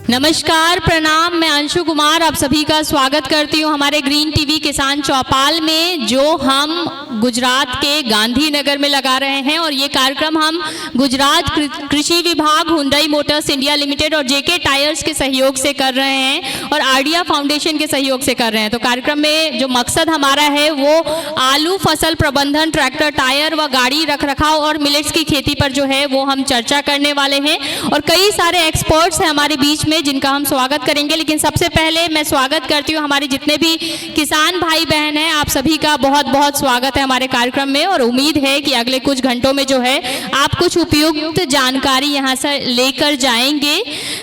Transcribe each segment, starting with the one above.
नमस्कार, प्रणाम। मैं अंशु कुमार आप सभी का स्वागत करती हूँ हमारे ग्रीन टीवी किसान चौपाल में, जो हम गुजरात के गांधीनगर में लगा रहे हैं। और ये कार्यक्रम हम गुजरात कृषि विभाग, हुंडई मोटर्स इंडिया लिमिटेड और जेके टायर्स के सहयोग से कर रहे हैं और आरडिया फाउंडेशन के सहयोग से कर रहे हैं। तो कार्यक्रम में जो मकसद हमारा है वो आलू फसल प्रबंधन, ट्रैक्टर, टायर व गाड़ी रखरखाव और मिलेट्स की खेती पर जो है वो हम चर्चा करने वाले हैं। और कई सारे एक्सपर्ट्स हैं हमारे बीच में जिनका हम स्वागत करेंगे। लेकिन सबसे पहले मैं स्वागत करती हूँ हमारे जितने भी किसान भाई बहन हैं, आप सभी का बहुत बहुत स्वागत है हमारे कार्यक्रम में। और उम्मीद है कि अगले कुछ घंटों में जो है आप कुछ उपयुक्त जानकारी यहाँ से लेकर जाएंगे।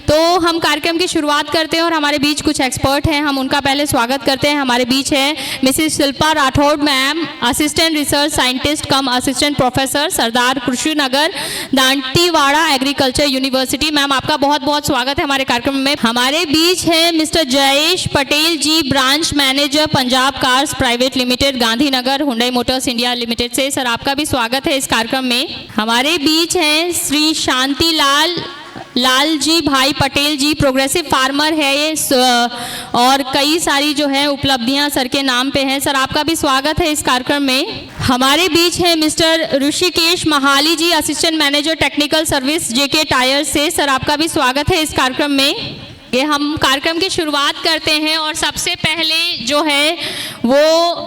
तो हम कार्यक्रम की शुरुआत करते हैं और हमारे बीच कुछ एक्सपर्ट हैं, हम उनका पहले स्वागत करते हैं। हमारे बीच है Mrs Shilpa Rathod ma'am, assistant research scientist cum assistant professor, Sardar Krushi Nagar, Dantiwada agriculture university. Ma'am आपका बहुत बहुत स्वागत है हमारे कार्यक्रम में। हमारे बीच है Mister Jayesh Patel ji, branch manager Punjab cars private limited, Gandhinagar, Hyundai motors India limited से। सर आपका भी स्वागत है इस कार्यक्रम में। हमारे बीच हैं श्री शांति लाल जी भाई पटेल जी, प्रोग्रेसिव फार्मर है ये और कई सारी जो है उपलब्धियां सर के नाम पे हैं। सर आपका भी स्वागत है इस कार्यक्रम में। हमारे बीच है मिस्टर ऋषिकेश महाली जी, असिस्टेंट मैनेजर टेक्निकल सर्विस जेके टायर से। सर आपका भी स्वागत है इस कार्यक्रम में। ये हम कार्यक्रम की शुरुआत करते हैं और सबसे पहले जो है वो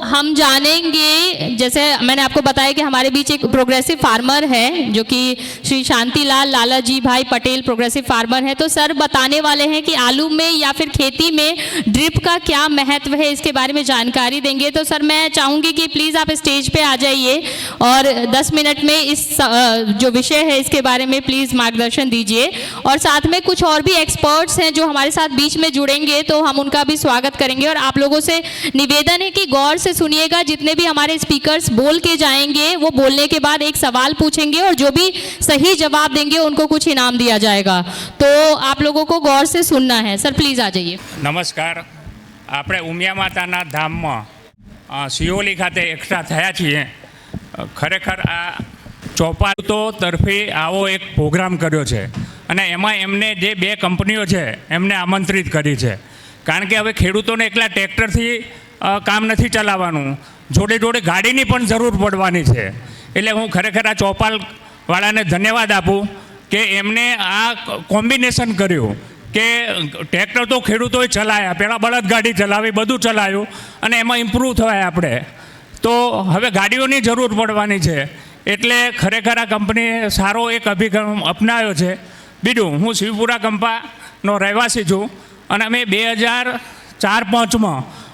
हम जानेंगे, जैसे मैंने आपको बताया कि हमारे बीच एक प्रोग्रेसिव फार्मर है जो कि श्री शांतिलाल लाला जी भाई पटेल प्रोग्रेसिव फार्मर है। तो सर बताने वाले हैं कि आलू में या फिर खेती में ड्रिप का क्या महत्व है, इसके बारे में जानकारी देंगे। तो सर मैं चाहूँगी कि प्लीज़ आप स्टेज पे आ जाइए और 10 मिनट में इस जो विषय है इसके बारे में प्लीज़ मार्गदर्शन दीजिए। और साथ में कुछ और भी एक्सपर्ट्स हैं जो हमारे साथ बीच में जुड़ेंगे, तो हम उनका भी स्वागत करेंगे। और आप लोगों से निवेदन है कि गौर से सुनिएगा, जितने भी हमारे स्पीकर्स बोल के जाएंगे वो बोलने के बाद एक सवाल पूछेंगे और जो भी सही जवाब देंगे उनको कुछ इनाम दिया जाएगा। तो आप लोगों को गौर से सुनना है। सर प्लीज़ आ जाइए। नमस्कार, આપણે ઉમિયા માતાના ધામમાં સિયોલી ખાતે એકઠા થયા છીએ। ખરેખર આ ચોપાલ તો તરફી આવો એક પ્રોગ્રામ કર્યો છે અને એમાં એમને જે બે કંપનીઓ છે એમને આમંત્રિત કરી છે, કારણ કે હવે ખેડૂતોને એકલા ટ્રેક્ટરથી કામ નથી ચલાવવાનું, જોડે જોડે ગાડીની પણ જરૂર પડવાની છે। એટલે હું ખરેખર આ ચોપાલવાળાને ધન્યવાદ આપું કે એમને આ કોમ્બિનેશન કર્યું કે ટ્રેક્ટર તો ખેડૂતોએ ચલાવ્યા, પહેલાં બળદગાડી ચલાવી, બધું ચલાવ્યું અને એમાં ઇમ્પ્રૂવ થવાય આપણે, તો હવે ગાડીઓની જરૂર પડવાની છે। એટલે ખરેખર આ કંપનીએ સારો એક અભિગમ અપનાવ્યો છે। બીજું, હું શિવપુરા કંપાનો રહેવાસી છું અને અમે 2004-05માં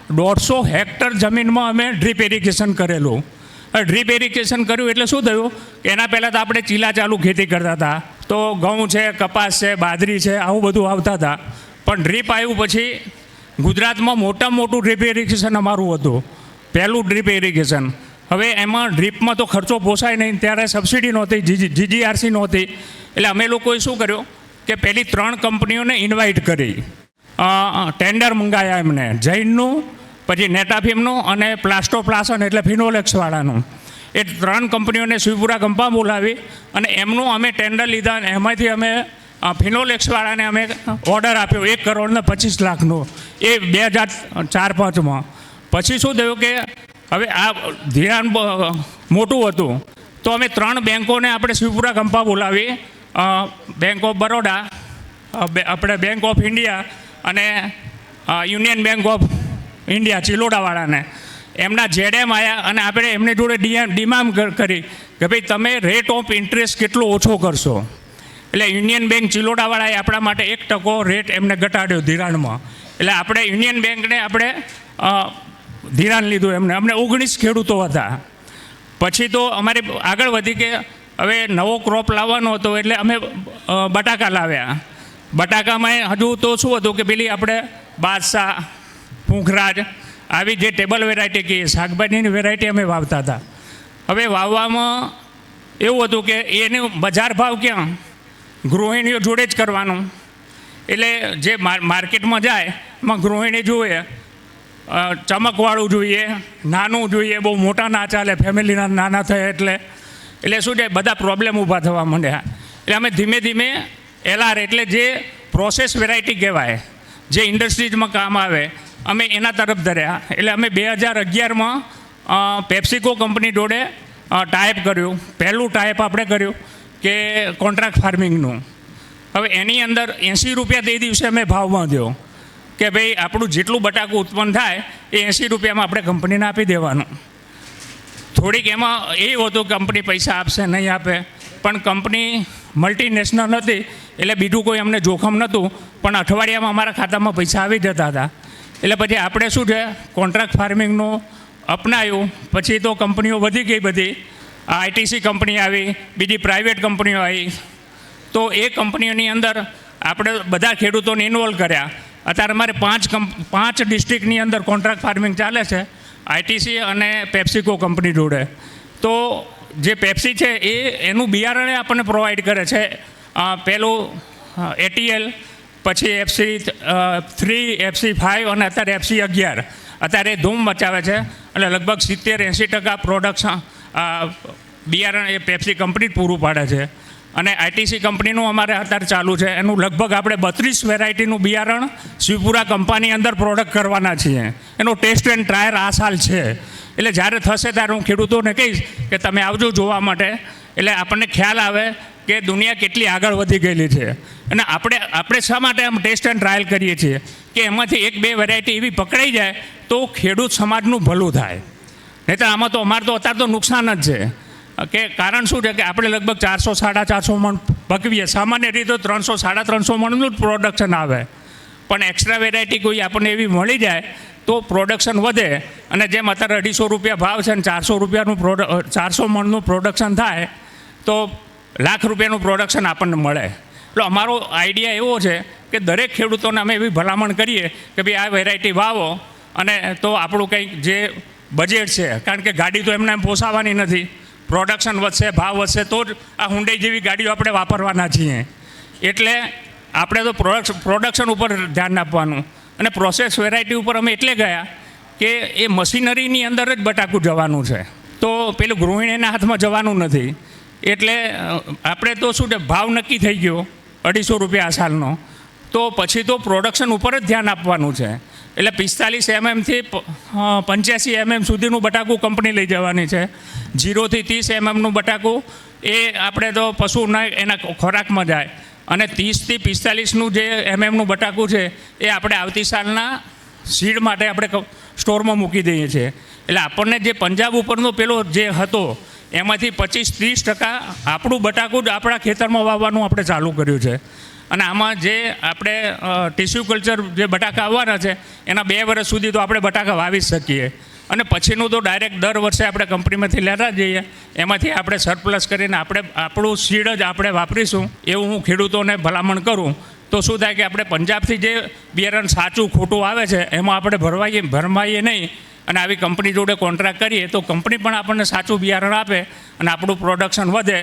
150 હેક્ટર જમીનમાં અમે ડ્રીપ ઇરિગેશન કરેલું। ડ્રીપ ઇરિગેશન કર્યું એટલે શું થયું કે એના પહેલાં તો આપણે ચીલા ચાલુ ખેતી કરતા હતા, તો ઘઉં છે, કપાસ છે, બાજરી છે, આવું બધું આવતા હતા। પણ ડ્રીપ આવ્યું પછી ગુજરાતમાં મોટામાં મોટું ડ્રીપ ઇરિગેશન અમારું હતું, પહેલું ડ્રીપ ઇરિગેશન। હવે એમાં ડ્રીપમાં તો ખર્ચો પોસાય નહીં, ત્યારે સબસિડી નહોતી, જીજીઆરસી નહોતી, એટલે અમે લોકોએ શું કર્યું કે પહેલી 3 કંપનીઓને ઇન્વાઇટ કરી, ટેન્ડર મંગાવ્યા એમને, જૈનનું, પછી નેટાફિમનું અને પ્લાસ્ટોપ્લાસન એટલે ફિનોલેક્સવાળાનું। એ 3 કંપનીઓને શિવપુરા કંપા બોલાવી અને એમનું અમે ટેન્ડર લીધા અને એમાંથી અમે ફિનોલેક્સવાળાને અમે ઓર્ડર આપ્યો 1,25,00,000નો, એ 2004-05માં। પછી શું થયું કે હવે આ ધિરાણ મોટું હતું તો અમે 3 બેન્કોને આપણે શિવપુરા કંપા બોલાવી, બેંક ઓફ બરોડા, આપણે બેંક ઓફ ઇન્ડિયા અને યુનિયન બેંક ઓફ ઇન્ડિયા ચિલોડાવાળાને, એમના જેડએમ આવ્યા અને આપણે એમને જોડે ડિમાન્ડ કરી કે ભાઈ તમે રેટ ઓફ ઇન્ટરેસ્ટ કેટલો ઓછો કરશો। એટલે યુનિયન બેંક ચિલોડાવાળાએ આપણા માટે 1% રેટ એમને ઘટાડ્યો ધિરાણમાં। એટલે આપણે યુનિયન બેંકને આપણે ધિરાણ લીધું એમને, અમને 19 ખેડૂતો હતા। પછી તો અમારે આગળ વધી કે હવે નવો ક્રોપ લાવવાનો હતો એટલે અમે બટાકા લાવ્યા। બટાકામાં હજુ તો શું હતું કે પેલી આપણે બાદશાહ, પૂંખરાજ આવી જે ટેબલ વેરાયટી કહીએ, શાકભાજીની વેરાયટી અમે વાવતા હતા। હવે વાવવામાં એવું હતું કે એનો બજાર ભાવ ક્યાં, ગૃહિણીઓ જોડે જ કરવાનું, એટલે જે માર્કેટમાં જાય એમાં ગૃહિણી જોઈએ ચમકવાળું જોઈએ, નાનું જોઈએ, બહુ મોટા ના ચાલે, ફેમિલીના નાના થાય એટલે શું છે બધા પ્રોબ્લેમ ઊભા થવા માંડ્યા। એટલે અમે ધીમે ધીમે LR એટલે જે પ્રોસેસ વેરાયટી કહેવાય, જે ઇન્ડસ્ટ્રીઝમાં કામ આવે, અમે એના તરફ ધર્યા. એટલે અમે 2011માં પેપ્સિકો કંપની જોડે ટાઈપ કર્યું. પહેલું ટાઈપ આપણે કર્યું કે કોન્ટ્રાક્ટ ફાર્મિંગનું. હવે એની અંદર 80 રૂપિયા તે દિવસે અમે ભાવ બાંધ્યો કે ભાઈ આપણું જેટલું બટાકું ઉત્પન્ન થાય એ 80 રૂપિયામાં આપણે કંપનીને આપી દેવાનું. થોડીક એમાં એ હતું કંપની પૈસા આપશે નહીં આપે, પણ કંપની મલ્ટીનેશનલ હતી એટલે બીજું કોઈ અમને જોખમ નહોતું, પણ અઠવાડિયામાં અમારા ખાતામાં પૈસા આવી જતા હતા. એટલે પછી આપણે શું છે કોન્ટ્રાક્ટ ફાર્મિંગનું અપનાવ્યું. પછી તો કંપનીઓ વધી ગઈ, બધી આઈટીસી કંપની આવી, બીજી પ્રાઇવેટ કંપનીઓ આવી. તો એ કંપનીઓની અંદર આપણે બધા ખેડૂતોને ઇન્વોલ્વ કર્યા. અત્યારે અમારે 5 ડિસ્ટ્રિક્ટની અંદર કોન્ટ્રાક્ટ ફાર્મિંગ ચાલે છે આઈટીસી અને પેપ્સિકો કંપની જોડે. તો જે પેપ્સી છે એનું બિયારણ આપણને પ્રોવાઈડ કરે છે. પહેલું એટીએલ, પછી FC3, FC5 અને અત્યારે FC11 અત્યારે ધૂમ મચાવે છે. એટલે લગભગ 70-80% પ્રોડક્શન બિયારણ એ પેપ્સી કંપની જ પૂરું પાડે છે. અને આઈટીસી કંપનીનું અમારે અત્યારે ચાલુ છે. એનું લગભગ આપણે 32 વેરાયટીનું બિયારણ શિવપુરા કંપની અંદર પ્રોડક્ટ કરવાના છીએ. એનો ટેસ્ટ એન્ડ ટ્રાયલ આ સાલ છે. એટલે જ્યારે થશે ત્યારે હું ખેડૂતોને કહીશ કે તમે આવજો જોવા માટે. એટલે આપણને ખ્યાલ આવે કે દુનિયા કેટલી આગળ વધી ગયેલી છે. અને આપણે શા માટે આમ ટેસ્ટ એન્ડ ટ્રાયલ કરીએ છીએ કે એમાંથી 1-2 વેરાયટી એવી પકડાઈ જાય તો ખેડૂત સમાજનું ભલું થાય. નહીં તો આમાં તો અમારે તો અત્યારે તો નુકસાન જ છે. કે કારણ શું છે કે આપણે લગભગ 400-450 મણ પકવીએ. સામાન્ય રીતે 300-350 મણનું જ પ્રોડક્શન આવે, પણ એક્સ્ટ્રા વેરાયટી કોઈ આપણને એવી મળી જાય તો પ્રોડક્શન વધે. અને જેમ અત્યારે 250 રૂપિયા ભાવ છે અને 400 મણનું પ્રોડક્શન થાય તો ₹1,00,000 પ્રોડક્શન આપણને મળે. એટલે અમારો આઈડિયા એવો છે કે દરેક ખેડૂતોને અમે એવી ભલામણ કરીએ કે ભાઈ આ વેરાયટી વાવો, અને તો આપણું કંઈક જે બજેટ છે, કારણ કે ગાડી તો એમને એમ પોસાવાની નથી. પ્રોડક્શન વધશે, ભાવ વધશે તો જ આ હુન્ડાઈ જેવી ગાડીઓ આપણે વાપરવાના છીએ. એટલે આપણે તો પ્રોડક્શન ઉપર ધ્યાન આપવાનું. અને પ્રોસેસ વેરાયટી ઉપર અમે એટલે ગયા કે એ મશીનરીની અંદર જ બટાકું જવાનું છે, તો પેલું ગૃહિણીના હાથમાં જવાનું નથી. એટલે આપણે તો શું છે ભાવ નક્કી થઈ ગયો 250 રૂપિયા આ સાલનો, તો પછી તો પ્રોડક્શન ઉપર જ ધ્યાન આપવાનું છે. એટલે 45 mm થી 85 mm સુધીનું બટાકું કંપની લઈ જવાની છે. 0 થી 30 mm બટાકું એ આપણે તો પશુના એના ખોરાકમાં જાય. અને 30 થી 45નું જે mm બટાકું છે એ આપણે આવતી સાલના સીડ માટે આપણે સ્ટોરમાં મૂકી દઈએ છીએ. એટલે આપણને જે પંજાબ ઉપરનો પેલો જે હતો એમાંથી 25-30% આપણું બટાકું જ આપણા ખેતરમાં વાવવાનું આપણે ચાલુ કર્યું છે. અને આમાં જે આપણે ટિશ્યુ કલ્ચર જે બટાકા આવવાના છે એના 2 વર્ષ સુધી તો આપણે બટાકા વાવી શકીએ. અને પછીનું તો ડાયરેક્ટ દર વર્ષે આપણે કંપનીમાંથી લેતા જઈએ, એમાંથી આપણે સરપ્લસ કરીને આપણે આપણું સીડ જ આપણે વાપરીશું એવું હું ખેડૂતોને ભલામણ કરું. તો શું થાય કે આપણે પંજાબથી જે બિયારણ સાચું ખોટું આવે છે એમાં આપણે ભરમાઈએ નહીં, અને આવી કંપની જોડે કોન્ટ્રાક્ટ કરીએ તો કંપની પણ આપણને સાચું બિયારણ આપે અને આપણું પ્રોડક્શન વધે.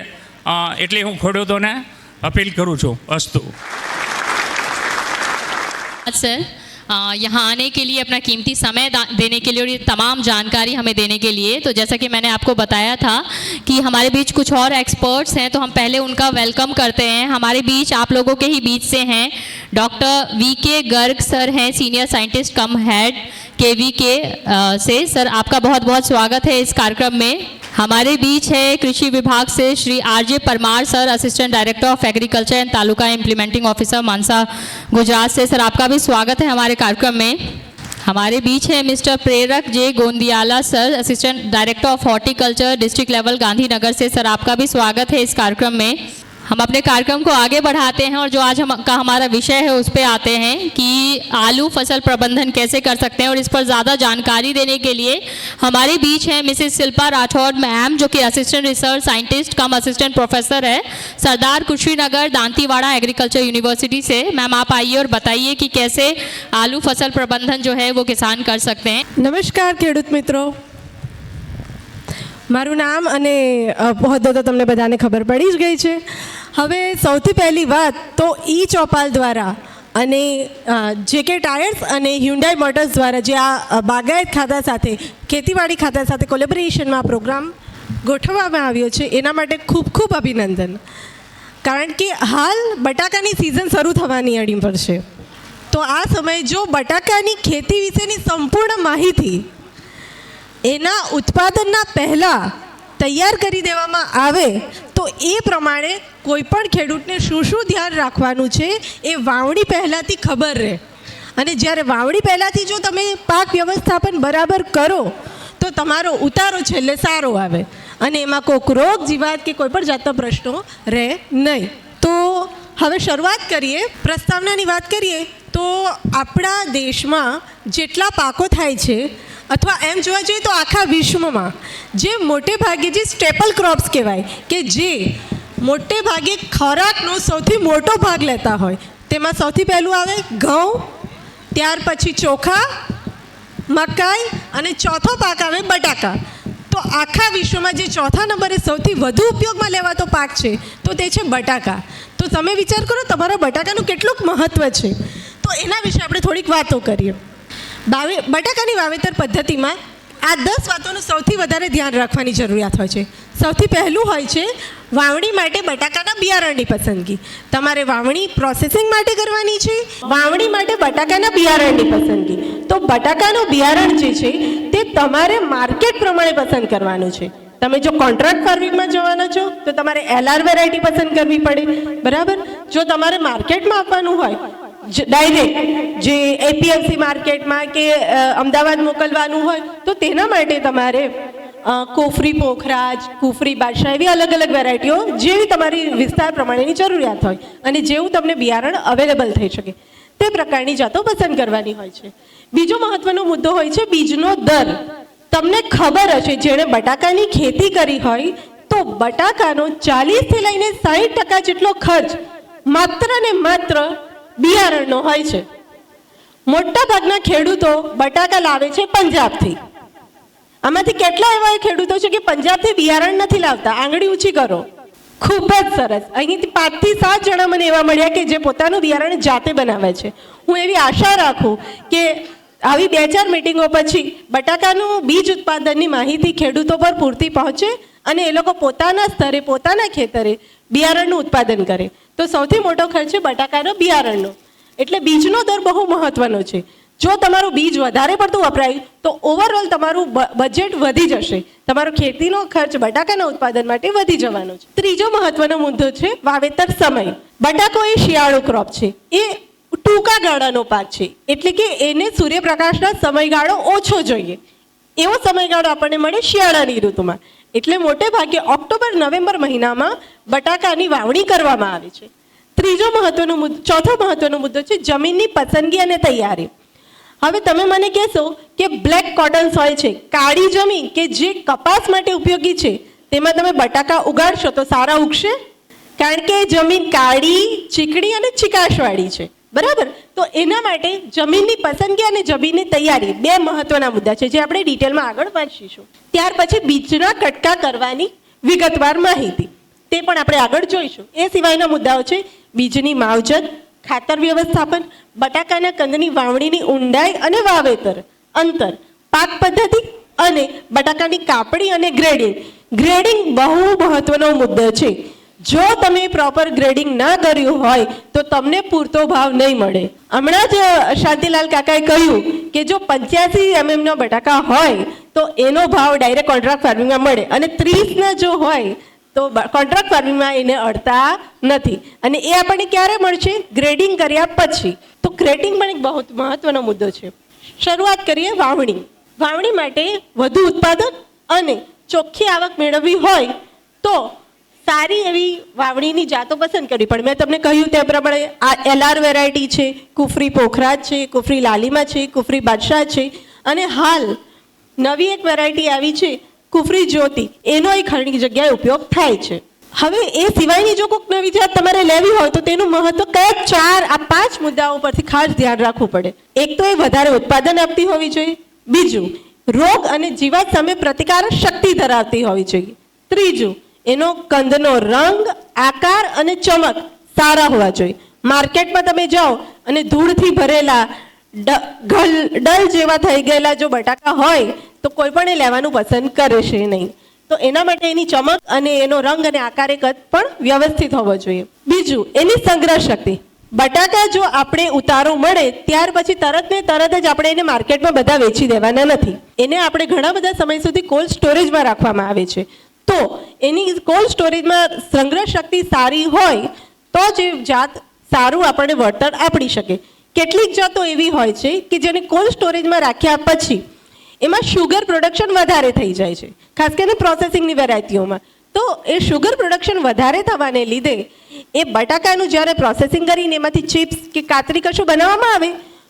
એટલે હું ખેડૂતોને अपील करूँ छूँ. अस्तु. सर, यहाँ आने के लिए अपना कीमती समय देने के लिए और ये तमाम जानकारी हमें देने के लिए, तो जैसा कि मैंने आपको बताया था कि हमारे बीच कुछ और एक्सपर्ट्स हैं, तो हम पहले उनका वेलकम करते हैं. हमारे बीच आप लोगों के ही बीच से हैं डॉक्टर VK गर्ग सर हैं, सीनियर साइंटिस्ट कम हेड KVK से. सर आपका बहुत बहुत स्वागत है इस कार्यक्रम में. हमारे बीच है कृषि विभाग से Shri RJ Parmar sir, assistant director of agriculture and taluka implementing officer Mansa Gujarat से. सर आपका भी स्वागत है हमारे कार्यक्रम में. हमारे बीच है Mister Prerak J Gondaliya sir, assistant director of horticulture district level Gandhinagar से. सर आपका भी स्वागत है इस कार्यक्रम में. हम अपने कार्यक्रम को आगे बढ़ाते हैं और जो आज का हमारा विषय है उस पर आते हैं कि आलू फसल प्रबंधन कैसे कर सकते हैं. और इस पर ज़्यादा जानकारी देने के लिए हमारे बीच हैं मिसेस शिल्पा राठौर मैम, जो कि assistant research scientist cum assistant professor है, सरदार कुशीनगर दांतीवाड़ा एग्रीकल्चर यूनिवर्सिटी से. मैम आप आइए और बताइए कि कैसे आलू फसल प्रबंधन जो है वो किसान कर सकते हैं. નમસ્કાર ખેડૂત મિત્રો, મારું નામ અને હોદ્દો તો તમને બધાને ખબર પડી જ ગઈ છે. હવે સૌથી પહેલી વાત તો ચોપાલ દ્વારા અને JK ટાયર્સ અને હ્યુન્ડાઈ મોટર્સ દ્વારા જે આ બાગાયત ખાતા સાથે ખેતીવાડી ખાતા સાથે કોલેબોરેશનમાં આ પ્રોગ્રામ ગોઠવવામાં આવ્યો છે એના માટે ખૂબ ખૂબ અભિનંદન. કારણ કે હાલ બટાકાની સિઝન શરૂ થવાની અડી પર છે. તો આ સમયે જો બટાકાની ખેતી વિશેની સંપૂર્ણ માહિતી એના ઉત્પાદનના પહેલાં તૈયાર કરી દેવામાં આવે તો એ પ્રમાણે કોઈ પણ ખેડૂતને શું શું ધ્યાન રાખવાનું છે એ વાવણી પહેલાંથી ખબર રહે. અને જ્યારે વાવણી પહેલાંથી જો તમે પાક વ્યવસ્થાપન બરાબર કરો તો તમારો ઉતારો છેલ્લે સારો આવે અને એમાં કોઈક રોગ જીવાત કે કોઈ પણ જાતના પ્રશ્નો રહે નહીં. તો હવે શરૂઆત કરીએ. પ્રસ્તાવનાની વાત કરીએ તો આપણા દેશમાં જેટલા પાકો થાય છે અથવા એમ જોવા જઈએ તો આખા વિશ્વમાં જે મોટે ભાગે જે સ્ટેપલ ક્રોપ્સ કહેવાય કે જે મોટે ભાગે ખોરાકનો સૌથી મોટો ભાગ લેતા હોય તેમાં સૌથી પહેલું આવે ઘઉં, ત્યાર પછી ચોખા, મકાઈ અને ચોથો પાક આવે બટાકા. તો આખા વિશ્વમાં જે ચોથા નંબરે સૌથી વધુ ઉપયોગમાં લેવાતો પાક છે તો તે છે બટાકા. તો તમે વિચાર કરો તમારા બટાકાનું કેટલું મહત્ત્વ છે. તો એના વિશે આપણે થોડીક વાતો કરીએ. બટાકાની વાવેતર પદ્ધતિમાં આ 10 વાતોનું સૌથી વધારે ધ્યાન રાખવાની જરૂરિયાત હોય છે. સૌથી પહેલું હોય છે વાવણી માટે બટાકાના બિયારણની પસંદગી. તમારે વાવણી પ્રોસેસિંગ માટે કરવાની છે. વાવણી માટે બટાકાના બિયારણની પસંદગી. તો બટાકાનું બિયારણ જે છે તે તમારે માર્કેટ પ્રમાણે પસંદ કરવાનું છે. તમે જો કોન્ટ્રાક્ટ ફાર્મિંગમાં જવાના છો તો તમારે LR વેરાયટી પસંદ કરવી પડે, બરાબર. જો તમારે માર્કેટમાં આપવાનું હોય ડાયરેક્ટ જે APMC માર્કેટમાં કે અમદાવાદ મોકલવાનું હોય તો તેના માટે તમારે કોફરી પોખરાજ, કુફરી બાદશાહ એવી અલગ અલગ વેરાયટીઓ જેવી તમારી વિસ્તાર પ્રમાણેની જરૂરિયાત હોય અને જેવું તમને બિયારણ અવેલેબલ થઈ શકે તે પ્રકારની જાતો પસંદ કરવાની હોય છે. બીજો મહત્વનો મુદ્દો હોય છે બીજનો દર. તમને ખબર હશે જેણે બટાકાની ખેતી કરી હોય તો બટાકાનો 40 થી લઈને 60% જેટલો ખર્ચ માત્ર ને માત્ર બિયારણનો હોય છે. મોટા ભાગના ખેડૂતો બટાકા લાવે છે પંજાબથી. આમાંથી કેટલા એવા ખેડૂતો છે કે પંજાબથી બિયારણ નથી લાવતા? આંગળી ઊંચી કરો. ખૂબ જ સરસ. અહીંથી 5 થી 7 જણા મને એવા મળ્યા કે જે પોતાનું બિયારણ જાતે બનાવે છે. હું એવી આશા રાખું કે આવી 2-4 મીટિંગો પછી બટાકાનું બીજ ઉત્પાદનની માહિતી ખેડૂતો પર પૂરતી પહોંચે અને એ લોકો પોતાના સ્તરે પોતાના ખેતરે બિયારણનું ઉત્પાદન કરે. તો સૌથી મોટો ખર્ચ છે બટાકાનો બિયારણનો. એટલે બીજનો દર બહુ મહત્વનો છે. જો તમારું બીજ વધારે પડતું વપરાય તો ઓવરઓલ તમારું બજેટ વધી જશે. તમારો ખેતીનો ખર્ચ બટાકાના ઉત્પાદન માટે વધી જવાનો છે. ત્રીજો મહત્વનો મુદ્દો છે વાવેતર સમય. બટાકો એ શિયાળુ ક્રોપ છે. એ ટૂંકા ગાળાનો પાક છે એટલે કે એને સૂર્યપ્રકાશના સમયગાળો ઓછો જોઈએ. એવો સમયગાળો આપણને મળે શિયાળાની ઋતુમાં. એટલે મોટે ભાગે ઓક્ટોબર-નવેમ્બર મહિનામાં બટાકાની વાવણી કરવામાં આવે છે. ચોથો મહત્વનો મુદ્દો છે જમીનની પસંદગી અને તૈયારી. હવે તમે મને કહેશો કે બ્લેક કોટન સોઇલ છે, કાળી જમીન કે જે કપાસ માટે ઉપયોગી છે, તેમાં તમે બટાકા ઉગાડશો તો સારા ઉગશે? કારણ કે જમીન કાળી, ચીકણી અને ચીકાશવાળી છે, બરાબર. તો એના માટે જમીનની પસંદગી અને જમીનની તૈયારી 2 મહત્વના મુદ્દા છે જે આપણે ડિટેલમાં આગળ વાંચીશું. ત્યાર પછી બીજના કટકા કરવાની વિગતવાર માહિતી, તે પણ આપણે આગળ જોઈશું. એ સિવાયના મુદ્દાઓ છે બીજની માવજત, ખાતર વ્યવસ્થાપન, બટાકાના કંદની વાવણીની ઊંડાઈ અને વાવેતર અંતર, પાક પદ્ધતિ અને બટાકાની કાપણી અને ગ્રેડિંગ. ગ્રેડિંગ બહુ મહત્વનો મુદ્દો છે. જો તમે પ્રોપર ગ્રેડિંગ ના કર્યું હોય તો તમને પૂરતો ભાવ નહીં મળે. હમણાં જ શાંતિલાલ કાકાએ કહ્યું કે જો 85 mm નો બટાકા હોય તો એનો ભાવ ડાયરેક્ટ કોન્ટ્રાક્ટ ફાર્મિંગમાં મળે અને 30 ના જો હોય તો કોન્ટ્રાક્ટ ફાર્મિંગમાં એને અડતા નથી. અને એ આપણને ક્યારે મળશે? ગ્રેડિંગ કર્યા પછી. તો ગ્રેડિંગ પણ એક બહુ મહત્વનો મુદ્દો છે. શરૂઆત કરીએ વાવણી. વાવણી માટે વધુ ઉત્પાદન અને ચોખ્ખી આવક મેળવવી હોય તો સારી એવી વાવણીની જાતો પસંદ કરવી પડે. મેં તમને કહ્યું તે પ્રમાણે આ LR વેરાયટી છે, કુફરી પોખરાજ છે, કુફરી લાલીમા છે, કુફરી બાદશાહ છે અને હાલ નવી એક વેરાયટી આવી છે કુફરી જ્યોતિ. એનો ઘણી જગ્યાએ ઉપયોગ થાય છે. હવે એ સિવાયની જો કોઈક નવી જાત તમારે લેવી હોય તો તેનું મહત્વ કયા 5 મુદ્દાઓ પરથી ખાસ ધ્યાન રાખવું પડે. એક તો એ વધારે ઉત્પાદન આપતી હોવી જોઈએ. બીજું, રોગ અને જીવાત સામે પ્રતિકારક શક્તિ ધરાવતી હોવી જોઈએ. ત્રીજું, એનો કંદનો રંગ, આકાર અને ચમક સારા હોવા જોઈએ. માર્કેટમાં તમે જાઓ અને ધૂળથી ભરેલા ડલ જેવા થઈ ગયેલા જો બટાકા હોય તો કોઈ પણ એ લેવાનું પસંદ કરે છે નહીં. તો એના માટે એની ચમક અને એનો રંગ અને આકાર કદ પણ વ્યવસ્થિત હોવો જોઈએ. બીજું, એની સંગ્રહ શક્તિ. બટાકા જો આપણે ઉતારો મળે ત્યાર પછી તરત જ આપણે એને માર્કેટમાં બધા વેચી દેવાના નથી. એને આપણે ઘણા બધા સમય સુધી કોલ્ડ સ્ટોરેજમાં રાખવામાં આવે છે. તો એની કોલ્ડ સ્ટોરેજમાં સંગ્રહ શક્તિ સારી હોય તો જ એ જાત સારું આપણને વળતર આપી શકે. કેટલીક જાતો એવી હોય છે કે જેને કોલ્ડ સ્ટોરેજમાં રાખ્યા પછી એમાં શુગર પ્રોડક્શન વધારે થઈ જાય છે, ખાસ કરીને પ્રોસેસિંગની વેરાયટીઓમાં. તો એ શુગર પ્રોડક્શન વધારે થવાને લીધે એ બટાકાનું જ્યારે પ્રોસેસિંગ કરીને એમાંથી ચિપ્સ કે કાતરી કશું બનાવવામાં આવે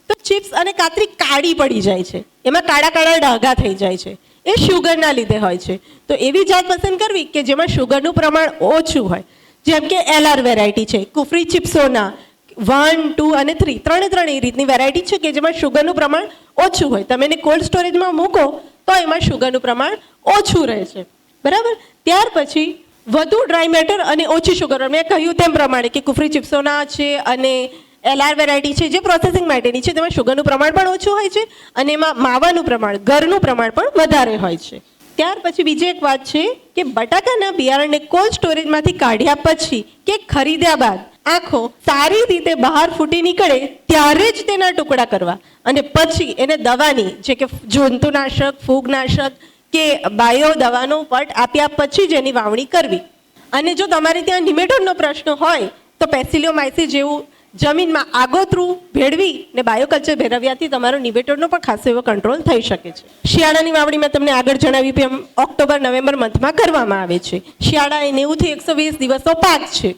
તો ચિપ્સ અને કાતરી કાળી પડી જાય છે, એમાં કાળા કાળા ડાઘા થઈ જાય છે. એ શુગરના લીધે હોય છે. તો એવી જાત પસંદ કરવી કે જેમાં શુગરનું પ્રમાણ ઓછું હોય, જેમ કે LR વેરાયટી છે, કુફરી ચિપ્સોના 1, 2 અને 3 ત્રણે એ રીતની વેરાયટી છે કે જેમાં શુગરનું પ્રમાણ ઓછું હોય. તમે એને કોલ્ડ સ્ટોરેજમાં મૂકો તો એમાં શુગરનું પ્રમાણ ઓછું રહે છે. બરાબર. ત્યાર પછી વધુ ડ્રાય મેટર અને ઓછી શુગર. મેં કહ્યું તેમ પ્રમાણે કે કુફરી ચિપ્સોના છે અને LR વેરાયટી છે જે પ્રોસેસિંગ માટેની છે, તેમાં શુગરનું પ્રમાણ પણ ઓછું હોય છે અને એમાં માવાનું પ્રમાણ, ગરનું પ્રમાણ પણ વધારે હોય છે. ત્યાર પછી બીજી એક વાત છે કે બટાકાના બિયારણને કોલ્ડ સ્ટોરેજમાંથી કાઢ્યા પછી કે ખરીદ્યા બાદ આંખો સારી રીતે બહાર ફૂટી નીકળે ત્યારે જ તેના ટુકડા કરવા અને પછી એને દવાની, જે કે જંતુનાશક, ફૂગનાશક કે બાયો દવાનો પટ આપ્યા પછી જ એની વાવણી કરવી. અને જો તમારે ત્યાં નિમેટોડનો પ્રશ્ન હોય તો પેસિલિયોમાઇસિસ જેવું જમીનમાં આગોતરું ભેળવી ને બાયોકલ્ચર ભેળવ્યાથી તમારો નિમેટોડનો પણ ખાસો એવો કંટ્રોલ થઈ શકે છે. શિયાળાની વાવણી મેં તમને આગળ જણાવ્યું તેમ ઓક્ટોબર-નવેમ્બર મંથમાં કરવામાં આવે છે. શિયાળા એ 90 થી 120 દિવસનો પાક છે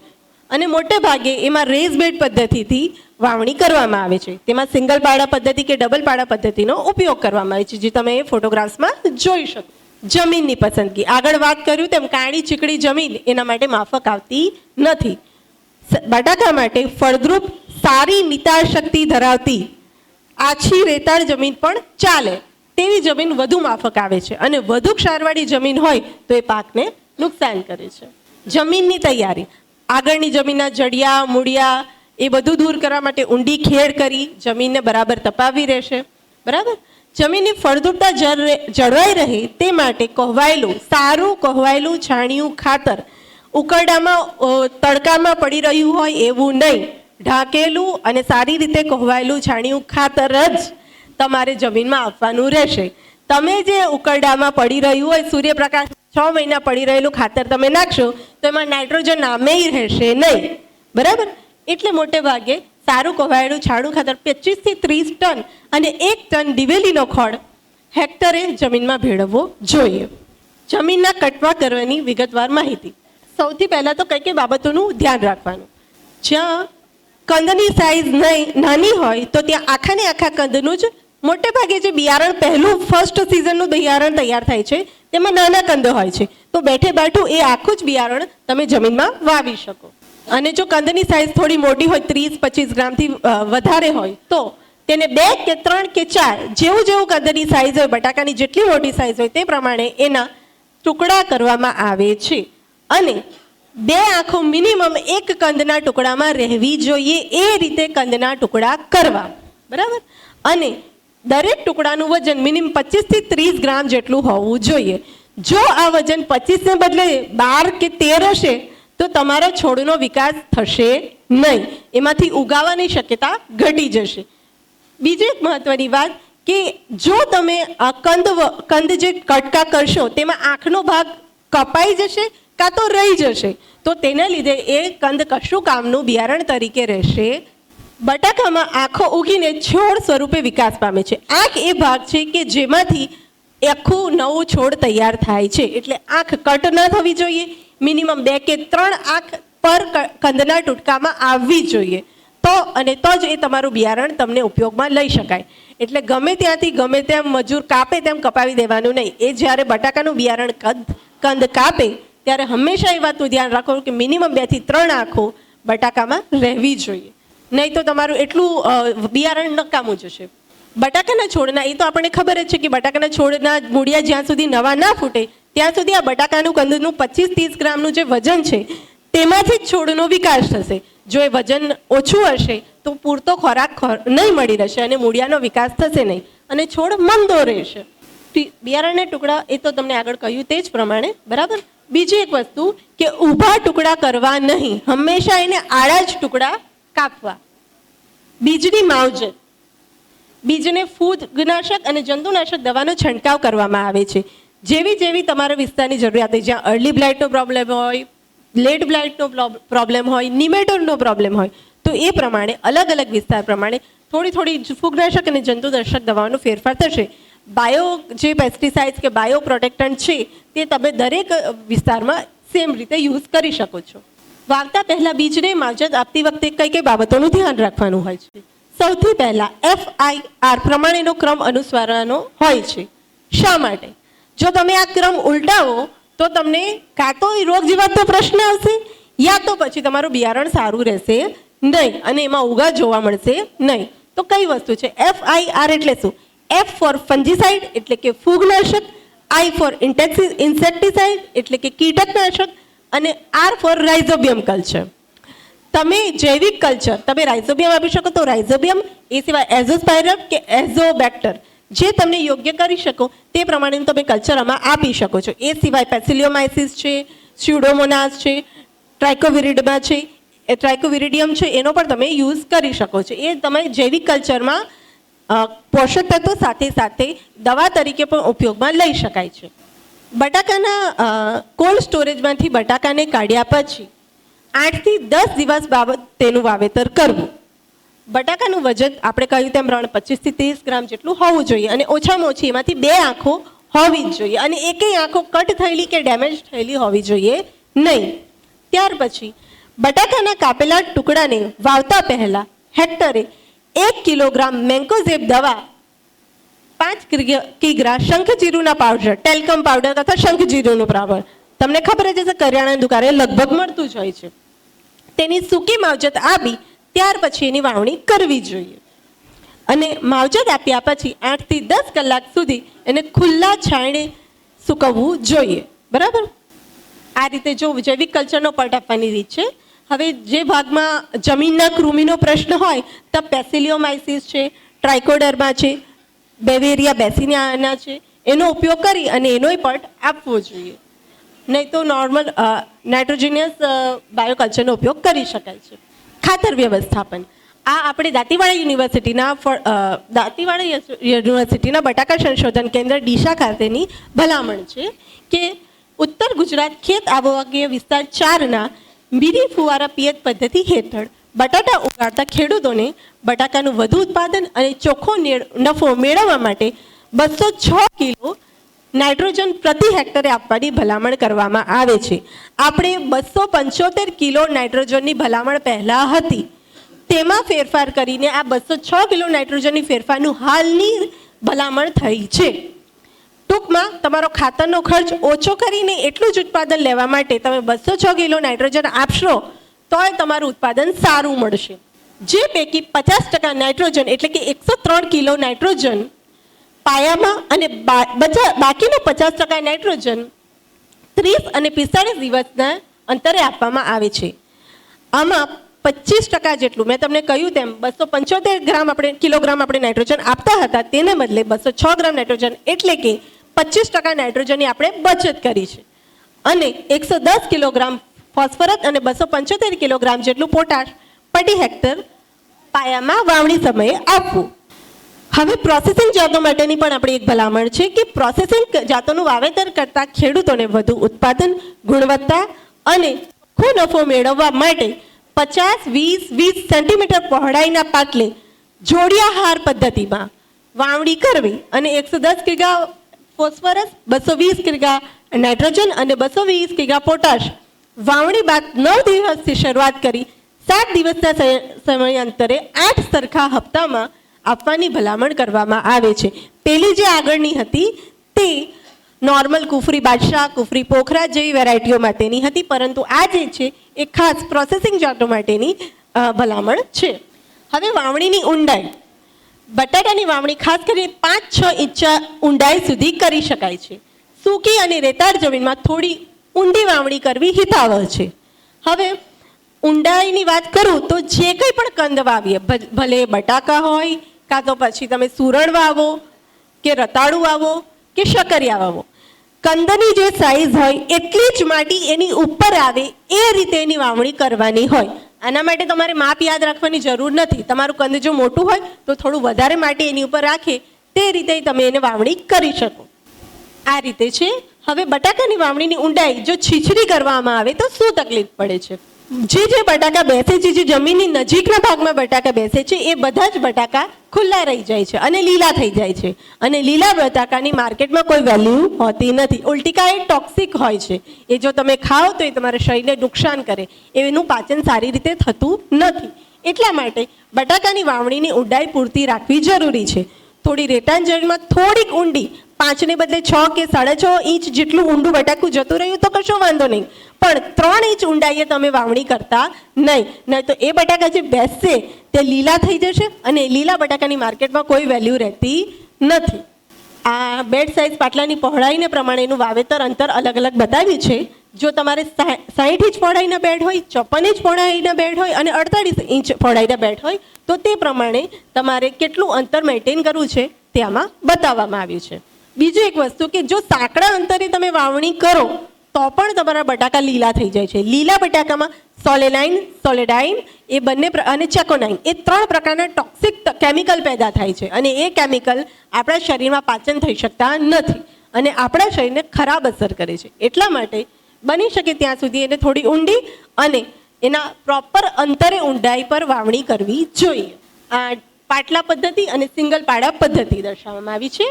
અને મોટે ભાગે એમાં રેઝ બેડ પદ્ધતિથી વાવણી કરવામાં આવે છે. તેમાં સિંગલ પાડા પદ્ધતિ કે ડબલ પાડા પદ્ધતિનો ઉપયોગ કરવામાં આવે છે, જે તમે એ ફોટોગ્રાફ્સમાં જોઈ શકો. જમીનની પસંદગી, આગળ વાત કર્યું તેમ કાળી ચીકણી જમીન એના માટે માફક આવતી નથી. બટાકા માટે ફળદ્રુપ, સારી નિતાર શક્તિ ધરાવતી આછી રેતાળ જમીન પણ ચાલે તેવી જમીન વધુ માફક આવે છે અને વધુ ક્ષારવાળી જમીન હોય તો એ પાકને નુકસાન કરે છે. જમીનની તૈયારી, આગળની જમીનના જડિયા, મૂળિયા એ બધું દૂર કરવા માટે ઊંડી ખેડ કરી જમીનને બરાબર તપાવવી રહેશે. બરાબર. જમીનની ફળદ્રુપતા જળવાઈ રહે તે માટે કોહવાયેલું, સારું કોહવાયેલું છાણિયું ખાતર ઉકરડામાં તડકામાં પડી રહ્યું હોય એવું નહીં, ઢાંકેલું અને સારી રીતે કોહવાયેલું છાણિયું ખાતર જ તમારે જમીનમાં આપવાનું રહેશે. તમે જે ઉકરડામાં પડી રહ્યું હોય, સૂર્યપ્રકાશ 6 મહિના પડી રહેલું ખાતર તમે નાખશો તો એમાં નાઇટ્રોજન નામેય રહેશે નહીં. બરાબર. એટલે મોટે ભાગે સારું કોહવાયેલું છાણું ખાતર 25 થી 30 ટન અને 1 ટન દિવેલીનો ખોળ હેક્ટરે જમીનમાં ભેળવવો જોઈએ. જમીનના કટવા કરવાની વિગતવાર માહિતી. સૌથી પહેલાં તો કઈ બાબતોનું ધ્યાન રાખવાનું. જ્યાં કંદની સાઇઝ નાની હોય તો ત્યાં આખાને આખા કંદનું જ મોટે ભાગે જે બિયારણ પહેલું ફર્સ્ટ સિઝનનું બિયારણ તૈયાર થાય છે તેમાં નાના કંદ હોય છે. તો બેઠે બેઠું એ આખું જ બિયારણ તમે જમીનમાં વાવી શકો. અને જો કંદની સાઇઝ થોડી મોટી હોય, 30-25 ગ્રામથી વધારે હોય તો તેને 2 કે 3 કે 4 જેવું કંદની સાઇઝ હોય, બટાકાની જેટલી મોટી સાઇઝ હોય તે પ્રમાણે એના ટુકડા કરવામાં આવે છે. અને 2 આંખો મિનિમમ એક કંદના ટુકડામાં રહેવી જોઈએ એ રીતે કંદના ટુકડા કરવા. બરાબર. અને દરેક ટુકડાનું વજન મિનિમમ 25 થી 30 ગ્રામ જેટલું હોવું જોઈએ. જો આ વજન 25 ને બદલે 12 કે 13 હશે તો તમારા છોડનો વિકાસ થશે નહીં, એમાંથી ઉગાવાની શક્યતા ઘટી જશે. બીજી એક મહત્વની વાત કે જો તમે આ કંદ જે કટકા કરશો તેમાં આંખનો ભાગ કપાઈ જશે કાં તો રહી જશે તો તેના લીધે એ કંદ કશું કામનું બિયારણ તરીકે રહેશે. બટાકામાં આંખો ઉગીને છોડ સ્વરૂપે વિકાસ પામે છે. આંખ એ ભાગ છે કે જેમાંથી આખું નવું છોડ તૈયાર થાય છે. એટલે આંખ કટ ન થવી જોઈએ. મિનિમમ 2 કે 3 આંખ પર કંદના ટુકડામાં આવવી જોઈએ તો જ એ તમારું બિયારણ તમને ઉપયોગમાં લઈ શકાય. એટલે ગમે ત્યાંથી ગમે તેમ મજૂર કાપે તેમ કપાવી દેવાનું નહીં. એ જ્યારે બટાકાનું બિયારણ કંદ કાપે ત્યારે હંમેશા એ વાતનું ધ્યાન રાખો કે મિનિમમ 2 થી 3 આંખો બટાકામાં રહેવી જોઈએ, નહીં તો તમારું એટલું બિયારણ નકામું જશે. બટાકાના છોડના, એ તો આપણને ખબર જ છે કે બટાકાના છોડના મૂળિયા જ્યાં સુધી નવા ના ફૂટે ત્યાં સુધી આ બટાકાનું કંદનું 25-30 ગ્રામનું જે વજન છે તેમાંથી જ છોડનો વિકાસ થશે. જો એ વજન ઓછું હશે તો પૂરતો ખોરાક નહીં મળી રહેશે અને મૂળિયાનો વિકાસ થશે નહીં અને છોડ મંદો રહેશે. બિયારણના ટુકડા એ તો તમને આગળ કહ્યું તે જ પ્રમાણે, બરાબર. બીજી એક વસ્તુ કે ઊભા ટુકડા કરવા નહીં, હંમેશા એને આડા જ ટુકડા કાપવા. બીજની માવજત, બીજને ફૂગનાશક અને જંતુનાશક દવાનો છંટકાવ કરવામાં આવે છે. જેવી જેવી તમારા વિસ્તારની જરૂરિયાત હોય, જ્યાં અર્લી બ્લાઇટનો પ્રોબ્લેમ હોય, લેટ બ્લાઇટનો પ્રોબ્લેમ હોય, નિમેટોડનો પ્રોબ્લેમ હોય, તો એ પ્રમાણે અલગ અલગ વિસ્તાર પ્રમાણે થોડી ફૂગનાશક અને જંતુનાશક દવાનો ફેરફાર થશે. બાયો જે પેસ્ટિસાઇડ્સ કે બાયો પ્રોટેક્ટન્ટ છે તે તમે દરેક વિસ્તારમાં સેમ રીતે યુઝ કરી શકો છો. વાવતા પહેલાં બીજને માવજત આપતી વખતે કઈ કઈ બાબતોનું ધ્યાન રાખવાનું હોય છે? સૌથી પહેલાં FIR પ્રમાણેનો ક્રમ અનુસરવાનો હોય છે. શા માટે? જો તમે આ ક્રમ ઉલટાવો તો તમને કાં તો રોગ જીવાતનો પ્રશ્ન આવશે, યા તો પછી તમારું બિયારણ સારું રહેશે નહીં અને એમાં ઉગા જોવા મળશે નહીં. તો કઈ વસ્તુ છે? FIR એટલે શું? F ફોર ફંજીસાઇડ એટલે કે ફૂગનાશક, I ફોર ઇન્સેક્ટિસાઇડ એટલે કે કીટકનાશક અને R ફોર રાઇઝોબિયમ કલ્ચર. તમે જૈવિક કલ્ચર તમે રાઇઝોબિયમ આપી શકો તો રાઇઝોબિયમ, એ સિવાય એઝોસ્પાયરમ કે એઝોબેક્ટર જે તમને યોગ્ય કરી શકો તે પ્રમાણેનું તમે કલ્ચર આમાં આપી શકો છો. એ સિવાય પેસિલિયોમાઇસિસ છે, સ્યુડોમોનાસ છે, ટ્રાઇકોવિરિડમા છે, ટ્રાઇકોવિરિડિયમ છે, એનો પણ તમે યુઝ કરી શકો છો. એ તમે જૈવિક કલ્ચરમાં પોષક તત્વો સાથે સાથે દવા તરીકે પણ ઉપયોગમાં લઈ શકાય છે. બટાકાના કોલ્ડ સ્ટોરેજમાંથી બટાકાને કાઢ્યા પછી 8 થી 10 દિવસ બાબત તેનું વાવેતર કરવું. બટાકાનું વજન આપણે કહ્યું તેમ 25 થી 30 ગ્રામ જેટલું હોવું જોઈએ અને ઓછામાં ઓછી એમાંથી 2 આંખો હોવી જ જોઈએ અને એકેય આંખો કટ થયેલી કે ડેમેજ થયેલી હોવી જોઈએ નહીં. ત્યાર પછી બટાકાના કાપેલા ટુકડાને વાવતા પહેલાં હેક્ટરે 1 કિલોગ્રામ મેન્કોઝેબ દવા, 5 કિગ્રા શંખજીરુના પાવડર, ટેલ્કમ પાવડર તથા શંખજીરુનું પાવડર, તમને ખબર જ હશે કરિયાણાની દુકાને લગભગ મળતું જ હોય છે, તેની સૂકી માવજત આપી ત્યાર પછી એની વાવણી કરવી જોઈએ. અને માવજત આપ્યા પછી 8 થી 10 કલાક સુધી એને ખુલ્લા છાંયડે સૂકવવું જોઈએ. બરાબર? આ રીતે જો જૈવિક કલ્ચરનો પટ આપવાની રીત છે. હવે જે ભાગમાં જમીનના કૃમિનો પ્રશ્ન હોય તો પેસિલિયોમાઇસિસ છે, ટ્રાઇકોડર્મા છે, બેવેરિયા બેસિનિયાના છે, એનો ઉપયોગ કરી અને એનોય પટ આપવો જોઈએ. નહીં તો નોર્મલ નાઇટ્રોજિનિયસ બાયોકલ્ચરનો ઉપયોગ કરી શકાય છે. ખાતર વ્યવસ્થાપન, આ આપણે દાંતીવાડા યુનિવર્સિટીના બટાકા સંશોધન કેન્દ્ર ડીસા ખાતેની ભલામણ છે કે ઉત્તર ગુજરાત ખેત આબોહવા વિસ્તાર 4ના મીરી ફુવારા પિયત પદ્ધતિ હેઠળ બટાટા ઉગાડતા ખેડૂતોને બટાકાનું વધુ ઉત્પાદન અને ચોખ્ખો નફો મેળવવા માટે 206 કિલો નાઇટ્રોજન પ્રતિ હેક્ટરે આપવાની ભલામણ કરવામાં આવે છે. આપણે 275 કિલો નાઇટ્રોજનની ભલામણ પહેલાં હતી, તેમાં ફેરફાર કરીને આ 206 કિલો નાઇટ્રોજનની ફેરફારનું હાલની ભલામણ થઈ છે. ટૂંકમાં તમારો ખાતરનો ખર્ચ ઓછો કરીને એટલું જ ઉત્પાદન લેવા માટે તમે 206 કિલો નાઇટ્રોજન આપશો તોય તમારું ઉત્પાદન સારું મળશે. જે પૈકી 50% નાઇટ્રોજન એટલે કે 103 કિલો નાઇટ્રોજન પાયામાં અને બાકીનો 50% નાઇટ્રોજન 30 અને 45 દિવસના અંતરે આપવામાં આવે છે. આમાં 25% જેટલું મેં તમને કહ્યું તેમ 275 કિલોગ્રામ આપણે નાઇટ્રોજન આપતા હતા, તેને બદલે 206 ગ્રામ નાઇટ્રોજન એટલે કે 25% નાઇટ્રોજનની આપણે બચત કરી છે અને 110 કિલોગ્રામ ફોસ્ફરસ અને 275 કિલોગ્રામ જેટલું પોટાશ પ્રતિ હેક્ટર પાયામાં વાવણી સમયે આપવું. હવે પ્રોસેસિંગ જાતો માટેની પણ આપણી એક ભલામણ છે કે પ્રોસેસિંગ જાતોનું વાવેતર કરતા ખેડૂતોને વધુ ઉત્પાદન, ગુણવત્તા અને ચોખ્ખો નફો મેળવવા માટે 50-20 સેન્ટીમીટર પહોળાઈના પાટલે જોડિયા હાર પદ્ધતિમાં વાવણી કરવી અને 110 કિગ્રા ફોસ્ફરસ, 220 કિગ્રા નાઇટ્રોજન અને 220 કિગ્રા પોટાશ વાવણી બાદ 9 દિવસથી શરૂઆત કરી 7 દિવસના સમયાંતરે 8 સરખા હપ્તામાં આપવાની ભલામણ કરવામાં આવે છે. પેલી જે આગળની હતી તે નોર્મલ કુફરી બાદશાહ, કુફરી પોખરા જેવી વેરાયટીઓ માટેની હતી, પરંતુ આ જે છે એ ખાસ પ્રોસેસિંગ જાતો માટેની ભલામણ છે. હવે વાવણીની ઊંડાઈ, બટાટાની વાવણી ખાસ કરીને 5-6 ઇંચ ઊંડાઈ સુધી કરી શકાય છે. સૂકી અને રેતાળ જમીનમાં થોડી ઊંડી વાવણી કરવી હિતાવહ છે. હવે ઊંડાઈની વાત કરું તો જે કંઈ પણ કંદ વાવીએ, ભલે બટાકા હોય કાં તો પછી તમે સુરણ વાવો કે રતાળું વાવો કે શકરિયા વાવો. કંદની જે સાઈઝ હોય એટલી જ માટી એની ઉપર આવે એ રીતે એની વાવણી કરવાની હોય. આના માટે તમારે માપ યાદ રાખવાની જરૂર નથી. તમારું કંદ જો મોટું હોય તો થોડું વધારે માટી એની ઉપર રાખે તે રીતે તમે એને વાવણી કરી શકો. આ રીતે છે. હવે બટાકાની વાવણીની ઊંડાઈ જો છીછરી કરવામાં આવે તો શું તકલીફ પડે છે? જે બટાકા બેસે છે, જે જમીનની નજીકના ભાગમાં બટાકા બેસે છે, એ બધા જ બટાકા ખુલ્લા રહી જાય છે અને લીલા થઈ જાય છે. અને લીલા બટાકાની માર્કેટમાં કોઈ વેલ્યુ હોતી નથી. ઉલટીકા એ ટોક્સિક હોય છે. એ જો તમે ખાઓ તો એ તમારા શરીરને નુકસાન કરે. એનું પાચન સારી રીતે થતું નથી. એટલા માટે બટાકાની વાવણીની ઊંડાઈ પૂરતી રાખવી જરૂરી છે. થોડી રેતાળ જમીનમાં થોડીક ઊંડી, 5 ને બદલે 6 કે 6.5 ઇંચ જેટલું ઊંડું બટાકું જતું રહ્યું તો કશો વાંધો નહીં, પણ 3 ઇંચ ઊંડાઈએ તમે વાવણી કરતા નહીં તો એ બટાકા જે બેસશે તે લીલા થઈ જશે અને લીલા બટાકાની માર્કેટમાં કોઈ વેલ્યુ રહેતી નથી. આ બેડ સાઇઝ પાટલાની પહોળાઈને પ્રમાણેનું વાવેતર અંતર અલગ અલગ બતાવ્યું છે. જો તમારે 60 ઇંચ પહોળાઈના બેડ હોય, 54 ઇંચ પહોળાઈના બેડ હોય અને 48 ઇંચ પહોળાઈના બેડ હોય તો તે પ્રમાણે તમારે કેટલું અંતર મેન્ટેન કરવું છે તે આમાં બતાવવામાં આવ્યું છે. બીજું એક વસ્તુ કે જો સાંકડા અંતરે તમે વાવણી કરો તો પણ તમારા બટાકા લીલા થઈ જાય છે. લીલા બટાકામાં સોલેનાઇન, સોલેડાઇન એ બંને અને ચેકોનાઇન એ 3 પ્રકારના ટોક્સિક કેમિકલ પેદા થાય છે અને એ કેમિકલ આપણા શરીરમાં પાચન થઈ શકતા નથી અને આપણા શરીરને ખરાબ અસર કરે છે. એટલા માટે બની શકે ત્યાં સુધી એને થોડી ઊંડી અને એના પ્રોપર અંતરે ઊંડાઈ પર વાવણી કરવી જોઈએ. આ પાટલા પદ્ધતિ અને સિંગલ પાડા પદ્ધતિ દર્શાવવામાં આવી છે.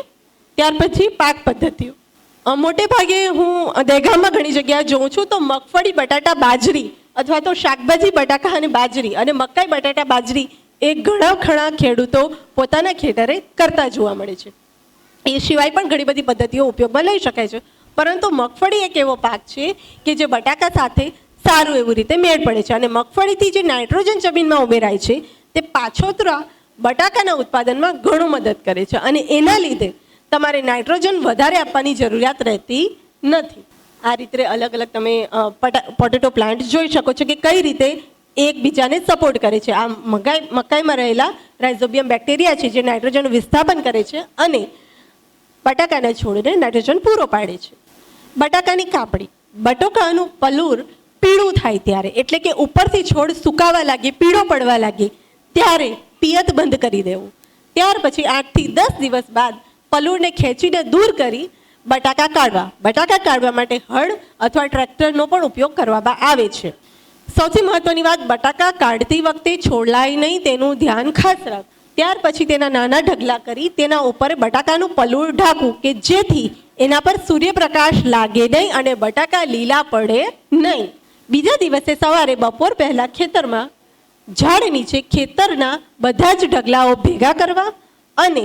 ત્યાર પછી પાક પદ્ધતિઓ. મોટે ભાગે હું દહેગામમાં ઘણી જગ્યાએ જોઉં છું તો મગફળી, બટાટા, બાજરી અથવા તો શાકભાજી, બટાકા અને બાજરી અને મકાઈ, બટાટા, બાજરી એ ઘણા ખેડૂતો પોતાના ખેતરે કરતા જોવા મળે છે. એ સિવાય પણ ઘણી બધી પદ્ધતિઓ ઉપયોગમાં લઈ શકાય છે. પરંતુ મગફળી એક એવો પાક છે કે જે બટાકા સાથે સારું એવું રીતે મેળ પડે છે અને મગફળીથી જે નાઇટ્રોજન જમીનમાં ઉમેરાય છે તે પાછોતરા બટાકાના ઉત્પાદનમાં ઘણું મદદ કરે છે અને એના લીધે તમારે નાઇટ્રોજન વધારે આપવાની જરૂરિયાત રહેતી નથી. આ રીતે અલગ અલગ તમે પોટેટો પ્લાન્ટ જોઈ શકો છો કે કઈ રીતે એકબીજાને સપોર્ટ કરે છે. આ મકાઈમાં રહેલા રાઇઝોબિયમ બેક્ટેરિયા છે જે નાઇટ્રોજનનું વિસ્થાપન કરે છે અને બટાકાના છોડને નાઇટ્રોજન પૂરો પાડે છે. બટાકાની કાપડી. બટાકાનું પલુર પીળું થાય ત્યારે, એટલે કે ઉપરથી છોડ સુકાવા લાગે, પીળો પડવા લાગે ત્યારે પિયત બંધ કરી દેવું. ત્યાર પછી 8 થી 10 દિવસ બાદ પલુરને ખેંચીને દૂર કરી બટાકા કાઢવા. બટાકા કાઢવા માટે હળ અથવા ટ્રેક્ટરનો પણ ઉપયોગ કરવામાં આવે છે. સૌથી મહત્વની વાત, બટાકા કાઢતી વખતે છોડલાય નહીં તેનું ધ્યાન ખાસ રાખ. ત્યાર પછી તેના નાના ઢગલા કરી તેના ઉપર બટાકાનું પલુર ઢાંકવું કે જેથી એના પર સૂર્યપ્રકાશ લાગે નહીં અને બટાકા લીલા પડે નહીં. બીજા દિવસે સવારે બપોર પહેલાં ખેતરમાં ઝાડ નીચે ખેતરના બધા જ ઢગલાઓ ભેગા કરવા અને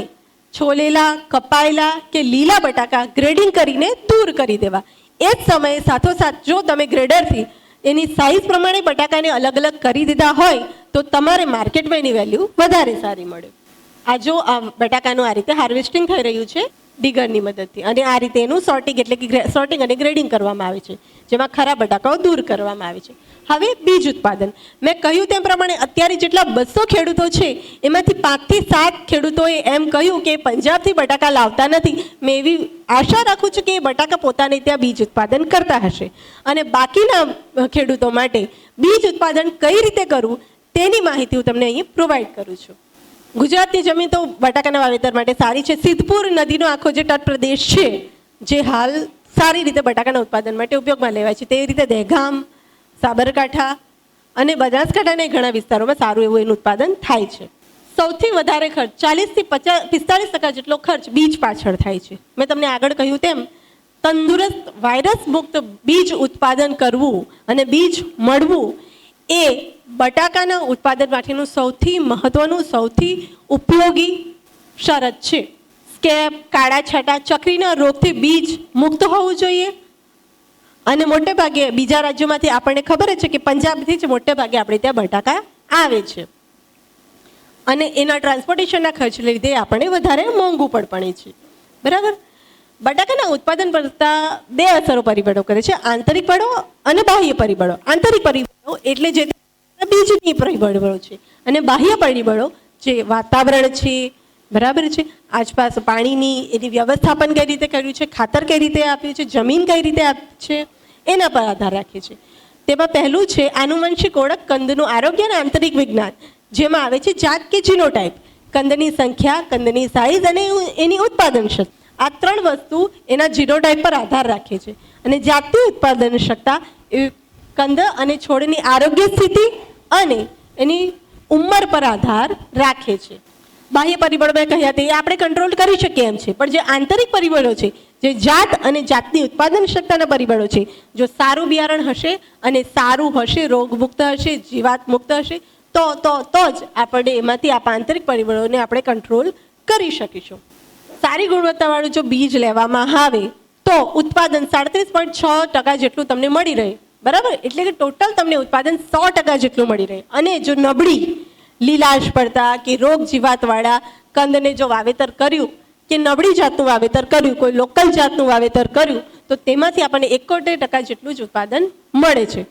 છોલેલા, કપાયેલા કે લીલા બટાકા ગ્રેડિંગ કરીને દૂર કરી દેવા. એ જ સમયે સાથોસાથ જો તમે ગ્રેડરથી એની સાઇઝ પ્રમાણે બટાકાને અલગ અલગ કરી દીધા હોય તો તમારે માર્કેટમાં એની વેલ્યુ વધારે સારી મળે. આ જો આ બટાકાનું આ રીતે હાર્વેસ્ટિંગ થઈ રહ્યું છે ડિગરની મદદથી અને આ રીતે એનું સોર્ટિંગ એટલે કે સોર્ટિંગ અને ગ્રેડિંગ કરવામાં આવે છે જેમાં ખરાબ બટાકાઓ દૂર કરવામાં આવે છે. હવે બીજ ઉત્પાદન. મેં કહ્યું તેમ પ્રમાણે અત્યારે જેટલા 200 ખેડૂતો છે એમાંથી 5 થી 7 ખેડૂતોએ એમ કહ્યું કે પંજાબથી બટાકા લાવતા નથી. મેં એવી આશા રાખું છું કે એ બટાકા પોતાને ત્યાં બીજ ઉત્પાદન કરતા હશે અને બાકીના ખેડૂતો માટે બીજ ઉત્પાદન કઈ રીતે કરવું તેની માહિતી હું તમને અહીં પ્રોવાઈડ કરું છું. ગુજરાતની જમીન તો બટાકાના વાવેતર માટે સારી છે. સિદ્ધપુર નદીનો આખો જે તટ પ્રદેશ છે જે હાલ સારી રીતે બટાકાના ઉત્પાદન માટે ઉપયોગમાં લેવાય છે. તે રીતે દહેગામ, સાબરકાંઠા અને બનાસકાંઠાના ઘણા વિસ્તારોમાં સારું એવું એનું ઉત્પાદન થાય છે. સૌથી વધારે ખર્ચ 40 થી 45% જેટલો ખર્ચ બીજ પાછળ થાય છે. મેં તમને આગળ કહ્યું તેમ તંદુરસ્ત વાયરસ મુક્ત બીજ ઉત્પાદન કરવું અને બીજ મળવું એ બટાકાના ઉત્પાદન માટેનું સૌથી મહત્વનું, સૌથી ઉપયોગી શરત છે. સ્કેપ, કાળા છાંટા, ચકરીના રોગથી બીજ મુક્ત હોવું જોઈએ અને મોટે ભાગે બીજા રાજ્યોમાંથી આપણને ખબર છે કે પંજાબથી જ મોટે ભાગે આપણે ત્યાં બટાકા આવે છે અને એના ટ્રાન્સપોર્ટેશનના ખર્ચને લીધે આપણે વધારે મોંઘું પણ પડે છે. બરાબર. બટાકાના ઉત્પાદન કરતા 2 અસરો પરિબળો કરે છે, આંતરિક પરિબળો અને બાહ્ય પરિબળો. આંતરિક પરિબળો એટલે જે બીજની પરિબળો છે અને બાહ્ય પરિબળો જે વાતાવરણ છે, બરાબર છે. આસપાસ પાણીની એની વ્યવસ્થાપન કઈ રીતે કર્યું છે, ખાતર કઈ રીતે આપ્યું છે, જમીન કઈ રીતે આપી છે, એના પર આધાર રાખે છે. તેમાં પહેલું છે આનુવંશિક ઓળખ, કંદનું આરોગ્ય અને આંતરિક વિજ્ઞાન, જેમાં આવે છે જાત કે જીનોટાઈપ, કંદની સંખ્યા, કંદની સાઇઝ અને એની ઉત્પાદન શક્તિ. આ ત્રણ વસ્તુ એના જીનોટાઈપ પર આધાર રાખે છે. અને જાતની ઉત્પાદન શક્તિ એ કંદ અને છોડની આરોગ્ય સ્થિતિ અને એની ઉંમર પર આધાર રાખે છે. બાહ્ય પરિબળો મેં કહ્યા તે આપણે કંટ્રોલ કરી શકીએ એમ છે, પણ જે આંતરિક પરિબળો છે, જે જાત અને જાતની ઉત્પાદન ક્ષમતાના પરિબળો છે, જો સારું બિયારણ હશે અને સારું હશે, રોગમુક્ત હશે, જીવાત મુક્ત હશે, તો જ આપણે એમાંથી આ આંતરિક પરિબળોને આપણે કંટ્રોલ કરી શકીશું. સારી ગુણવત્તાવાળું જો બીજ લેવામાં આવે તો ઉત્પાદન 37.6% જેટલું તમને મળી રહે. બરાબર, એટલે કે ટોટલ તમને ઉત્પાદન 100% જેટલું મળી રહે. અને જો નબળી, લીલાશ પડતા કે રોગ જીવાતવાળા કંદને જો વાવેતર કર્યું કે નબળી જાતનું વાવેતર કર્યું, કોઈ લોકલ જાતનું વાવેતર કર્યું, તો તેમાંથી આપણને 71% જેટલું જ ઉત્પાદન મળે છે.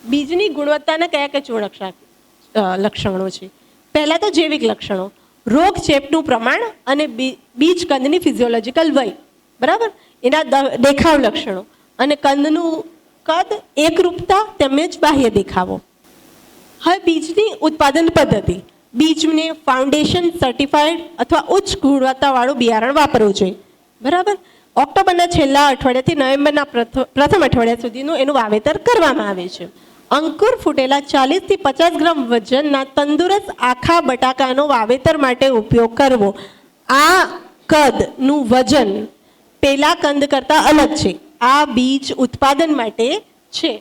બીજની ગુણવત્તાના કયા કયા લક્ષણો છે? પહેલાં તો જૈવિક લક્ષણો, રોગ ચેપનું પ્રમાણ અને બીજ કંદની ફિઝિયોલોજીકલ વય. બરાબર, એના દેખાવ લક્ષણો અને કંદનું કદ, એકરૂપતા તેમજ બાહ્ય દેખાવો. હવે બીજની ઉત્પાદન પદ્ધતિ, બીજને ફાઉન્ડેશન સર્ટિફાઈડ અથવા ઉચ્ચ ગુણવત્તાવાળું બિયારણ વાપરવું જોઈએ. બરાબર, ઓક્ટોબરના છેલ્લા અઠવાડિયાથી નવેમ્બરના પ્રથમ અઠવાડિયા સુધીનું એનું વાવેતર કરવામાં આવે છે. અંકુર ફૂટેલા 40 થી 50 ગ્રામ વજનના તંદુરસ્ત આખા બટાકાનો વાવેતર માટે ઉપયોગ કરવો. આ કદનું વજન પેલા કંદ કરતાં અલગ છે. આ બીજ ઉત્પાદન માટે છે.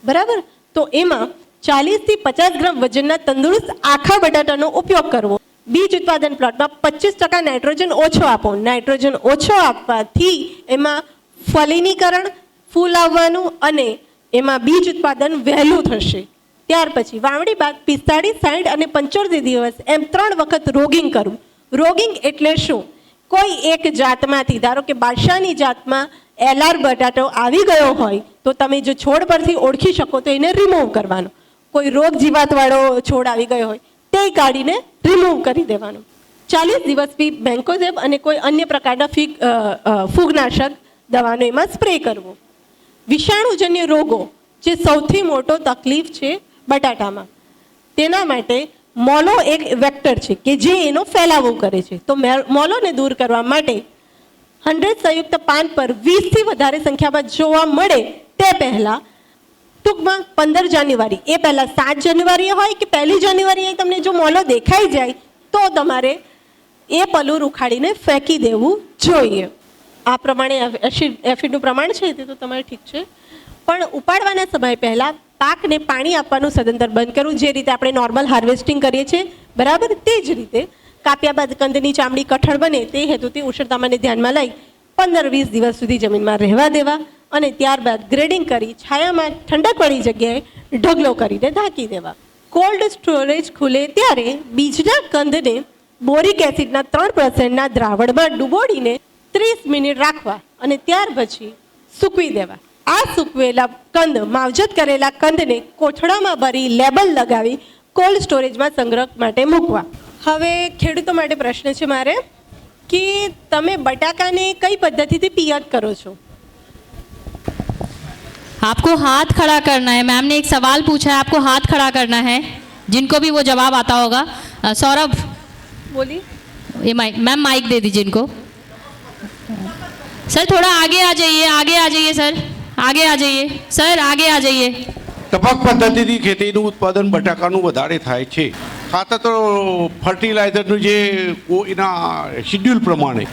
બરાબર, તો એમાં 40 થી 50 ગ્રામ વજનના તંદુરસ્ત આખા બટાટાનો ઉપયોગ કરવો. બીજ ઉત્પાદન પ્લોટમાં 25% નાઇટ્રોજન ઓછો આપો. નાઇટ્રોજન ઓછો આપવાથી એમાં ફલિનીકરણ, ફૂલ આવવાનું અને એમાં બીજ ઉત્પાદન વહેલું થશે. ત્યાર પછી વાવણી બાદ 45, 60 અને 75 દિવસ એમ 3 વખત રોગિંગ કરવું. રોગિંગ એટલે શું? કોઈ એક જાતમાંથી, ધારો કે બાદશાહની જાતમાં LR બટાટો આવી ગયો હોય તો તમે જો છોડ પરથી ઓળખી શકો તો એને રિમૂવ કરવાનો. કોઈ રોગ જીવાતવાળો છોડ આવી ગયો હોય તે કાઢીને રિમૂવ કરી દેવાનો. 40 દિવસથી બેન્કોઝેબ અને કોઈ અન્ય પ્રકારના ફૂગનાશક દવાનો એમાં સ્પ્રે કરવો. વિષાણુજન્ય રોગો જે સૌથી મોટો તકલીફ છે બટાટામાં, તેના માટે મોલો એક વેક્ટર છે કે જે એનો ફેલાવો કરે છે. તો મોલોને દૂર કરવા માટે 100 સંયુક્ત પાન પર 20 થી વધારે સંખ્યામાં જોવા મળે તે પહેલાં, ટૂંકમાં 15 જાન્યુઆરી, એ પહેલાં 7 જાન્યુઆરીએ હોય કે 1 જાન્યુઆરીએ તમને જો મોલો દેખાઈ જાય તો તમારે એ પલુર ઉખાડીને ફેંકી દેવું જોઈએ. આ પ્રમાણે એફિડનું પ્રમાણ છે તે તો તમારે ઠીક છે, પણ ઉપાડવાના સમય પહેલાં પાકને પાણી આપવાનું સદંતર બંધ કરવું. જે રીતે આપણે નોર્મલ હાર્વેસ્ટિંગ કરીએ છીએ, બરાબર, તે જ રીતે કાપ્યા બાદ કંદની ચામડી કઠણ બને તે હેતુથી ઉષ્ણતામાનને ધ્યાનમાં લઈ 15-20 દિવસ સુધી જમીનમાં રહેવા દેવા અને ત્યારબાદ ગ્રેડિંગ કરી છાયામાં ઠંડકવાળી જગ્યાએ ઢગલો કરીને ઢાંકી દેવા. કોલ્ડ સ્ટોરેજ ખુલે ત્યારે બીજના કંદને બોરિક એસિડના 3% દ્રાવણમાં ડૂબોડીને 30 મિનિટ રાખવા અને ત્યાર પછી સૂકવી દેવા. આ સૂકવેલા કંદ, માવજત કરેલા કંદને કોથળામાં ભરી લેબલ લગાવી કોલ્ડ સ્ટોરેજમાં સંગ્રહ માટે મૂકવા. હવે ખેડૂતો માટે પ્રશ્ન છે મારે કે તમે બટાકાને કઈ પદ્ધતિથી પિયત કરો છો? आपको हाथ खड़ा करना है. मैम ने एक सवाल पूछा है, आपको हाथ खड़ा करना है. जिनको भी वो जवाब आता होगा, सौरभ बोलिए. ये माइक, मैम माइक दे दीजिए इनको. सर थोड़ा आगे आ जाइए, आगे आ जाइए सर, आगे आ जाइए सर, आगे आ जाइए. ટપક પદ્ધતિથી ખેતીનું ઉત્પાદન બટાકાનું વધારે થાય છે. ખાતર તો ફર્ટિલાઇઝરનું જે એના શિડ્યુલ પ્રમાણે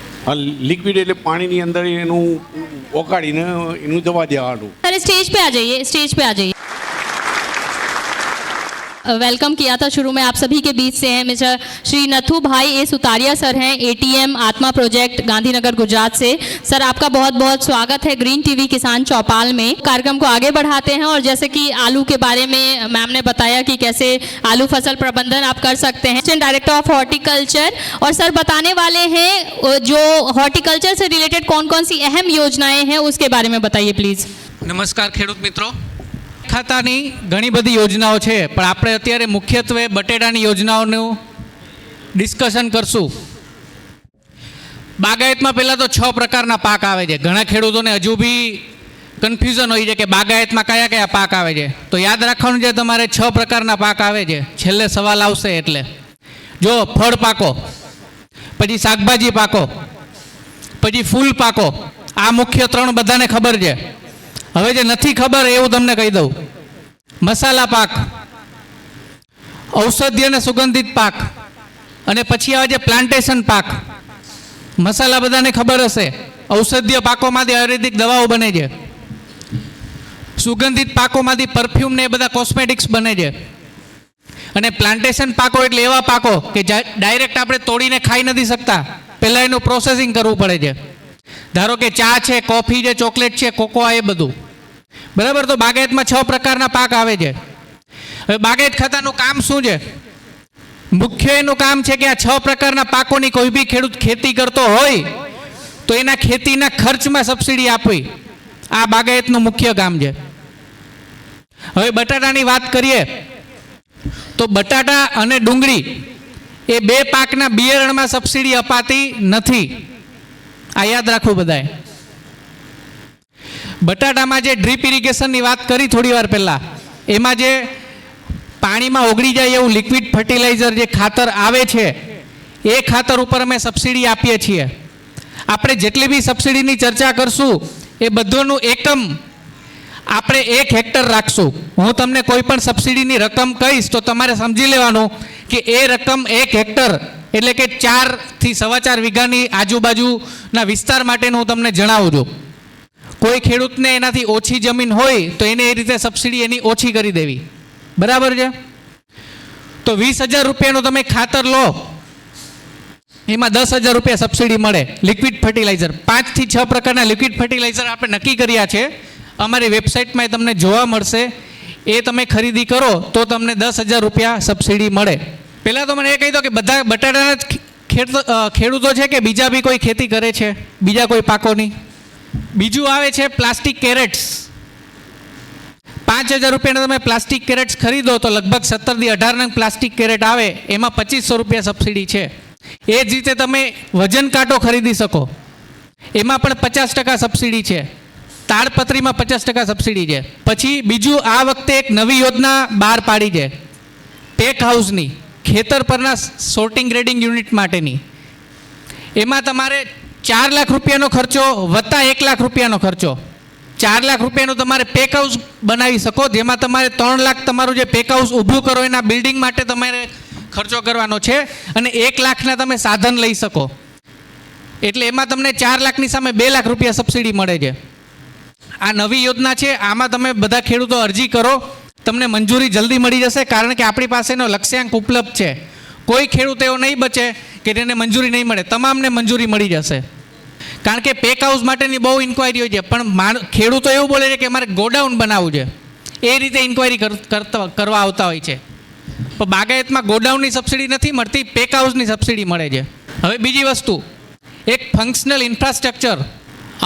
લિક્વિડ એટલે પાણીની અંદર એનું ઓગાળીને એનું દવા દેવાનું. सर स्टेज पे आ जाइए, स्टेज पे आ जाइए. वेलकम किया था शुरू में आप सभी के बीच से हैं मिस्टर श्री नथु भाई ए सुतारिया सर हैं, ATM आत्मा प्रोजेक्ट गांधीनगर गुजरात से. सर आपका बहुत बहुत स्वागत है ग्रीन टीवी किसान चौपाल में. कार्यक्रम को आगे बढ़ाते हैं और जैसे कि आलू के बारे में मैम ने बताया कि कैसे आलू फसल प्रबंधन आप कर सकते हैं. डायरेक्टर ऑफ हॉर्टिकल्चर, और सर बताने वाले हैं जो हॉर्टिकल्चर से रिलेटेड कौन कौन सी अहम योजनाएं हैं उसके बारे में बताइए प्लीज़. નમસ્કાર ખેડૂત મિત્રો. ખાતાની ઘણી બધી યોજનાઓ છે, પણ આપણે અત્યારે મુખ્યત્વે બટેટાની યોજનાઓનું ડિસ્કશન કરશું. બાગાયતમાં પહેલાં તો 6 પ્રકારના પાક આવે છે. ઘણા ખેડૂતોને હજુ બી કન્ફ્યુઝન હોય છે કે બાગાયતમાં કયા કયા પાક આવે છે. તો યાદ રાખવાનું છે તમારે 6 પ્રકારના પાક આવે છે. છેલ્લે સવાલ આવશે એટલે જો ફળ પાકો, પછી શાકભાજી પાકો, પછી ફૂલ પાકો. આ મુખ્ય 3 બધાને ખબર છે. હવે જે નથી ખબર એવું તમને કહી દઉં. મસાલા પાક, ઔષધીય અને સુગંધિત પાક, અને પછી આવે છે પ્લાન્ટેશન પાક. મસાલા બધાને ખબર હશે, ઔષધીય પાકોમાંથી આયુર્વેદિક દવાઓ બને છે. સુગંધિત પાકોમાંથી પરફ્યુમ ને એ બધા કોસ્મેટિક્સ બને છે. અને પ્લાન્ટેશન પાકો એટલે એવા પાકો કે ડાયરેક્ટ આપણે તોડીને ખાઈ નથી શકતા, પહેલાં એનું પ્રોસેસિંગ કરવું પડે છે. ધારો કે ચા છે, કોફી છે, ચોકલેટ છે, કોકોઆ, એ બધું. બરાબર. તો બાગાયતમાં 6 પ્રકારના પાક આવે છે. હવે બાગાયત ખાતાનું કામ શું છે? મુખ્ય એનું કામ છે કે આ 6 પ્રકારના પાકોની કોઈ બી ખેડૂત ખેતી કરતો હોય તો એના ખેતીના ખર્ચમાં સબસિડી આપવી. આ બાગાયતનું મુખ્ય કામ છે. હવે બટાટાની વાત કરીએ તો બટાટા અને ડુંગળી એ 2 પાકના બિયારણમાં સબસિડી અપાતી નથી. આ યાદ રાખવું બધાએ. બટાટામાં જે ડ્રીપ ઇરિગેશનની વાત કરી થોડી વાર પહેલાં, એમાં જે પાણીમાં ઓગળી જાય એવું લિક્વિડ ફર્ટિલાઇઝર જે ખાતર આવે છે એ ખાતર ઉપર અમે સબસિડી આપીએ છીએ. આપણે જેટલી બી સબસિડીની ચર્ચા કરશું એ બધોનું એકમ આપણે 1 હેક્ટર રાખશું. હું તમને કોઈ પણ સબસિડીની રકમ કહીશ તો તમારે સમજી લેવાનું કે એ રકમ 1 હેક્ટર એટલે કે 4 થી 4.25 વીઘાની આજુબાજુના વિસ્તાર માટેનું હું તમને જણાવું છું. કોઈ ખેડૂતને એનાથી ઓછી જમીન હોય તો એને એ રીતે સબસિડી એની ઓછી કરી દેવી. બરાબર છે. તો 20,000 રૂપિયાનું તમે ખાતર લો, એમાં 10,000 રૂપિયા સબસિડી મળે. લિક્વિડ ફર્ટિલાઇઝર 5 થી 6 પ્રકારના લિક્વિડ ફર્ટિલાઇઝર આપણે નક્કી કર્યા છે. અમારી વેબસાઇટમાં એ તમને જોવા મળશે. એ તમે ખરીદી કરો તો તમને 10,000 રૂપિયા સબસિડી મળે. પહેલાં તો મને એ કહી દો કે બધા બટાટાના જ ખેડૂતો છે કે બીજા બી કોઈ ખેતી કરે છે, બીજા કોઈ પાકોની? બીજું આવે છે પ્લાસ્ટિક કેરેટ્સ. 5,000 રૂપિયાના તમે પ્લાસ્ટિક કેરેટ્સ ખરીદો તો લગભગ 17 થી 18 નંગ પ્લાસ્ટિક કેરેટ આવે, એમાં 2,500 રૂપિયા સબસિડી છે. એ જ રીતે તમે વજન કાંટો ખરીદી શકો, એમાં પણ 50% સબસિડી છે. તાડપત્રીમાં 50% સબસિડી છે. પછી બીજું આ વખતે એક નવી યોજના બહાર પાડી છે પેક હાઉસની, ખેતર પરના સોર્ટિંગ ગ્રેડિંગ યુનિટ માટેની. એમાં તમારે 4 લાખ રૂપિયાનો ખર્ચો વત્તા 1 લાખ રૂપિયાનો ખર્ચો. 4 લાખ રૂપિયાનું તમારે પેક હાઉસ બનાવી શકો, જેમાં તમારે 3 લાખ તમારું જે પેક હાઉસ ઊભું કરો એના બિલ્ડિંગ માટે તમારે ખર્ચો કરવાનો છે, અને 1 લાખના તમે સાધન લઈ શકો. એટલે એમાં તમને 4 લાખની સામે 2 લાખ રૂપિયા સબસિડી મળે છે. આ નવી યોજના છે. આમાં તમે બધા ખેડૂતો અરજી કરો, તમને મંજૂરી જલ્દી મળી જશે, કારણ કે આપણી પાસેનો લક્ષ્યાંક ઉપલબ્ધ છે. કોઈ ખેડૂત એવો નહીં બચે કે તેને મંજૂરી નહીં મળે, તમામને મંજૂરી મળી જશે. કારણ કે પેક હાઉસ માટેની બહુ ઇન્ક્વાયરી હોય છે, પણ ખેડૂતો એવું બોલે છે કે મારે ગોડાઉન બનાવવું છે, એ રીતે ઇન્ક્વાયરી કરવા આવતા હોય છે. પણ બાગાયતમાં ગોડાઉનની સબસિડી નથી મળતી, પેક હાઉસની સબસિડી મળે છે. હવે બીજી વસ્તુ, એક ફંક્શનલ ઇન્ફ્રાસ્ટ્રક્ચર.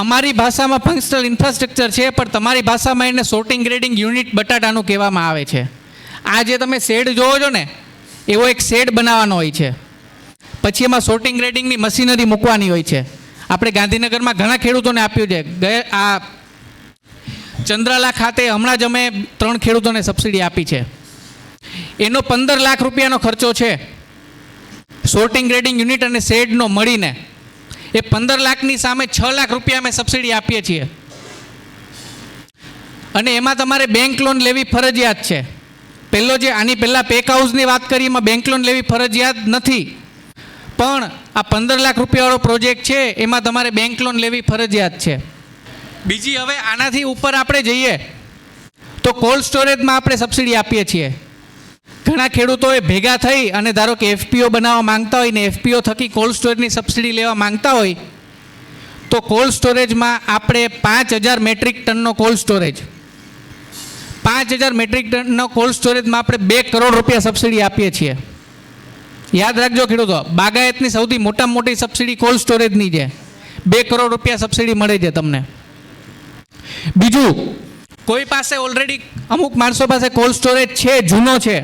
અમારી ભાષામાં ફંક્શનલ ઇન્ફ્રાસ્ટ્રક્ચર છે, પણ તમારી ભાષામાં એને સોર્ટિંગ ગ્રેડિંગ યુનિટ બટાટાનું કહેવામાં આવે છે. આ જે તમે શેડ જોવો છો ને, એવો એક શેડ બનાવવાનો હોય છે. પછી એમાં સોર્ટિંગ ગ્રેડિંગની મશીનરી મૂકવાની હોય છે. આપણે ગાંધીનગરમાં ઘણા ખેડૂતોને આપ્યું છે. આ ચંદ્રાલા ખાતે હમણાં જ અમે 3 ખેડૂતોને સબસિડી આપી છે. એનો 15 લાખ રૂપિયાનો ખર્ચો છે, સોર્ટિંગ ગ્રેડિંગ યુનિટ અને શેડનો મળીને. એ 15 લાખની સામે 6 લાખ રૂપિયા અમે સબસિડી આપીએ છીએ. અને એમાં તમારે બેંક લોન લેવી ફરજિયાત છે. પહેલો જે આની પહેલાં પેક હાઉસની વાત કરી એમાં બેંક લોન લેવી ફરજિયાત નથી, પણ આ 15 લાખ રૂપિયાવાળો પ્રોજેક્ટ છે એમાં તમારે બેંક લોન લેવી ફરજિયાત છે. બીજી, હવે આનાથી ઉપર આપણે જઈએ તો કોલ્ડ સ્ટોરેજમાં આપણે સબસિડી આપીએ છીએ. ઘણા ખેડૂતોએ ભેગા થઈ અને ધારો કે એફપીઓ બનાવવા માંગતા હોય ને એફપીઓ થકી કોલ્ડ સ્ટોરેજની સબસિડી લેવા માંગતા હોય તો કોલ્ડ સ્ટોરેજમાં આપણે 5,000 મેટ્રિક ટનનો કોલ્ડ સ્ટોરેજ, 5,000 મેટ્રિક ટનનો કોલ્ડ સ્ટોરેજમાં આપણે 2 કરોડ રૂપિયા સબસિડી આપીએ છીએ. યાદ રાખજો ખેડૂતો, બાગાયતની સૌથી મોટામાં મોટી સબસિડી કોલ્ડ સ્ટોરેજની છે. 2 કરોડ રૂપિયા સબસિડી મળે છે તમને. બીજું, કોઈ પાસે ઓલરેડી અમુક માણસો પાસે કોલ્ડ સ્ટોરેજ છે, જૂનો છે,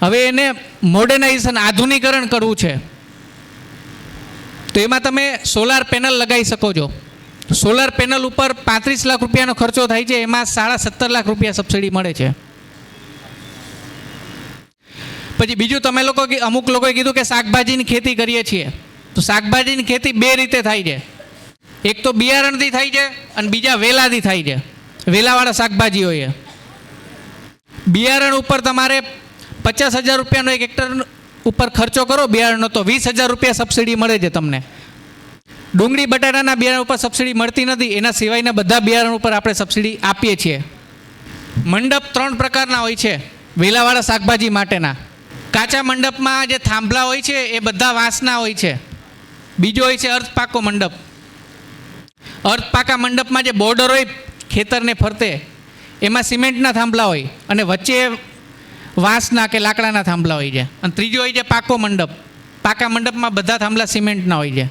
હવે એને મોડર્નાઇઝેશન આધુનિકરણ કરવું છે, તો એમાં તમે સોલાર પેનલ લગાવી શકો છો. સોલાર પેનલ ઉપર 35 લાખ રૂપિયાનો ખર્ચો થાય છે, એમાં 17.5 લાખ રૂપિયા સબસિડી મળે છે. પછી બીજું તમે લોકો અમુક લોકોએ કીધું કે શાકભાજીની ખેતી કરીએ છીએ, તો શાકભાજીની ખેતી બે રીતે થાય છે. એક તો બિયારણથી થાય છે અને બીજા વેલાથી થાય છે. વેલાવાળા શાકભાજી હોય. બિયારણ ઉપર તમારે 50,000 રૂપિયાનો એક હેક્ટર ઉપર ખર્ચો કરો બિયારણનો, તો 20,000 રૂપિયા સબસિડી મળે છે તમને. ડુંગળી બટાટાના બિયારણ ઉપર સબસિડી મળતી નથી, એના સિવાયના બધા બિયારણ ઉપર આપણે સબસિડી આપીએ છીએ. મંડપ 3 પ્રકારના હોય છે વેલાવાળા શાકભાજી માટેના. કાચા મંડપમાં જે થાંભલા હોય છે એ બધા વાંસના હોય છે. બીજો હોય છે અર્ધપાકો મંડપ. અર્ધપાકા મંડપમાં જે બોર્ડર હોય ખેતરને ફરતે, એમાં સિમેન્ટના થાંભલા હોય અને વચ્ચે વાંસના કે લાકડાના થાંભલા હોય છે. અને ત્રીજો હોય છે પાકો મંડપ. પાકા મંડપમાં બધા થાંભલા સિમેન્ટના હોય છે.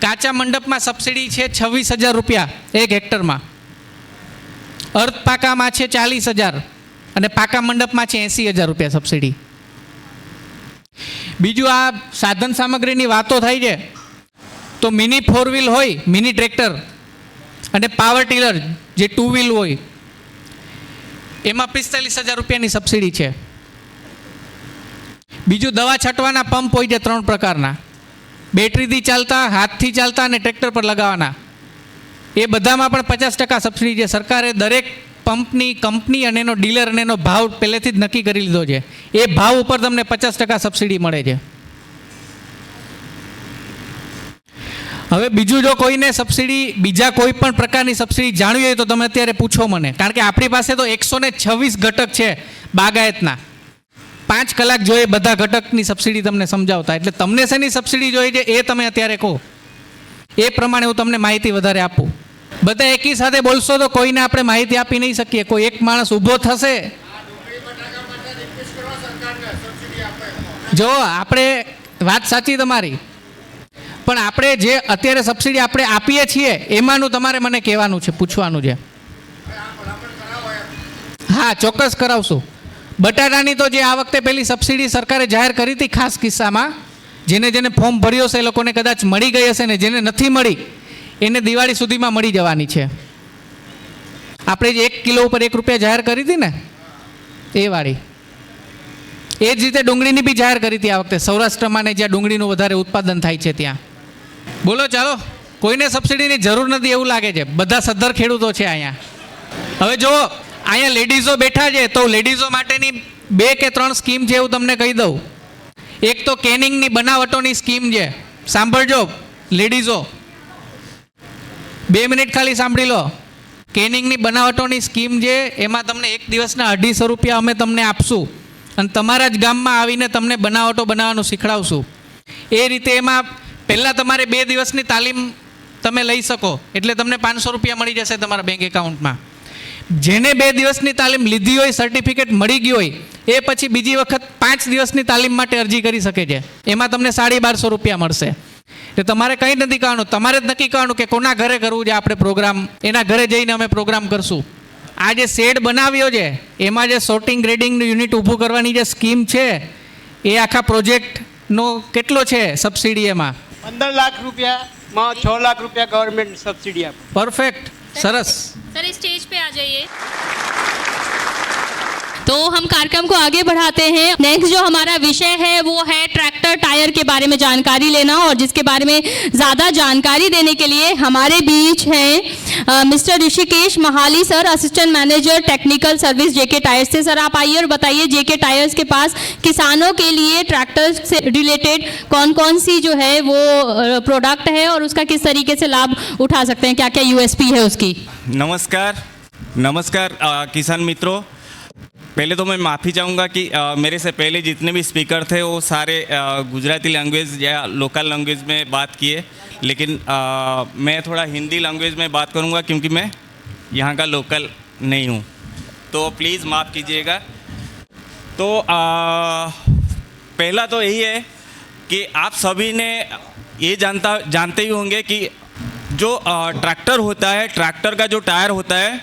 કાચા મંડપમાં સબસિડી છે 26,000 રૂપિયા એક હેક્ટરમાં. અર્ધપાકામાં છે 40,000 અને પાકા મંડપમાં છે 80,000 રૂપિયા સબસિડી. બીજું આ સાધન સામગ્રીની વાતો થાય છે, તો મિની 4 વ્હીલ હોય, મિની ટ્રેક્ટર અને પાવર ટીલર જે 2 વ્હીલ હોય, એમાં 45,000 રૂપિયાની સબસિડી છે. બીજું દવા છાંટવાના પંપ હોય છે 3 પ્રકારના, બેટરીથી ચાલતા, હાથથી ચાલતા અને ટ્રેક્ટર પર લગાવવાના. એ બધામાં પણ 50% સબસિડી છે. સરકારે દરેક પંપની કંપની અને એનો ડીલર અને એનો ભાવ પહેલેથી જ નક્કી કરી લીધો છે. એ ભાવ ઉપર તમને 50% સબસિડી મળે છે. હવે બીજું જો કોઈને સબસિડી, બીજા કોઈ પણ પ્રકારની સબસિડી જાણવી હોય તો તમે અત્યારે પૂછો મને, કારણ કે આપણી પાસે તો 126 ઘટક છે બાગાયતના. 5 કલાક જોઈએ બધા ઘટકની સબસિડી તમને સમજાવતા. એટલે તમને શેની સબસિડી જોઈએ છે એ તમે અત્યારે કહો, એ પ્રમાણે હું તમને માહિતી વધારે આપું. બધા એકી સાથે બોલશો તો કોઈને આપણે માહિતી આપી નહીં શકીએ. કોઈ એક માણસ ઊભો થશે. જો આપણે વાત સાચી તમારી, પણ આપણે જે અત્યારે સબસિડી આપણે આપીએ છીએ એમાંનું તમારે મને કહેવાનું છે, પૂછવાનું છે. હા, ચોક્કસ કરાવશું. બટાટાની તો જે આ વખતે પેલી સબસિડી સરકારે જાહેર કરી હતી, ખાસ કિસ્સામાં જેને ફોર્મ ભર્યો છે એ લોકોને કદાચ મળી ગઈ હશે ને જેને નથી મળી એને દિવાળી સુધીમાં મળી જવાની છે. આપણે જે 1 કિલો ઉપર 1 રૂપિયા જાહેર કરી હતી ને એ વાળી, એ જ રીતે ડુંગળીની બી જાહેર કરી હતી આ વખતે સૌરાષ્ટ્રમાં ને જ્યાં ડુંગળીનું વધારે ઉત્પાદન થાય છે ત્યાં. બોલો, ચાલો, કોઈને સબસિડીની જરૂર નથી એવું લાગે છે. બધા સદ્ધર ખેડૂતો છે અહીંયા. હવે જો અહીંયા લેડીઝો બેઠા છે, તો લેડીઝો માટેની 2 કે 3 સ્કીમ છે એવું તમને કહી દઉં. એક તો કેનિંગની બનાવટોની સ્કીમ છે. સાંભળજો લેડીઝો, 2 મિનિટ ખાલી સાંભળી લો. કેનિંગની બનાવટોની સ્કીમ છે, એમાં તમને 1 દિવસના 250 રૂપિયા અમે તમને આપશું અને તમારા જ ગામમાં આવીને તમને બનાવટો બનાવવાનું શીખડાવશું. એ રીતે એમાં પહેલાં તમારે 2 દિવસની તાલીમ તમે લઈ શકો એટલે તમને 500 રૂપિયા મળી જશે તમારા બેંક એકાઉન્ટમાં. જેને 2 દિવસની તાલીમ લીધી હોય, સર્ટિફિકેટ મળી ગયું હોય, એ પછી બીજી વખત 5 દિવસની તાલીમ માટે અરજી કરી શકે છે. એમાં તમને 1250 રૂપિયા મળશે. એટલે તમારે કંઈ નથી કરવાનું, તમારે જ નક્કી કરવાનું કે કોના ઘરે કરવું છે આપણે પ્રોગ્રામ. એના ઘરે જઈને અમે પ્રોગ્રામ કરશું. આ જે શેડ બનાવ્યો છે એમાં જે સોર્ટિંગ ગ્રેડિંગનું યુનિટ ઊભું કરવાની જે સ્કીમ છે એ આખા પ્રોજેક્ટનો કેટલો છે સબસિડી? એમાં 15 લાખ રૂપિયામાં 6 લાખ રૂપિયા गवर्नमेंट सब्सिडी આપે. परफेक्ट, सरस. सर इस स्टेज पे आ जाइए. तो हम कार्यक्रम को आगे बढ़ाते हैं. नेक्स्ट जो हमारा विषय है वो है ट्रैक्टर टायर के बारे में जानकारी लेना, और जिसके बारे में ज़्यादा जानकारी देने के लिए हमारे बीच हैं Mister Rishikesh Mahali sir, assistant manager technical service JK tyres से. सर आप आइए और बताइए जेके टायर्स के पास किसानों के लिए ट्रैक्टर से रिलेटेड कौन कौन सी जो है वो प्रोडक्ट है और उसका किस तरीके से लाभ उठा सकते हैं, क्या क्या यूएसपी है उसकी. नमस्कार किसान मित्रों. पहले तो मैं माफ़ी चाहूँगा कि मेरे से पहले जितने भी स्पीकर थे वो सारे गुजराती लैंग्वेज या लोकल लैंग्वेज में बात किए, लेकिन मैं थोड़ा हिंदी लैंग्वेज में बात करूँगा क्योंकि मैं यहाँ का लोकल नहीं हूँ, तो प्लीज़ माफ़ कीजिएगा. तो पहला तो यही है कि आप सभी ने ये जानते ही होंगे कि जो ट्रैक्टर होता है, ट्रैक्टर का जो टायर होता है,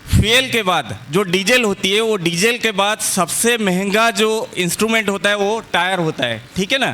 फ्यूल के बाद जो डीजल होती है, वो डीजल के बाद सबसे महंगा जो इंस्ट्रूमेंट होता है वो टायर होता है, ठीक है ना.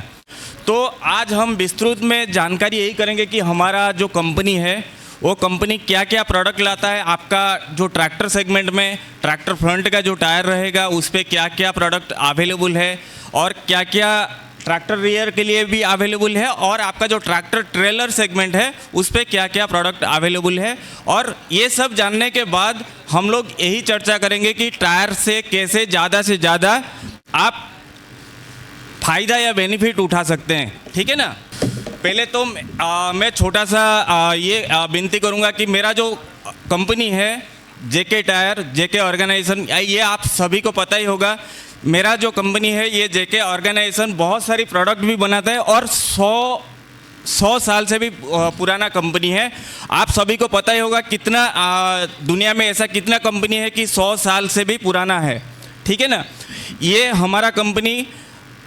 तो आज हम विस्तृत में जानकारी यही करेंगे कि हमारा जो कंपनी है वो कंपनी क्या क्या प्रोडक्ट लाता है। आपका जो ट्रैक्टर सेगमेंट में ट्रैक्टर फ्रंट का जो टायर रहेगा उस पर क्या क्या प्रोडक्ट अवेलेबल है और क्या क्या ट्रैक्टर रियर के लिए भी अवेलेबल है, और आपका जो ट्रैक्टर ट्रेलर सेगमेंट है उस पर क्या क्या प्रोडक्ट अवेलेबल है। और ये सब जानने के बाद हम लोग यही चर्चा करेंगे कि टायर से कैसे ज़्यादा से ज़्यादा आप फ़ायदा या बेनिफिट उठा सकते हैं। ठीक है ना। पहले तो मैं छोटा सा ये विनती करूँगा कि मेरा जो कंपनी है जेके टायर, जेके ऑर्गेनाइजेशन, ये आप सभी को पता ही होगा। मेरा जो कंपनी है ये जेके ऑर्गेनाइजेशन बहुत सारी प्रोडक्ट भी बनाता है और 100 साल से भी पुराना कंपनी है। आप सभी को पता ही होगा कितना दुनिया में ऐसा कितना कंपनी है कि 100 साल से भी पुराना है। ठीक है ना। ये हमारा कंपनी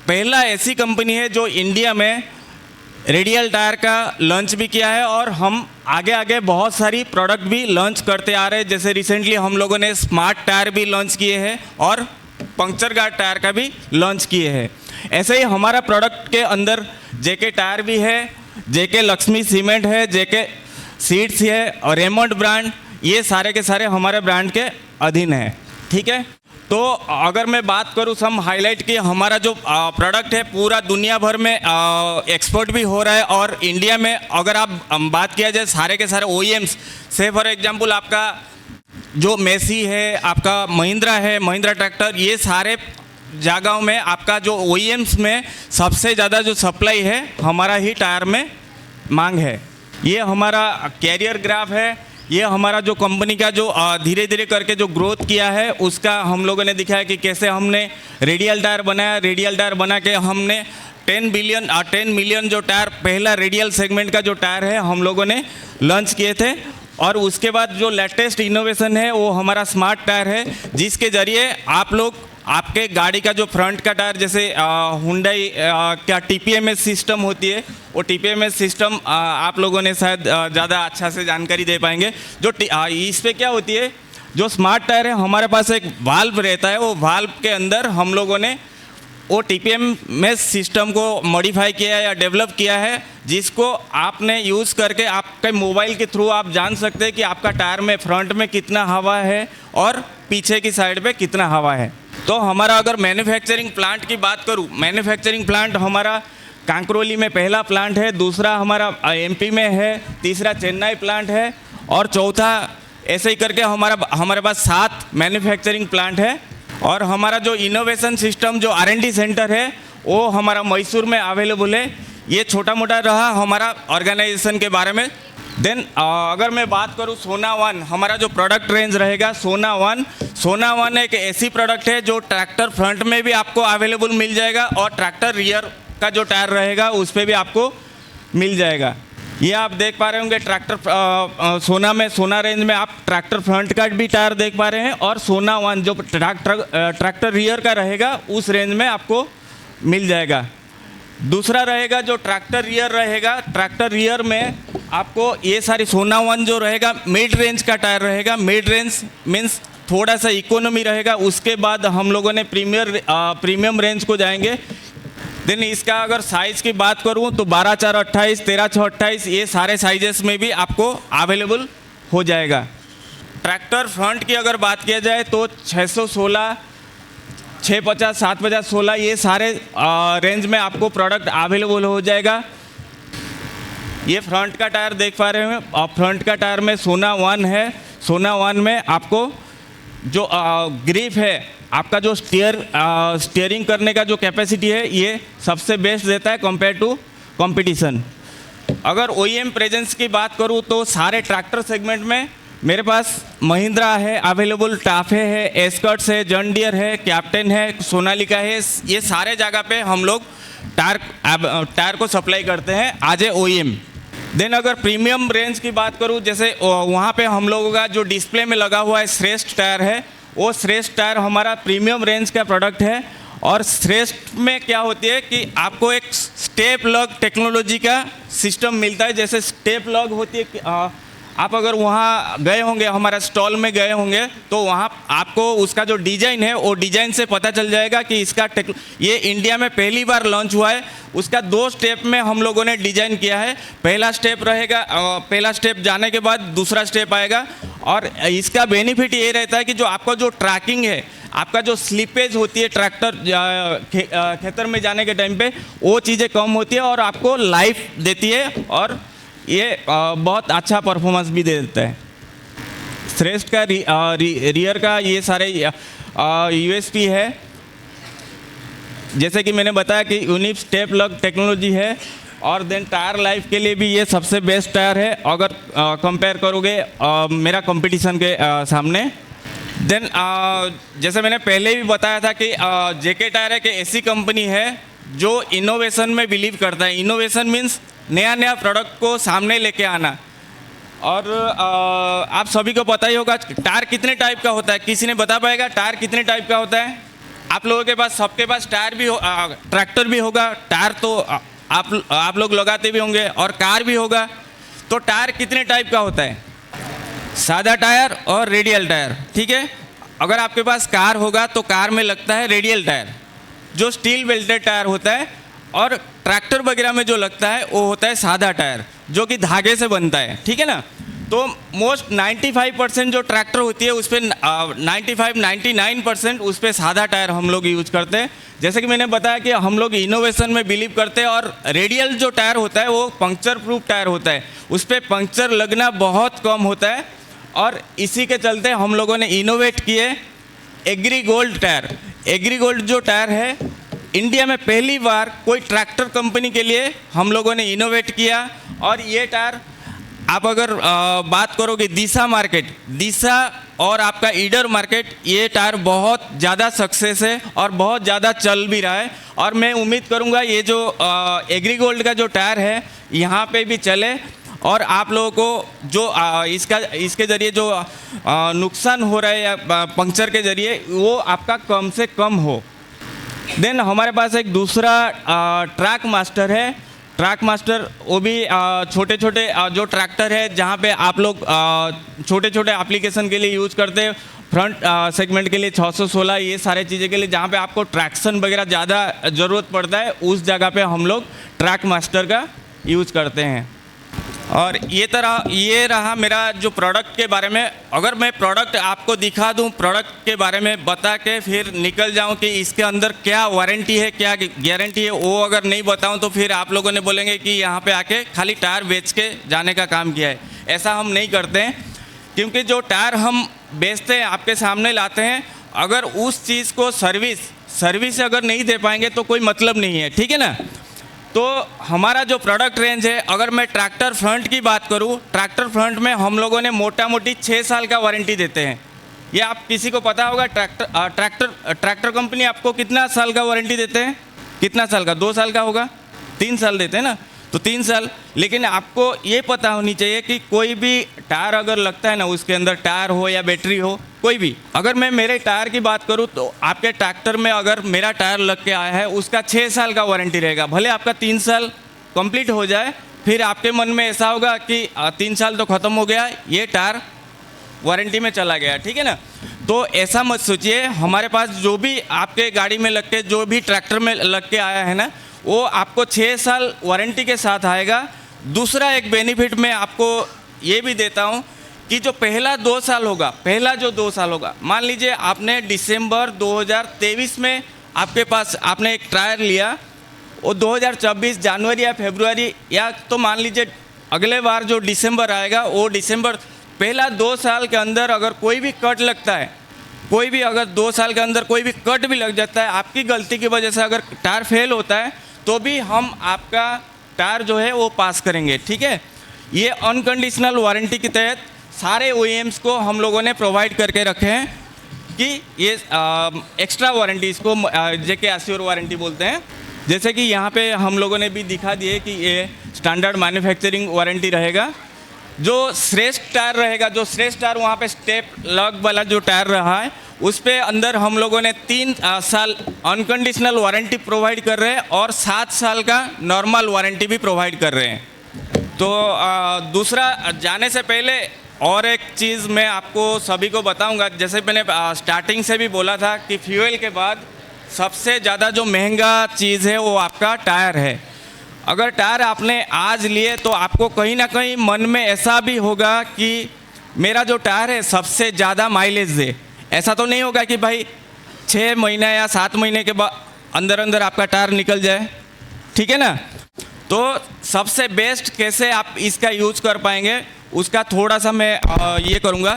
पहला ऐसी कंपनी है जो इंडिया में रेडियल टायर का लॉन्च भी किया है, और हम आगे आगे बहुत सारी प्रोडक्ट भी लॉन्च करते आ रहे हैं। जैसे रिसेंटली हम लोगों ने स्मार्ट टायर भी लॉन्च किए हैं और पंक्चर गार्ड टायर का भी लॉन्च किए हैं। ऐसे ही हमारा प्रोडक्ट के अंदर जेके टायर भी है, जेके लक्ष्मी सीमेंट है, जेके सीड्स है और रेमंड ब्रांड, ये सारे के सारे हमारे ब्रांड के अधीन है। ठीक है। तो अगर मैं बात करूँ सम हाईलाइट कि हमारा जो प्रोडक्ट है पूरा दुनिया भर में एक्सपोर्ट भी हो रहा है, और इंडिया में अगर आप बात किया जाए सारे के सारे OEMs से, फॉर एग्जांपल आपका जो मेसी है, आपका महिंद्रा है, महिंद्रा ट्रैक्टर, ये सारे जगहों में आपका जो OEMs में सबसे ज़्यादा जो सप्लाई है हमारा ही टायर में मांग है। ये हमारा कैरियर ग्राफ है। ये हमारा जो कंपनी का जो धीरे धीरे करके जो ग्रोथ किया है उसका हम लोगों ने दिखाया कि कैसे हमने रेडियल टायर बनाया। रेडियल टायर बना के हमने 10 मिलियन जो टायर पहला रेडियल सेगमेंट का जो टायर है हम लोगों ने लॉन्च किए थे। और उसके बाद जो लेटेस्ट इनोवेशन है वो हमारा स्मार्ट टायर है, जिसके ज़रिए आप लोग आपके गाड़ी का जो फ्रंट का टायर, जैसे हुंडई क्या TPMS सिस्टम होती है, वो TPMS सिस्टम आप लोगों ने शायद ज़्यादा अच्छा से जानकारी दे पाएंगे। जो इस पे क्या होती है, जो स्मार्ट टायर है हमारे पास एक वाल्व रहता है, वो वाल्व के अंदर हम लोगों ने वो TPMS सिस्टम को मॉडिफाई किया है या डेवलप किया है, जिसको आपने यूज़ करके आपके मोबाइल के थ्रू आप जान सकते हैं कि आपका टायर में फ्रंट में कितना हवा है और पीछे की साइड पे कितना हवा है। तो हमारा अगर मैन्युफैक्चरिंग प्लांट की बात करूँ, मैन्युफैक्चरिंग प्लांट हमारा कांकरोली में पहला प्लांट है, दूसरा हमारा MP में है, तीसरा चेन्नई प्लांट है, और चौथा ऐसे ही करके हमारे पास 7 मैन्युफैक्चरिंग प्लांट है। और हमारा जो इनोवेशन सिस्टम जो R&D सेंटर है वो हमारा मैसूर में अवेलेबल है। ये छोटा मोटा रहा हमारा ऑर्गेनाइजेशन के बारे में। देन अगर मैं बात करूँ सोना वन, हमारा जो प्रोडक्ट रेंज रहेगा सोना वन एक ऐसी प्रोडक्ट है जो ट्रैक्टर फ्रंट में भी आपको अवेलेबल मिल जाएगा और ट्रैक्टर रियर का जो टायर रहेगा उस पर भी आपको मिल जाएगा। ये आप देख पा रहे होंगे ट्रैक्टर सोना रेंज में आप ट्रैक्टर फ्रंट का भी टायर देख पा रहे हैं, और सोना वन जो ट्रैक्टर रियर का रहेगा उस रेंज में आपको मिल जाएगा। दूसरा रहेगा जो ट्रैक्टर रियर रहेगा, ट्रैक्टर रियर में आपको ये सारी सोना वन जो रहेगा मिड रेंज का टायर रहेगा। मिड रेंज मीन्स थोड़ा सा इकोनॉमी रहेगा। उसके बाद हम लोगों ने प्रीमियम रेंज को जाएंगे। देन इसका अगर साइज़ की बात करूं तो 12/4/28, 13/6/28 ये सारे साइजेस में भी आपको अवेलेबल हो जाएगा। ट्रैक्टर फ्रंट की अगर बात किया जाए तो 616, 650, 750, 16 ये सारे रेंज में आपको प्रोडक्ट अवेलेबल हो जाएगा। ये फ्रंट का टायर देख पा रहे हैं और फ्रंट का टायर में सोना वन है। सोना वन में आपको जो ग्रिप है, आपका जो स्टीयरिंग करने का जो कैपेसिटी है ये सबसे बेस्ट देता है कंपेयर टू कंपटीशन। अगर OEM प्रेजेंस की बात करूँ तो सारे ट्रैक्टर सेगमेंट में मेरे पास महिंद्रा है अवेलेबल, टाफे है, एस्कर्ट्स है, जॉन डियर है, कैप्टन है, सोनालिका है। ये सारे जगह पे हम लोग टायर को सप्लाई करते हैं आज ए OEM। देन अगर प्रीमियम रेंज की बात करूँ, जैसे वहाँ पे हम लोगों का जो डिस्प्ले में लगा हुआ है श्रेष्ठ टायर है, वो श्रेष्ठ टायर हमारा प्रीमियम रेंज का प्रोडक्ट है। और श्रेष्ठ में क्या होती है कि आपको एक स्टेप लॉक टेक्नोलॉजी का सिस्टम मिलता है। जैसे स्टेप लॉक होती है आप अगर वहाँ गए होंगे, हमारा स्टॉल में गए होंगे, तो वहाँ आपको उसका जो डिज़ाइन है वो डिज़ाइन से पता चल जाएगा कि इसका ये इंडिया में पहली बार लॉन्च हुआ है। उसका 2 स्टेप में हम लोगों ने डिज़ाइन किया है। पहला स्टेप रहेगा, पहला स्टेप जाने के बाद दूसरा स्टेप आएगा, और इसका बेनिफिट ये रहता है कि जो आपका जो ट्रैकिंग है, आपका जो स्लिपेज होती है ट्रैक्टर खेतर में जाने के टाइम पे, वो चीज़ें कम होती है और आपको लाइफ देती है, और ये बहुत अच्छा परफॉर्मेंस भी दे देता है। श्रेष्ठ का रियर का ये सारे यूएसपी है। जैसे कि मैंने बताया कि यूनिक स्टेप लॉक टेक्नोलॉजी है, और देन टायर लाइफ के लिए भी ये सबसे बेस्ट टायर है अगर कंपेयर करोगे मेरा कंपटीशन के सामने। देन जैसे मैंने पहले भी बताया था कि जेके टायर एक ऐसी कंपनी है जो इनोवेशन में बिलीव करता है। इनोवेशन मीन्स नया नया प्रोडक्ट को सामने लेके आना। और आप सभी को पता ही होगा टायर कितने टाइप का होता है। किसी ने बता पाएगा टायर कितने टाइप का होता है? आप लोगों के पास, सबके पास टायर भी ट्रैक्टर भी होगा, टायर तो आप लोग लगाते भी होंगे, और कार भी होगा। तो टायर कितने टाइप का होता है? सादा टायर और रेडियल टायर, ठीक है। अगर आपके पास कार होगा तो कार में लगता है रेडियल टायर, जो स्टील वेल्डेड टायर होता है, और ट्रैक्टर वगैरह में जो लगता है वो होता है सादा टायर, जो कि धागे से बनता है, ठीक है ना। तो मोस्ट 95% जो ट्रैक्टर होती है उस पर 99% उस पर सादा टायर हम लोग यूज करते हैं। जैसे कि मैंने बताया कि हम लोग इनोवेशन में बिलीव करते हैं, और रेडियल जो टायर होता है वो पंक्चर प्रूफ टायर होता है, उस पर पंक्चर लगना बहुत कम होता है। और इसी के चलते हम लोगों ने इनोवेट किए agree gold tyre. Agree gold जो टायर है, इंडिया में पहली बार कोई ट्रैक्टर कंपनी के लिए हम लोगों ने इनोवेट किया। और ये टायर आप अगर बात करोगे दिशा मार्केट, दिशा और आपका ईडर मार्केट, ये टायर बहुत ज़्यादा सक्सेस है और बहुत ज़्यादा चल भी रहा है। और मैं उम्मीद करूँगा ये जो एग्री गोल्ड का जो टायर है यहाँ पे भी चले, और आप लोगों को जो इसके ज़रिए जो नुकसान हो रहा है या पंक्चर के ज़रिए, वो आपका कम से कम हो। देन हमारे पास एक दूसरा ट्रैक मास्टर है। ट्रैक मास्टर वो भी छोटे छोटे जो ट्रैक्टर है जहाँ पे आप लोग छोटे छोटे एप्लीकेशन के लिए यूज़ करते हैं, फ्रंट सेगमेंट के लिए 616, ये सारे चीज़ें के लिए जहाँ पे आपको ट्रैक्शन वगैरह ज़्यादा ज़रूरत पड़ता है, उस जगह पे हम लोग ट्रैक मास्टर का यूज़ करते हैं। और ये रहा मेरा जो प्रोडक्ट के बारे में। अगर मैं प्रोडक्ट आपको दिखा दूं, प्रोडक्ट के बारे में बता के फिर निकल जाऊं कि इसके अंदर क्या वारंटी है, क्या गारंटी है, वो अगर नहीं बताऊं तो फिर आप लोगों ने बोलेंगे कि यहाँ पे आके खाली टायर बेच के जाने का काम किया है। ऐसा हम नहीं करते हैं, क्योंकि जो टायर हम बेचते हैं, आपके सामने लाते हैं, अगर उस चीज़ को सर्विस अगर नहीं दे पाएंगे तो कोई मतलब नहीं है, ठीक है ना। तो हमारा जो प्रोडक्ट रेंज है, अगर मैं ट्रैक्टर फ्रंट की बात करूं, ट्रैक्टर फ्रंट में हम लोगों ने मोटा मोटी 6 साल का वारंटी देते हैं। ये आप किसी को पता होगा ट्रैक्टर कंपनी आपको कितना साल का वारंटी देते हैं? कितना साल का? 2 साल का होगा, 3 साल देते हैं ना, तो 3 साल। लेकिन आपको ये पता होनी चाहिए कि कोई भी टायर अगर लगता है ना, उसके अंदर टायर हो या बैटरी हो, कोई भी, अगर मैं मेरे टायर की बात करूं तो आपके ट्रैक्टर में अगर मेरा टायर लग के आया है, उसका 6 साल का वारंटी रहेगा। भले आपका 3 साल कंप्लीट हो जाए, फिर आपके मन में ऐसा होगा कि 3 साल तो ख़त्म हो गया, ये टायर वारंटी में चला गया, ठीक है ना। तो ऐसा मत सोचिए। हमारे पास जो भी आपके गाड़ी में लग के, जो भी ट्रैक्टर में लग के आया है ना, वो आपको 6 साल वारंटी के साथ आएगा। दूसरा एक बेनिफिट मैं आपको ये भी देता हूँ कि जो पहला 2 साल होगा, मान लीजिए आपने दिसंबर 2023 में आपके पास आपने एक टायर लिया, वो 2024 जनवरी या फरवरी, या तो मान लीजिए अगले बार जो दिसंबर आएगा, वो दिसंबर, पहला 2 साल के अंदर अगर कोई भी कट लगता है, कोई भी अगर 2 साल के अंदर कोई भी कट भी लग जाता है, आपकी गलती की वजह से अगर टायर फेल होता है, तो भी हम आपका टायर जो है वो पास करेंगे, ठीक है। ये अनकंडीशनल वारंटी के तहत सारे OEMs को हम लोगों ने प्रोवाइड करके रखे हैं कि ये एक्स्ट्रा वारंटी, इसको जेके एश्योर वारंटी बोलते हैं। जैसे कि यहाँ पे हम लोगों ने भी दिखा दिए कि ये स्टैंडर्ड मैन्युफैक्चरिंग वारंटी रहेगा। जो श्रेष्ठ टायर रहेगा, जो श्रेष्ठ टायर वहाँ पे स्टेप लॉक वाला जो टायर रहा है, उस पे अंदर हम लोगों ने 3 साल अनकंडीशनल वारंटी प्रोवाइड कर रहे हैं और 7 साल का नॉर्मल वारंटी भी प्रोवाइड कर रहे हैं। तो दूसरा जाने से पहले और एक चीज़ मैं आपको सभी को बताऊंगा। जैसे मैंने स्टार्टिंग से भी बोला था कि फ्यूल के बाद सबसे ज़्यादा जो महंगा चीज़ है वो आपका टायर है। अगर टायर आपने आज लिए तो आपको कहीं ना कहीं मन में ऐसा भी होगा कि मेरा जो टायर है सबसे ज़्यादा माइलेज दे। ऐसा तो नहीं होगा कि भाई 6 महीने या 7 महीने के बाद अंदर अंदर आपका टायर निकल जाए, ठीक है ना। तो सबसे बेस्ट कैसे आप इसका यूज कर पाएंगे उसका थोड़ा सा मैं ये करूँगा।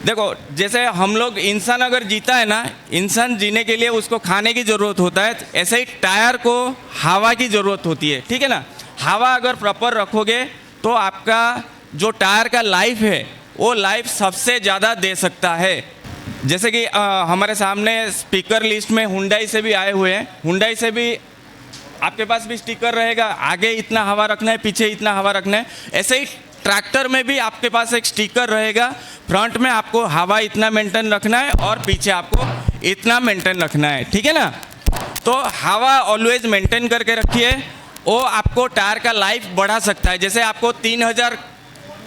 देखो, जैसे हम लोग इंसान अगर जीता है ना, इंसान जीने के लिए उसको खाने की ज़रूरत होता है, ऐसे ही टायर को हवा की ज़रूरत होती है, ठीक है ना। हवा अगर प्रॉपर रखोगे तो आपका जो टायर का लाइफ है वो लाइफ सबसे ज़्यादा दे सकता है। जैसे कि हमारे सामने स्पीकर लिस्ट में हुंडई से भी आए हुए हैं। हुंडई से भी आपके पास भी स्टिकर रहेगा, आगे इतना हवा रखना है, पीछे इतना हवा रखना है। ऐसे ही ट्रैक्टर में भी आपके पास एक स्टिकर रहेगा, फ्रंट में आपको हवा इतना मेंटेन रखना है और पीछे आपको इतना मेंटेन रखना है, ठीक है ना। तो हवा ऑलवेज मेंटेन करके रखिए, वो आपको टायर का लाइफ बढ़ा सकता है। जैसे आपको 3000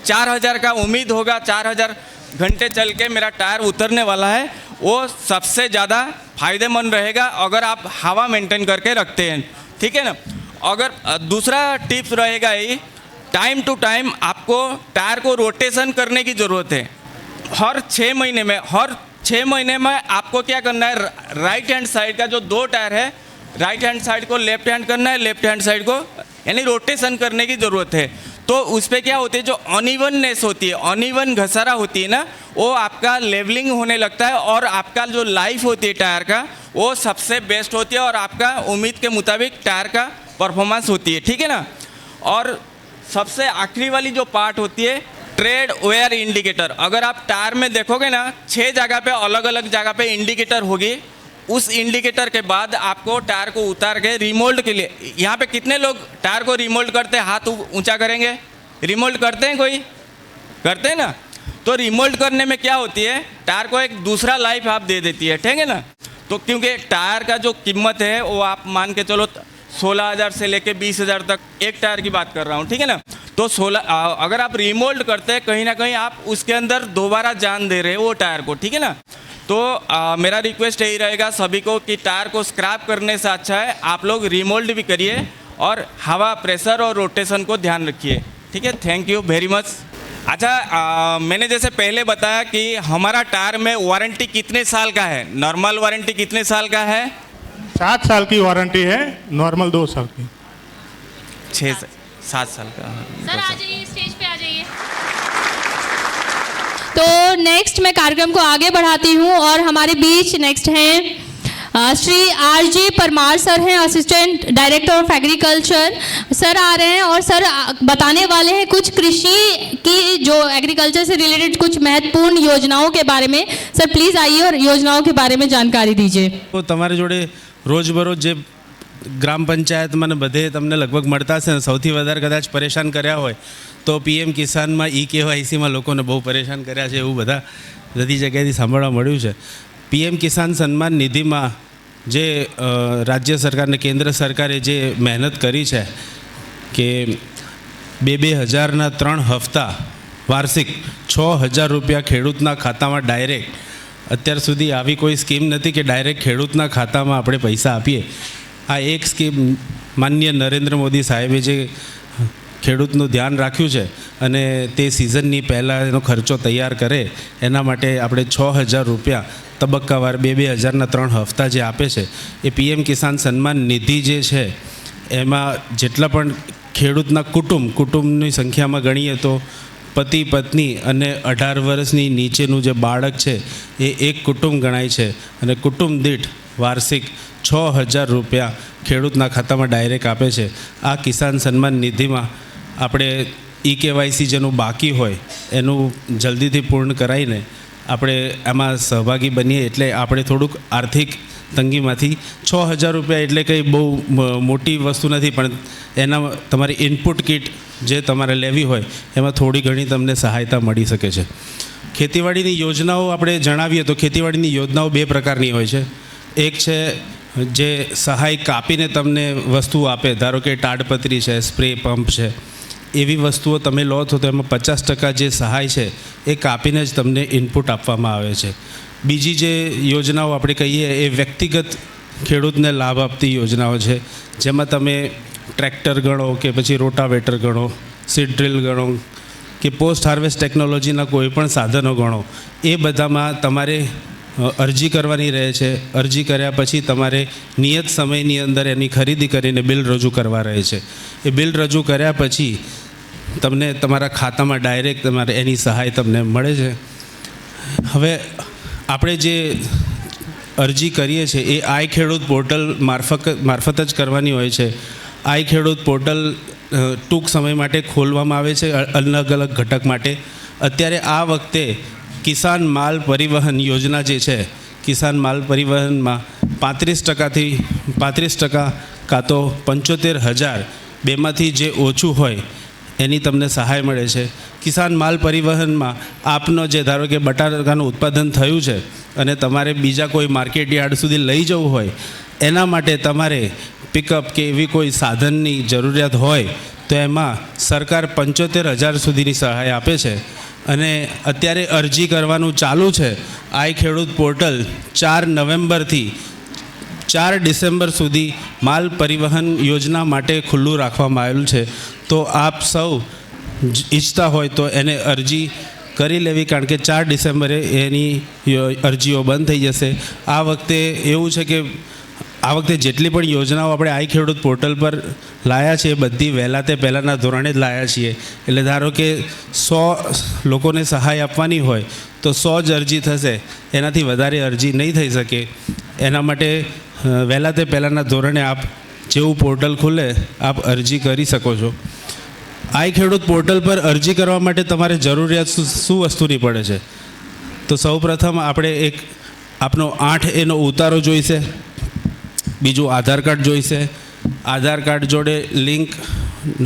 4000 का उम्मीद होगा, 4000 घंटे चल के मेरा टायर उतरने वाला है, वो सबसे ज़्यादा फायदेमंद रहेगा अगर आप हवा मेंटेन करके रखते हैं, ठीक है ना। अगर दूसरा टिप्स रहेगा ये, टाइम टू टाइम आपको टायर को रोटेशन करने की ज़रूरत है। हर 6 महीने में आपको क्या करना है, राइट हैंड साइड का जो 2 टायर है, राइट हैंड साइड को लेफ्ट हैंड करना है, लेफ्ट हैंड साइड को यानी रोटेशन करने की ज़रूरत है। तो उस पर क्या होती है, जो अनइवननेस होती है, अनइवन घसारा होती है ना, वो आपका लेवलिंग होने लगता है और आपका जो लाइफ होती है टायर का वो सबसे बेस्ट होती है और आपका उम्मीद के मुताबिक टायर का परफॉर्मेंस होती है, ठीक है ना। और सबसे आखिरी वाली जो पार्ट होती है ट्रेड वेयर इंडिकेटर। अगर आप टायर में देखोगे ना, 6 जगह पे अलग अलग जगह पे इंडिकेटर होगी। उस इंडिकेटर के बाद आपको टायर को उतार के रिमोल्ड के लिए, यहाँ पे कितने लोग टायर को रिमोल्ड करते हैं, हाथ ऊंचा करेंगे। रिमोल्ड करते हैं, कोई करते हैं ना। तो रिमोल्ड करने में क्या होती है, टायर को एक दूसरा लाइफ आप दे देती है, ठीक है ना। तो क्योंकि टायर का जो कीमत है वो आप मान के चलो 16,000 से लेके 20,000 तक एक टायर की बात कर रहा हूँ, ठीक है ना। तो 16 अगर आप रिमोल्ड करते हैं, कहीं ना कहीं आप उसके अंदर दोबारा जान दे रहे हो वो टायर को, ठीक है ना। तो मेरा रिक्वेस्ट यही रहेगा सभी को कि टायर को स्क्रैप करने से अच्छा है आप लोग रिमोल्ड भी करिए और हवा, प्रेशर और रोटेशन को ध्यान रखिए, ठीक है। Thank you very much. अच्छा, मैंने जैसे पहले बताया कि हमारा टायर में वारंटी कितने साल का है, नॉर्मल वारंटी कितने साल का है? 7 साल की वारंटी है, नॉर्मल 2 साल की। 7 साल का। सर आ जाइए, स्टेज पे आ जाइए। तो नेक्स्ट मैं कार्यक्रम को आगे बढ़ाती हूँ और हमारे बीच नेक्स्ट हैं श्री आरजे परमार सर हैं, assistant director of agriculture. Sir आ रहे हैं और सर बताने वाले हैं कुछ कृषि की जो एग्रीकल्चर से रिलेटेड कुछ महत्वपूर्ण योजनाओं के बारे में। सर प्लीज़ आइए और योजनाओं के बारे में जानकारी दीजिए। तो તમારી જોડે રોજબરોજ જે ગ્રામ પંચાયતમાં ને બધે તમને લગભગ મળતા હશે ને, સૌથી વધારે કદાચ પરેશાન કર્યા હોય તો પીએમ કિસાનમાં KYCમાં લોકોને બહુ પરેશાન કર્યા છે એવું બધા બધી જગ્યાએથી સાંભળવા મળ્યું છે। પીએમ કિસાન સન્માન નિધિમાં જે રાજ્ય સરકાર ને કેન્દ્ર સરકારે જે મહેનત કરી છે કે 2-2 હજારના 3 હપ્તા વાર્ષિક 6,000 રૂપિયા ખેડૂતના ખાતામાં ડાયરેક્ટ, અત્યાર સુધી આવી કોઈ સ્કીમ નથી કે ડાયરેક્ટ ખેડૂતના ખાતામાં આપણે પૈસા આપીએ। આ એક સ્કીમ માનનીય નરેન્દ્ર મોદી સાહેબે જે ખેડૂતનું ધ્યાન રાખ્યું છે અને તે સિઝનની પહેલાં એનો ખર્ચો તૈયાર કરે એના માટે આપણે 6,000 રૂપિયા તબક્કાવાર 2-2 હજારના 3 હપ્તા જે આપે છે એ પીએમ કિસાન સન્માન નિધિ જે છે એમાં જેટલા પણ ખેડૂતના કુટુંબની સંખ્યામાં ગણીએ તો પતિ પત્ની અને 18 વર્ષની નીચેનું જે બાળક છે એ એક કુટુંબ ગણાય છે અને કુટુંબ દીઠ વાર્ષિક 6,000 રૂપિયા ખેડૂતના ખાતામાં ડાયરેક્ટ આપે છે। આ કિસાન સન્માન નિધિમાં આપણે KYC જેનું બાકી હોય એનું જલ્દીથી પૂર્ણ કરાવીને આપણે આમાં સહભાગી બનીએ એટલે આપણે થોડુંક આર્થિક તંગીમાંથી 6,000 રૂપિયા એટલે કંઈ બહુ મોટી વસ્તુ નથી, પણ એના તમારી ઇનપુટ કિટ જે તમારે લેવી હોય એમાં થોડી ઘણી તમને સહાયતા મળી શકે છે। ખેતીવાડીની યોજનાઓ આપણે જણાવીએ તો ખેતીવાડીની યોજનાઓ 2 પ્રકારની હોય છે। એક છે જે સહાય કાપીને તમને વસ્તુ આપે, ધારો કે તાડપત્રી છે, સ્પ્રે પંપ છે, એવી વસ્તુઓ તમે લો છો તો એમાં 50% જે સહાય છે એ કાપીને જ તમને ઇનપુટ આપવામાં આવે છે. બીજી જે યોજનાઓ આપણે કહીએ એ વ્યક્તિગત ખેડૂતને લાભ આપતી યોજનાઓ છે, જેમાં તમે ટ્રેક્ટર ગણો કે પછી રોટાવેટર ગણો, સીડ ડ્રીલ ગણો કે પોસ્ટ હાર્વેસ્ટ ટેકનોલોજીના કોઈ પણ સાધનો ગણો, એ બધામાં તમારે અરજી કરવાની રહે છે. અરજી કર્યા પછી તમારે નિયત સમયની અંદર એની ખરીદી કરીને બિલ રજૂ કરવા રહે છે. એ બિલ રજૂ કર્યા પછી તમને તમારા ખાતામાં ડાયરેક્ટ તમારે એની સહાય તમને મળે છે. હવે આપણે જે અરજી કરીએ છીએ એ આઈ ખેડૂત પોર્ટલ મારફત જ કરવાની હોય છે. આઈ ખેડૂત પોર્ટલ ટૂંક સમય માટે ખોલવામાં આવે છે અલગ અલગ ઘટક માટે. અત્યારે આ વખતે કિસાન માલ પરિવહન યોજના જે છે, કિસાન માલ પરિવહનમાં 35% કાં તો 75,000 બેમાંથી જે ઓછું હોય એની તમને સહાય મળે છે. કિસાન માલ પરિવહનમાં આપનો જે ધારો કે બટાકાનું ઉત્પાદન થયું છે અને તમારે બીજા કોઈ માર્કેટ યાર્ડ સુધી લઈ જવું હોય, એના માટે તમારે પિકઅપ કે એવી કોઈ સાધનની જરૂરિયાત હોય તો એમાં સરકાર 75,000 સુધીની સહાય આપે છે. અને અત્યારે અરજી કરવાનું ચાલુ છે. આઈ ખેડૂત પોર્ટલ 4 નવેમ્બરથી 4 ડિસેમ્બર સુધી માલ પરિવહન યોજના માટે ખુલ્લું રાખવામાં આવેલું છે. તો આપ સૌ ઈચ્છતા હોય તો એને અરજી કરી લેવી, કારણ કે 4 ડિસેમ્બરે એની અરજીઓ બંધ થઈ જશે. આ વખતે એવું છે કે આ વખતે જેટલી પણ યોજનાઓ આપણે આઈ ખેડૂત પોર્ટલ પર લાયા છે એ બધી વહેલા તે પહેલાંના ધોરણે જ લાયા છીએ. એટલે ધારો કે 100 લોકોને સહાય આપવાની હોય તો 100 જ અરજી થશે, એનાથી વધારે અરજી નહીં થઈ શકે. એના માટે વહેલા તે પહેલાંના ધોરણે આપ જેવું પોર્ટલ ખુલે આપ અરજી કરી શકો છો. આઈ ખેડૂત પોર્ટલ પર અરજી કરવા માટે તમારે જરૂરિયાત શું વસ્તુની પડે છે? તો સૌપ્રથમ આપણે એક આપનો 8A ઉતારો જોઈશે. બીજું આધાર કાર્ડ જોઈશે. આધાર કાર્ડ જોડે લિંક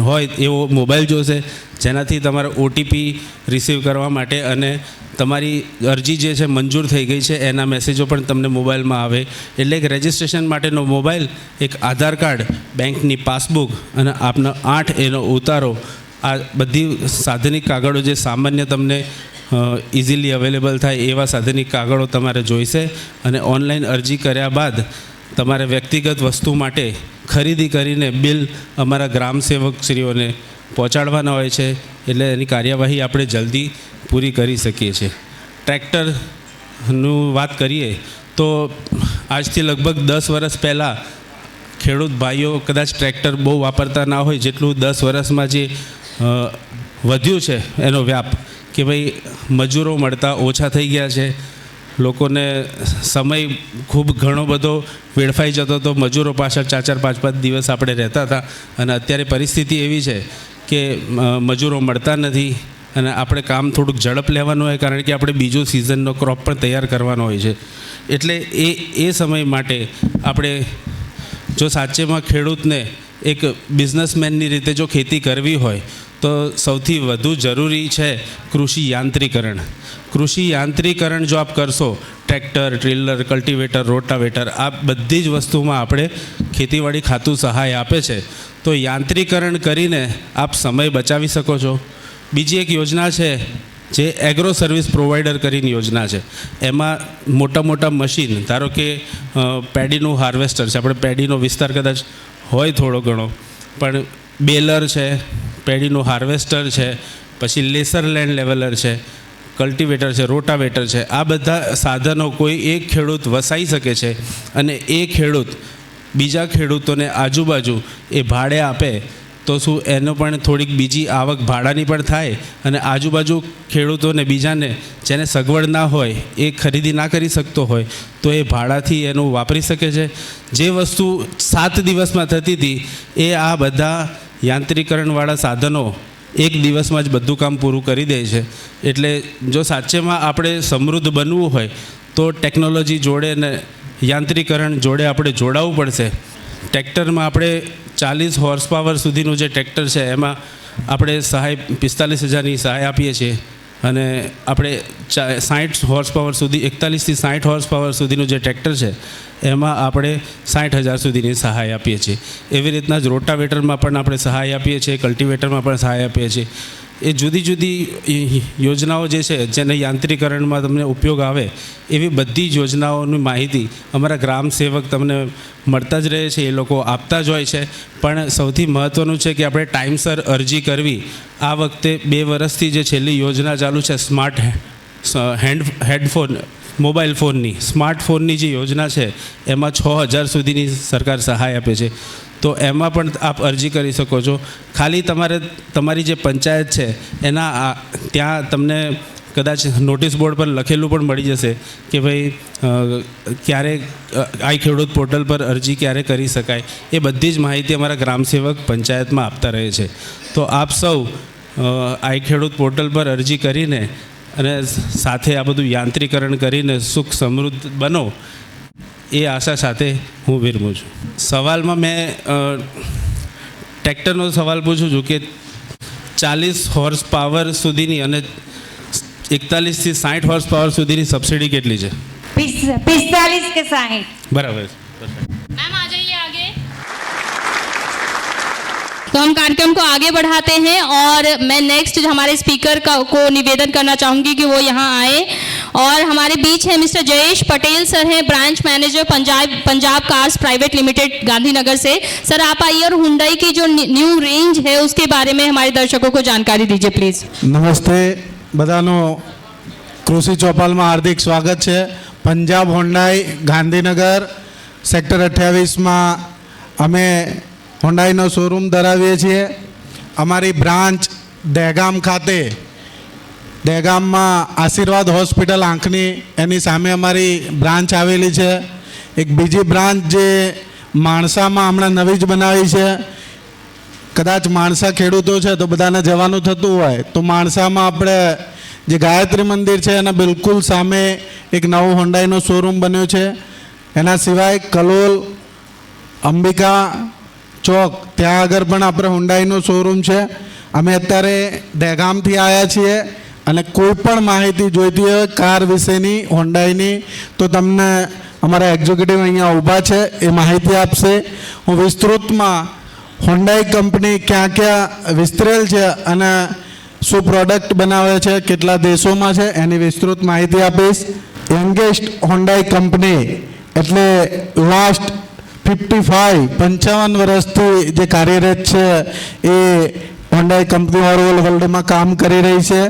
હોય એવો મોબાઈલ જોઈશે, જેનાથી તમારે ઓટીપી રિસીવ કરવા માટે અને તમારી અરજી જે છે મંજૂર થઈ ગઈ છે એના મેસેજો પણ તમને મોબાઈલમાં આવે. એટલે એક રજિસ્ટ્રેશન માટેનો મોબાઈલ, એક આધાર કાર્ડ, બેંકની પાસબુક અને આપનો 8A ઉતારો, આ બધી સાધનિક કાગળો જે સામાન્ય તમને ઇઝીલી અવેલેબલ થાય એવા સાધનિક કાગળો તમારે જોઈશે. અને ઓનલાઈન અરજી કર્યા બાદ તમારે વ્યક્તિગત વસ્તુ માટે ખરીદી કરીને બિલ અમારા ગ્રામ સેવકશ્રીઓને પહોંચાડવાના હોય છે. એટલે એની કાર્યવાહી આપણે જલ્દી પૂરી કરી શકીએ છીએ. ટ્રેક્ટરનું વાત કરીએ તો આજથી લગભગ 10 વર્ષ પહેલાં ખેડૂત ભાઈઓ કદાચ ટ્રેક્ટર બહુ વાપરતા ના હોય, જેટલું 10 વર્ષમાં જે વધ્યું છે એનો વ્યાપ કે ભાઈ મજૂરો મળતા ઓછા થઈ ગયા છે. લોકોને સમય ખૂબ ઘણો બધો વેડફાઈ જતો હતો. મજૂરો પાછળ 4-5 દિવસ આપણે રહેતા હતા. અને અત્યારે પરિસ્થિતિ એવી છે કે મજૂરો મળતા નથી અને આપણે કામ થોડુંક ઝડપ લેવાનું હોય, કારણ કે આપણે બીજો સિઝનનો ક્રોપ પણ તૈયાર કરવાનો હોય છે. એટલે એ સમય માટે આપણે જો સાચેમાં ખેડૂતને એક બિઝનેસમેનની રીતે જો ખેતી કરવી હોય તો સૌથી વધુ જરૂરી છે કૃષિ યાંત્રીકરણ. કૃષિ યાંત્રીકરણ જો આપ કરશો, ટ્રેક્ટર, ટ્રેલર, કલ્ટિવેટર, રોટાવેટર, આ બધી જ વસ્તુમાં આપણે ખેતીવાડી ખાતું સહાય આપે છે. તો યાંત્રીકરણ કરીને આપ સમય બચાવી શકો છો. બીજી એક યોજના છે જે એગ્રો સર્વિસ પ્રોવાઈડર કરીને યોજના છે. એમાં મોટા મોટા મશીન, ધારો કે પેડીનું હાર્વેસ્ટર છે, આપણે પેડીનો વિસ્તાર કદાચ હોય થોડો ઘણો, પણ બેલર છે, પેડીનું હાર્વેસ્ટર છે, પછી લેસર લેન્ડ લેવલર છે, કલ્ટિવેટર છે, રોટાવેટર છે, આ બધા સાધનો કોઈ એક ખેડૂત વસાઈ શકે છે અને એ ખેડૂત બીજા ખેડૂતોને આજુબાજુ એ ભાડે આપે તો શું એનો પણ થોડીક બીજી આવક ભાડાની પણ થાય અને આજુબાજુ ખેડૂતોને બીજાને જેને સગવડ ના હોય, એ ખરીદી ના કરી શકતો હોય તો એ ભાડાથી એનું વાપરી શકે છે. જે વસ્તુ 7 દિવસમાં થતી હતી એ આ બધા યાંત્રિકરણવાળા સાધનો 1 દિવસમાં જ બધું કામ પૂરું કરી દે છે. એટલે જો સાચેમાં આપણે સમૃદ્ધ બનવું હોય તો ટેકનોલોજી જોડે ને યાંત્રિકરણ જોડે આપણે જોડાવવું પડશે. ટ્રેક્ટરમાં આપણે 40 હોર્સ પાવર સુધીનું જે ટ્રેક્ટર છે એમાં આપણે સહાય 45,000ની સહાય આપીએ છીએ અને આપણે 60 હોર્સ પાવર સુધી 41થી 60 હોર્સ પાવર સુધીનું જે ટ્રેક્ટર છે એમાં આપણે 60,000 સુધીની સહાય આપીએ છીએ. એવી રીતના જ રોટાવેટરમાં પણ આપણે સહાય આપીએ છીએ, કલ્ટિવેટરમાં પણ સહાય આપીએ છીએ. એ જુદી જુદી યોજનાઓ જે છે જેને યાંત્રિકરણમાં તમને ઉપયોગ આવે એવી બધી જ યોજનાઓની માહિતી અમારા ગ્રામ સેવક તમને મળતા જ રહે છે, એ લોકો આપતા જ હોય છે. પણ સૌથી મહત્ત્વનું છે કે આપણે ટાઈમસર અરજી કરવી. આ વખતે 2 વર્ષથી જે છેલ્લી યોજના ચાલુ છે સ્માર્ટ હેડફોન મોબાઈલ ફોનની સ્માર્ટફોનની જે યોજના છે એમાં 6,000 સુધીની સરકાર સહાય આપે છે. તો એમાં પણ આપ અરજી કરી શકો છો. ખાલી તમારી જે પંચાયત છે એના ત્યાં તમને કદાચ નોટિસ બોર્ડ પર લખેલું પણ મળી જશે કે ભાઈ ક્યારે આઈ ખેડૂત પોર્ટલ પર અરજી ક્યારે કરી શકાય. એ બધી જ માહિતી અમારા ગ્રામસેવક પંચાયતમાં આપતા રહે છે. તો આપ સૌ આઈ ખેડૂત પોર્ટલ પર અરજી કરીને અને સાથે આ બધું યાંત્રિકરણ કરીને સુખ સમૃદ્ધ બનો એ આશા સાથે હું વિરમું છું. સવાલમાં મેં ટ્રેક્ટરનો સવાલ પૂછું છું કે 40 હોર્સ પાવર સુધીની અને 41થી 60 હોર્સ પાવર સુધીની સબસિડી કેટલી છે? 45 કે 60. બરાબર. मैम आ जाइए आगे. तो हम कार्यक्रम को आगे बढ़ाते हैं और मैं नेक्स्ट हमारे स्पीकर को निवेदन करना चाहूँगी कि वो यहाँ आए. और हमारे बीच है मिस्टर जयेश पटेल सर हैं, branch manager Punjab cars private limited Gandhinagar से. सर आप आइए और हुंडई की जो न्यू रेंज है उसके बारे में हमारे दर्शकों को जानकारी दीजिए प्लीज़. नमस्ते બધાનો કૃષિ ચોપાલમાં હાર્દિક સ્વાગત છે. પંજાબ હોન્ડાઈ ગાંધીનગર સેક્ટર 28માં અમે હોન્ડાઈનો શોરૂમ ધરાવીએ છીએ. અમારી બ્રાન્ચ દહેગામ ખાતે, દહેગામમાં આશીર્વાદ હોસ્પિટલ આંખની એની સામે અમારી બ્રાન્ચ આવેલી છે. એક બીજી બ્રાન્ચ જે માણસામાં હમણાં નવી જ બનાવી છે. કદાચ માણસા ખેડૂતો છે તો બધાને જવાનું થતું હોય તો માણસામાં આપણે જે ગાયત્રી મંદિર છે એના બિલકુલ સામે એક નવો હોન્ડાઈનો શોરૂમ બન્યો છે. એના સિવાય કલોલ અંબિકા ચોક ત્યાં આગળ પણ આપણે હોન્ડાઈનો શોરૂમ છે. અમે અત્યારે દહેગામથી આવ્યા છીએ અને કોઈ પણ માહિતી જોઈતી હોય કાર વિશેની હોન્ડાઈની તો તમને અમારા એક્ઝિક્યુટિવ અહીંયા ઊભા છે, એ માહિતી આપશે. હું વિસ્તૃતમાં હોન્ડાઈ કંપની ક્યાં ક્યાં વિસ્તરેલ છે અને શું પ્રોડક્ટ બનાવે છે, કેટલા દેશોમાં છે એની વિસ્તૃત માહિતી આપીશ. યંગેસ્ટ હોન્ડાઈ કંપની એટલે લાસ્ટ 55 વર્ષથી જે કાર્યરત છે એ હોન્ડાઈ કંપની ઓવરઓલ વર્લ્ડમાં કામ કરી રહી છે.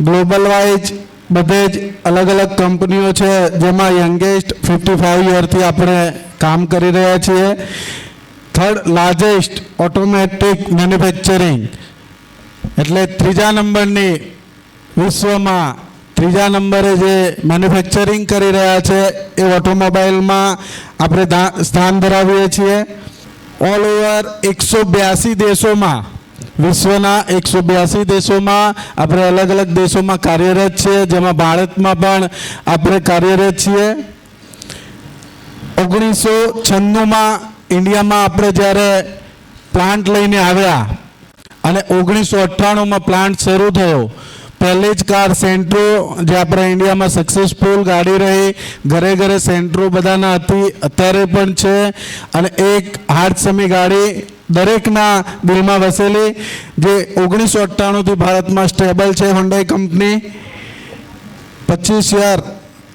ગ્લોબલ વાઇઝ બધે જ અલગ અલગ કંપનીઓ છે જેમાં યંગેસ્ટ 55 યરથી આપણે કામ કરી રહ્યા છીએ. થર્ડ લાર્જેસ્ટ ઓટોમેટિક મેન્યુફેક્ચરિંગ એટલે 3જા નંબરની વિશ્વમાં 3જા નંબરે જે મેન્યુફેક્ચરિંગ કરી રહ્યા છે એ ઓટોમોબાઈલમાં આપણે સ્થાન ધરાવીએ છીએ. ઓલ ઓવર 182 દેશોમાં, વિશ્વના 182 દેશોમાં આપણે અલગ અલગ દેશોમાં કાર્યરત છીએ, જેમાં ભારતમાં પણ આપણે કાર્યરત છીએ. 1996માં ઇન્ડિયામાં આપણે જ્યારે પ્લાન્ટ લઈને આવ્યા અને 1998માં પ્લાન્ટ શરૂ થયો. પહેલી જ કાર સેન્ટ્રો જે આપણા ઇન્ડિયામાં સક્સેસફુલ ગાડી રહી, ઘરે ઘરે સેન્ટ્રો બધાના હતી, અત્યારે પણ છે. અને એક હાથસમી ગાડી દરેકના દિલમાં વસેલી જે 1998થી ભારતમાં સ્ટેબલ છે હોન્ડાઈ કંપની. 25 યર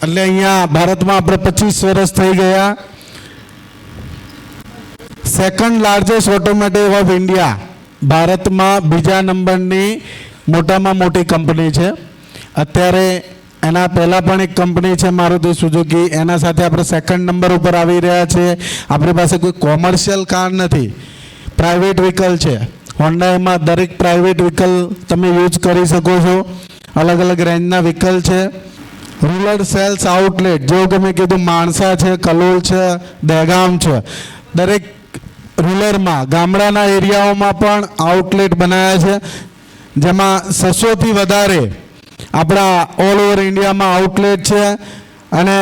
એટલે અહીંયા ભારતમાં આપણે 25 વર્ષ થઈ ગયા. Second largest automotive of India, ભારતમાં 2જા નંબરની મોટામાં મોટી કંપની છે. અત્યારે એના પહેલાં પણ એક કંપની છે મારુતિ સુઝુકી, એના સાથે આપણે સેકન્ડ નંબર ઉપર આવી રહ્યા છીએ. આપણી પાસે કોઈ કોમર્શિયલ કાર નથી, પ્રાઇવેટ વ્હીકલ છે. હોન્ડાઈમાં દરેક પ્રાઇવેટ વ્હીકલ તમે યુઝ કરી શકો છો. અલગ અલગ રેન્જના વ્હીકલ છે. રૂરલ સેલ્સ આઉટલેટ જેવું કે મેં કીધું માણસા છે, કલોલ છે, દહેગામ છે, દરેક રૂરલમાં ગામડાના એરિયાઓમાં પણ આઉટલેટ બનાવ્યા છે, જેમાં 600થી વધારે આપણા ઓલ ઓવર ઇન્ડિયામાં આઉટલેટ છે. અને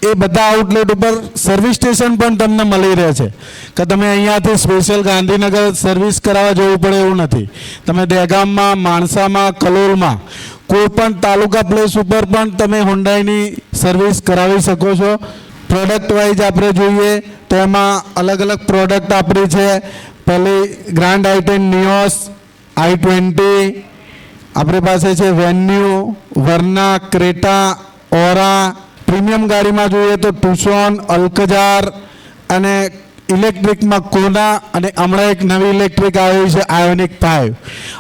એ બધા આઉટલેટ ઉપર સર્વિસ સ્ટેશન પણ તમને મળી રહે છે કે તમે અહીંયાથી સ્પેશિયલ ગાંધીનગર સર્વિસ કરાવવા જવું પડે એવું નથી. તમે દહેગામમાં, માણસામાં, કલોલમાં કોઈ પણ તાલુકા પ્લેસ ઉપર પણ તમે હોન્ડાઈની સર્વિસ કરાવી શકો છો. પ્રોડક્ટ વાઇઝ આપણે જોઈએ તો એમાં અલગ અલગ પ્રોડક્ટ આપણી છે. પહેલી ગ્રાન્ડ આઈ10 નિયોસ, i20, આપણી પાસે છે વેન્યુ, વર્ના, ક્રેટા, ઓરા. પ્રીમિયમ ગાડીમાં જોઈએ તો ટુસોન, અલ્કજાર અને ઇલેક્ટ્રિકમાં કોના અને હમણાં એક નવી ઇલેક્ટ્રિક આવી છે આયોનિક 5.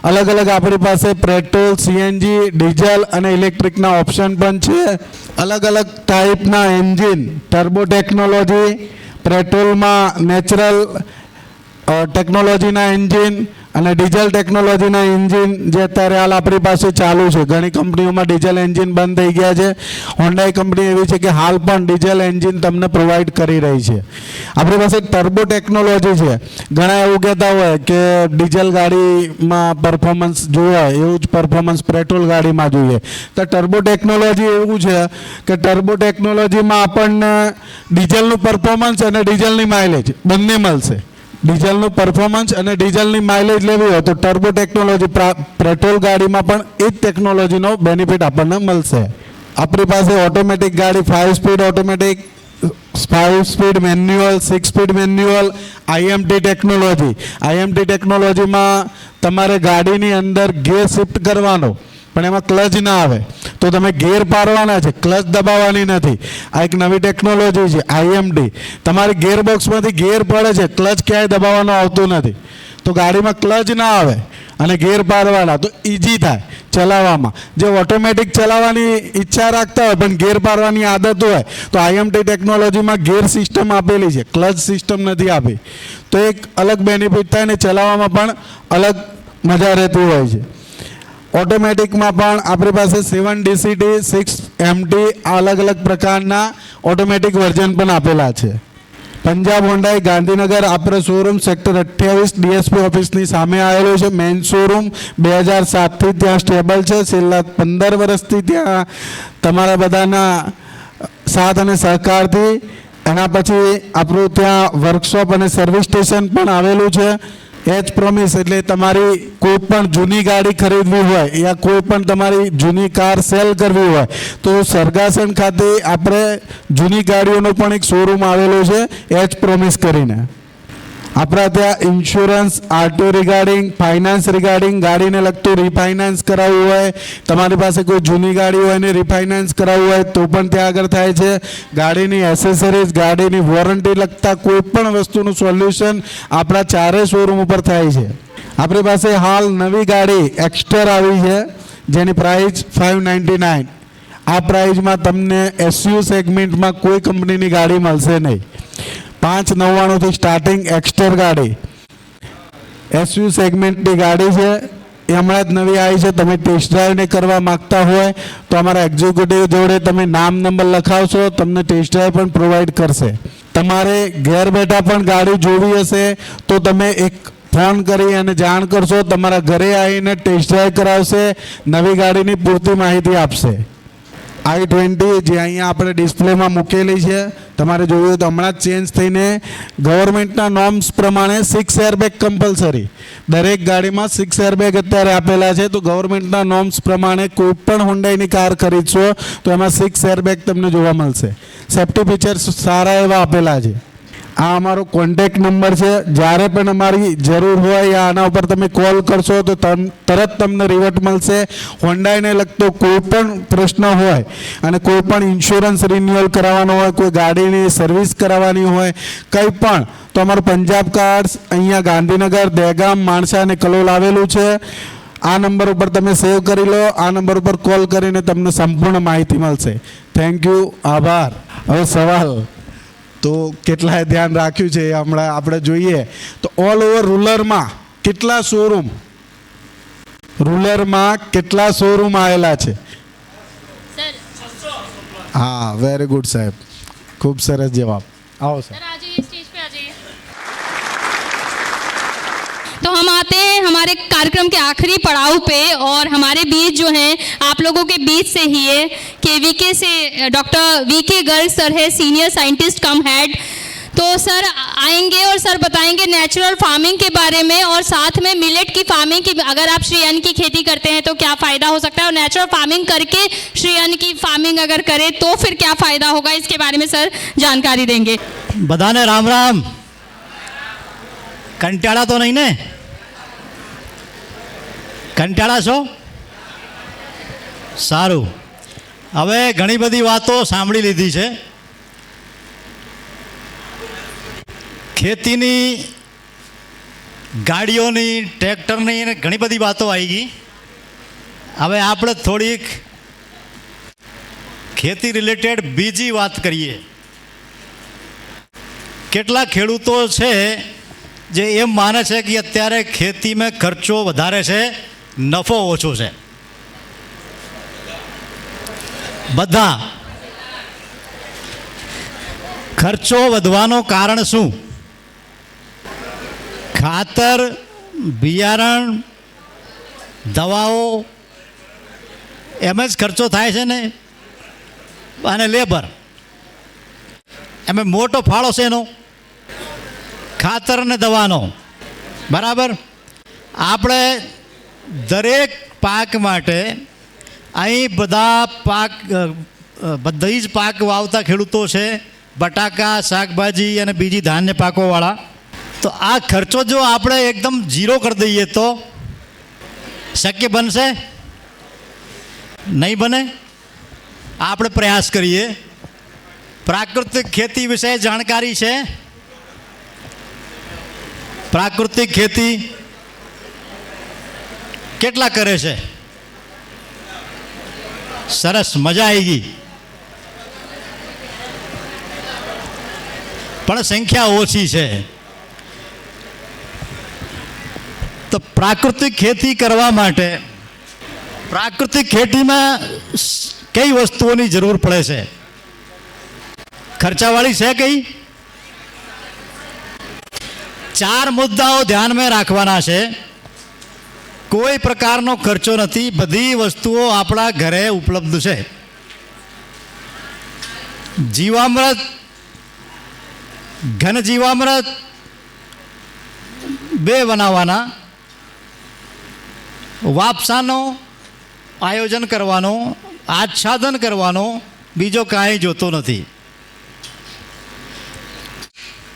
અલગ અલગ આપણી પાસે પેટ્રોલ, સીએનજી, ડીઝલ અને ઇલેક્ટ્રિકના ઓપ્શન પણ છે. અલગ અલગ ટાઈપના એન્જિન, ટર્બો ટેકનોલોજી, પેટ્રોલમાં નેચરલ ટેકનોલોજીના એન્જિન અને ડીઝલ ટેકનોલોજીના એન્જિન જે અત્યારે હાલ આપણી પાસે ચાલુ છે. ઘણી કંપનીઓમાં ડીઝલ એન્જિન બંધ થઈ ગયા છે. હોન્ડાઈ કંપની એવી છે કે હાલ પણ ડીઝલ એન્જિન તમને પ્રોવાઈડ કરી રહી છે. આપણી પાસે ટર્બો ટેકનોલોજી છે. ઘણા એવું કહેતા હોય કે ડીઝલ ગાડીમાં પરફોર્મન્સ જોઈએ એવું જ પરફોર્મન્સ પેટ્રોલ ગાડીમાં જોઈએ. તો ટર્બો ટેકનોલોજી એવું છે કે ટર્બો ટેકનોલોજીમાં આપણને ડીઝલનું પરફોર્મન્સ અને ડીઝલની માઇલેજ બંને મળશે. ડીઝલનું પરફોર્મન્સ અને ડીઝલની માઇલેજ લેવી હોય તો ટર્બો ટેકનોલોજી પેટ્રોલ ગાડીમાં પણ એ જ ટેકનોલોજીનો બેનિફિટ આપણને મળશે. આપણી પાસે ઓટોમેટિક ગાડી 5 speed automatic, 5 speed manual, 6 speed manual, IMT technology. IMT ટેકનોલોજીમાં તમારે ગાડીની અંદર ગેર શિફ્ટ કરવાનો પણ એમાં ક્લચ ના આવે તો તમે ગેર પાડવાના છે, ક્લચ દબાવવાની નથી. આ એક નવી ટેકનોલોજી છે આઈએમટી. તમારી ગેર બોક્સમાંથી ગેર પડે છે, ક્લચ ક્યાંય દબાવવાનું આવતું નથી. તો ગાડીમાં ક્લચ ના આવે અને ગેર પાડવાના તો ઇઝી થાય ચલાવવામાં. જે ઓટોમેટિક ચલાવવાની ઈચ્છા રાખતા હોય પણ ગેર પાડવાની આદત હોય તો આઈએમટી ટેકનોલોજીમાં ગેર સિસ્ટમ આપેલી છે, ક્લચ સિસ્ટમ નથી આપી. તો એક અલગ બેનિફિટ થાય ને ચલાવવામાં પણ અલગ મજા રહેતી હોય છે. ઓટોમેટિકમાં પણ આપણી પાસે 7 ડીસીટી, 6 એમટી અલગ અલગ પ્રકારના ઓટોમેટિક વર્ઝન પણ આપેલા છે. પંજાબ હોન્ડાઈ ગાંધીનગર આપણે શોરૂમ સેક્ટર 28 ડીએસપી ઓફિસની સામે આવેલો છે. મેઇન શોરૂમ 2007થી ત્યાં સ્ટેબલ છે. છેલ્લા 15 વર્ષથી ત્યાં તમારા બધાના સાથ અને સહકારથી. એના પછી આપણું ત્યાં વર્કશોપ અને સર્વિસ સ્ટેશન પણ આવેલું છે. એચ પ્રોમિસ એટલે તમારી કોઈ પણ જૂની ગાડી ખરીદવી હોય યા કોઈ પણ તમારી જૂની કાર સેલ કરવી હોય તો સરગાસણ ખાતે આપણે જૂની ગાડીઓનો પણ એક શોરૂમ આવેલો છે એચ પ્રોમિસ કરીને. આપણા ત્યાં insurance, RTO regarding, finance regarding, ગાડીને લગતું રિફાઇનાન્સ કરાવવું હોય, તમારી પાસે કોઈ જૂની ગાડી હોય ને રિફાઇનાન્સ કરાવવું હોય તો પણ ત્યાં આગળ થાય છે. ગાડીની એસેસરીઝ, ગાડીની વોરંટી લગતા કોઈ પણ વસ્તુનું સોલ્યુશન આપણા ચારે શોરૂમ ઉપર થાય છે. આપણી પાસે હાલ નવી ગાડી એક્સ્ટર આવી છે જેની પ્રાઇસ 599. આ પ્રાઇઝમાં તમને એસયુ સેગમેન્ટમાં કોઈ કંપનીની ગાડી મળશે નહીં. 599થી સ્ટાર્ટિંગ એક્સ્ટર ગાડી એસયુ સેગમેન્ટની ગાડી છે. એ હમણાં જ નવી આવી છે. તમે ટેસ્ટ ડ્રાઈવને કરવા માગતા હોય તો અમારા એક્ઝિક્યુટિવ જોડે તમે નામ નંબર લખાવશો, તમને ટેસ્ટ ડ્રાઈવ પણ પ્રોવાઈડ કરશે. તમારે ઘેર બેઠા પણ ગાડી જોવી હશે તો તમે એક ફોન કરી અને જાણ કરશો, તમારા ઘરે આવીને ટેસ્ટ ડ્રાઈવ કરાવશે, નવી ગાડીની પૂરતી માહિતી આપશે. i20 જે અહીંયા આપણે ડિસ્પ્લેમાં મૂકેલી છે તમારે જોયું તો હમણાં જ ચેન્જ થઈને ગવર્મેન્ટના નોર્મ્સ પ્રમાણે 6 એરબેગ કમ્પલસરી. દરેક ગાડીમાં 6 એરબેગ અત્યારે આપેલા છે. તો ગવર્મેન્ટના નોર્મ્સ પ્રમાણે કોઈ પણ હોન્ડાઈની કાર ખરીદશો તો એમાં 6 એરબેગ તમને જોવા મળશે. સેફ્ટી ફીચર્સ સારા એવા આપેલા છે. આ અમારો કોન્ટેક્ટ નંબર છે. જ્યારે પણ અમારી જરૂર હોય યા આના ઉપર તમે કોલ કરશો તો તરત તમને રિવર્ટ મળશે. હોન્ડાઈને લગતો કોઈ પણ પ્રશ્ન હોય અને કોઈ પણ ઇન્સ્યોરન્સ રિન્યુઅલ કરાવવાનો હોય, કોઈ ગાડીની સર્વિસ કરાવવાની હોય, કંઈ પણ તો અમારું પંજાબ કાર્ડ્સ અહીંયા ગાંધીનગર, દહેગામ, માણસા અને કલોલ આવેલું છે. આ નંબર ઉપર તમે સેવ કરી લો. આ નંબર ઉપર કોલ કરીને તમને સંપૂર્ણ માહિતી મળશે. થેન્ક યુ, આભાર. હવે સવાલ તો કેટલાય ધ્યાન રાખ્યું છે એ હમણાં આપણે જોઈએ તો ઓલ ઓવર રૂરલમાં કેટલા શોરૂમ આવેલા છે? हाँ वेरी गुड साहब, खूब सरस जवाब. आओ सर. स्टेज पे आ जाइए. तो हम आते हैं हमारे कार्यक्रम के आखिरी पड़ाव पे और हमारे बीच जो हैं आप लोगों के बीच से ही है केवीके से डॉक्टर वीके गर्ग सर है, सीनियर साइंटिस्ट कम हेड. तो सर आएंगे और सर बताएंगे नेचुरल फार्मिंग के बारे में और साथ में मिलेट की फार्मिंग की, अगर आप श्री अन्न की खेती करते हैं तो क्या फ़ायदा हो सकता है और नेचुरल फार्मिंग करके श्री अन्न की फार्मिंग अगर करें तो फिर क्या फ़ायदा होगा, इसके बारे में सर जानकारी देंगे। बधाने राम राम। कंटाळा तो नहीं ने? कंटाळा છો? સારું, હવે ઘણી બધી વાતો સાંભળી લીધી છે. ખેતીની, ગાડીઓની, ટ્રેક્ટરની અને ઘણી બધી વાતો આવી ગઈ. હવે આપણે થોડીક ખેતી રિલેટેડ બીજી વાત કરીએ. કેટલા ખેડૂતો છે જે એમ માને છે કે અત્યારે ખેતીમાં ખર્ચો વધારે છે, નફો ઓછો છે. બધા ખર્ચો વધવાનું કારણ શું? ખાતર, બિયારણ, દવાઓ, એમ જ ખર્ચો થાય છે ને, અને લેબર. એમાં મોટો ફાળો છે એનો ખાતર ને દવાનો. બરાબર. આપણે દરેક પાક માટે અહીં બધી જ પાક વાવતા ખેડૂતો છે, બટાકા, શાકભાજી અને બીજી ધાન્ય પાકોવાળા. તો આ ખર્ચો જો આપણે એકદમ ઝીરો કરી દઈએ તો શક્ય બનશે? નહીં બને. આપણે પ્રયાસ કરીએ. પ્રાકૃતિક ખેતી વિશે જાણકારી છે? પ્રાકૃતિક ખેતી કેટલા કરે છે? સરસ, મજા આવી ગઈ. પણ સંખ્યા ઓછી છે. તો પ્રાકૃતિક ખેતી કરવા માટે પ્રાકૃતિક ખેતીમાં કઈ વસ્તુઓની જરૂર પડે છે? ખર્ચાવાળી છે કઈ? 4 મુદ્દાઓ ધ્યાનમાં રાખવાના છે. કોઈ પ્રકારનો ખર્ચો નથી, બધી વસ્તુઓ આપણા ઘરે ઉપલબ્ધ છે. જીવામૃત, ઘન જીવામૃત 2 બનાવવાના. વાપસાનો આયોજન કરવાનો, આચ્છાદન કરવાનો, બીજો કાંઈ જોતો નથી.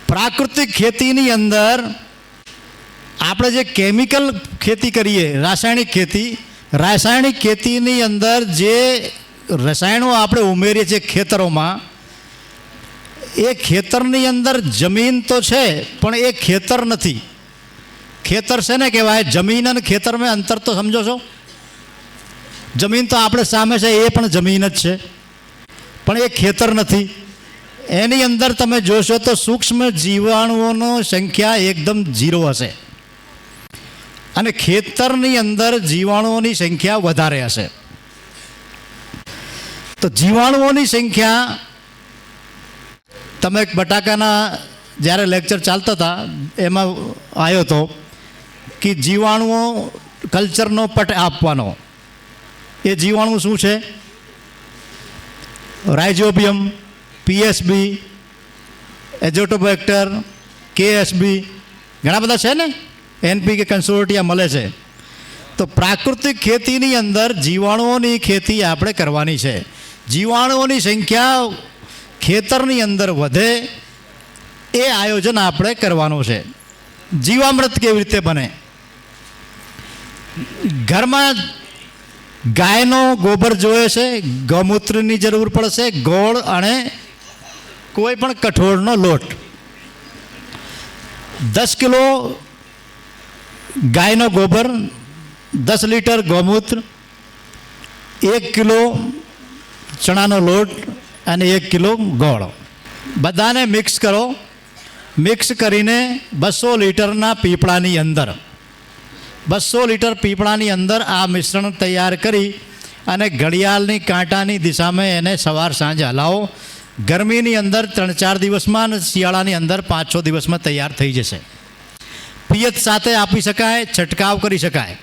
પ્રાકૃતિક ખેતીની અંદર આપણે જે કેમિકલ ખેતી કરીએ, રાસાયણિક ખેતીની અંદર જે રસાયણો આપણે ઉમેરીએ છીએ ખેતરોમાં, એ ખેતરની અંદર જમીન તો છે પણ એ ખેતર નથી. ખેતર છે ને કહેવાય, જમીન અને ખેતરમાં અંતર તો સમજો છો? જમીન તો આપણે સામે છે, એ પણ જમીન જ છે, પણ એ ખેતર નથી. એની અંદર તમે જોશો તો સૂક્ષ્મ જીવાણુઓની સંખ્યા એકદમ ઝીરો હશે અને ખેતરની અંદર જીવાણુઓની સંખ્યા વધારે હશે. તો જીવાણુઓની સંખ્યા, તમે બટાકાના જ્યારે લેક્ચર ચાલતા હતા એમાં આવ્યો હતો કે જીવાણુઓ કલ્ચરનો પટ આપવાનો. એ જીવાણુ શું છે? રાઇઝોબિયમ, પીએસબી, એઝોટોબેક્ટર, કેએસબી, ઘણા બધા છે ને. એનપીકે કન્સોર્ટિયા મળે છે. તો પ્રાકૃતિક ખેતીની અંદર જીવાણુઓની ખેતી આપણે કરવાની છે. જીવાણુઓની સંખ્યા ખેતરની અંદર વધે એ આયોજન આપણે કરવાનું છે. જીવામૃત કેવી રીતે બને? ઘરમાં ગાયનો ગોબર જોઈએ છે, ગૌમૂત્રની જરૂર પડશે, ગોળ અને કોઈ પણ કઠોળનો લોટ. 10 કિલો ગાયનો ગોબર, 10 લીટર ગૌમૂત્ર, 1 કિલો ચણાનો લોટ અને 1 કિલો ગોળ, બધાને મિક્સ કરો. મિક્સ કરીને 200 લીટરના પીપળાની અંદર 200 લીટર પીપળાની અંદર આ મિશ્રણ તૈયાર કરી અને ઘડિયાળની કાંટાની દિશામાં એને સવાર સાંજ હલાવો. ગરમીની અંદર 3-4 દિવસમાં અને શિયાળાની અંદર 5-6 દિવસમાં તૈયાર થઈ જશે. પિયત સાથે આપી શકાય, છંટકાવ કરી શકાય.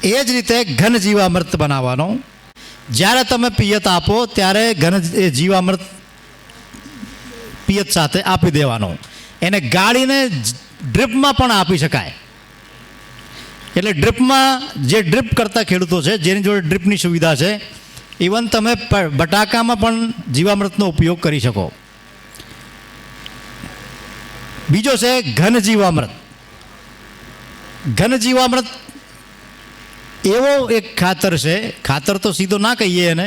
એ જ રીતે ઘન જીવામૃત બનાવવાનો. જ્યારે તમે પિયત આપો ત્યારે ઘન જીવામૃત પિયત સાથે આપી દેવાનો. એને ગાળીને ડ્રીપમાં પણ આપી શકાય. એટલે ડ્રીપમાં જે ડ્રીપ કરતા ખેડૂતો છે જેની જોડે ડ્રીપની સુવિધા છે, ઇવન તમે બટાકામાં પણ જીવામૃતનો ઉપયોગ કરી શકો. બીજો છે ઘન જીવામૃત. ઘન જીવામૃત એવો એક ખાતર છે, ખાતર તો સીધો ના કહીએ એને,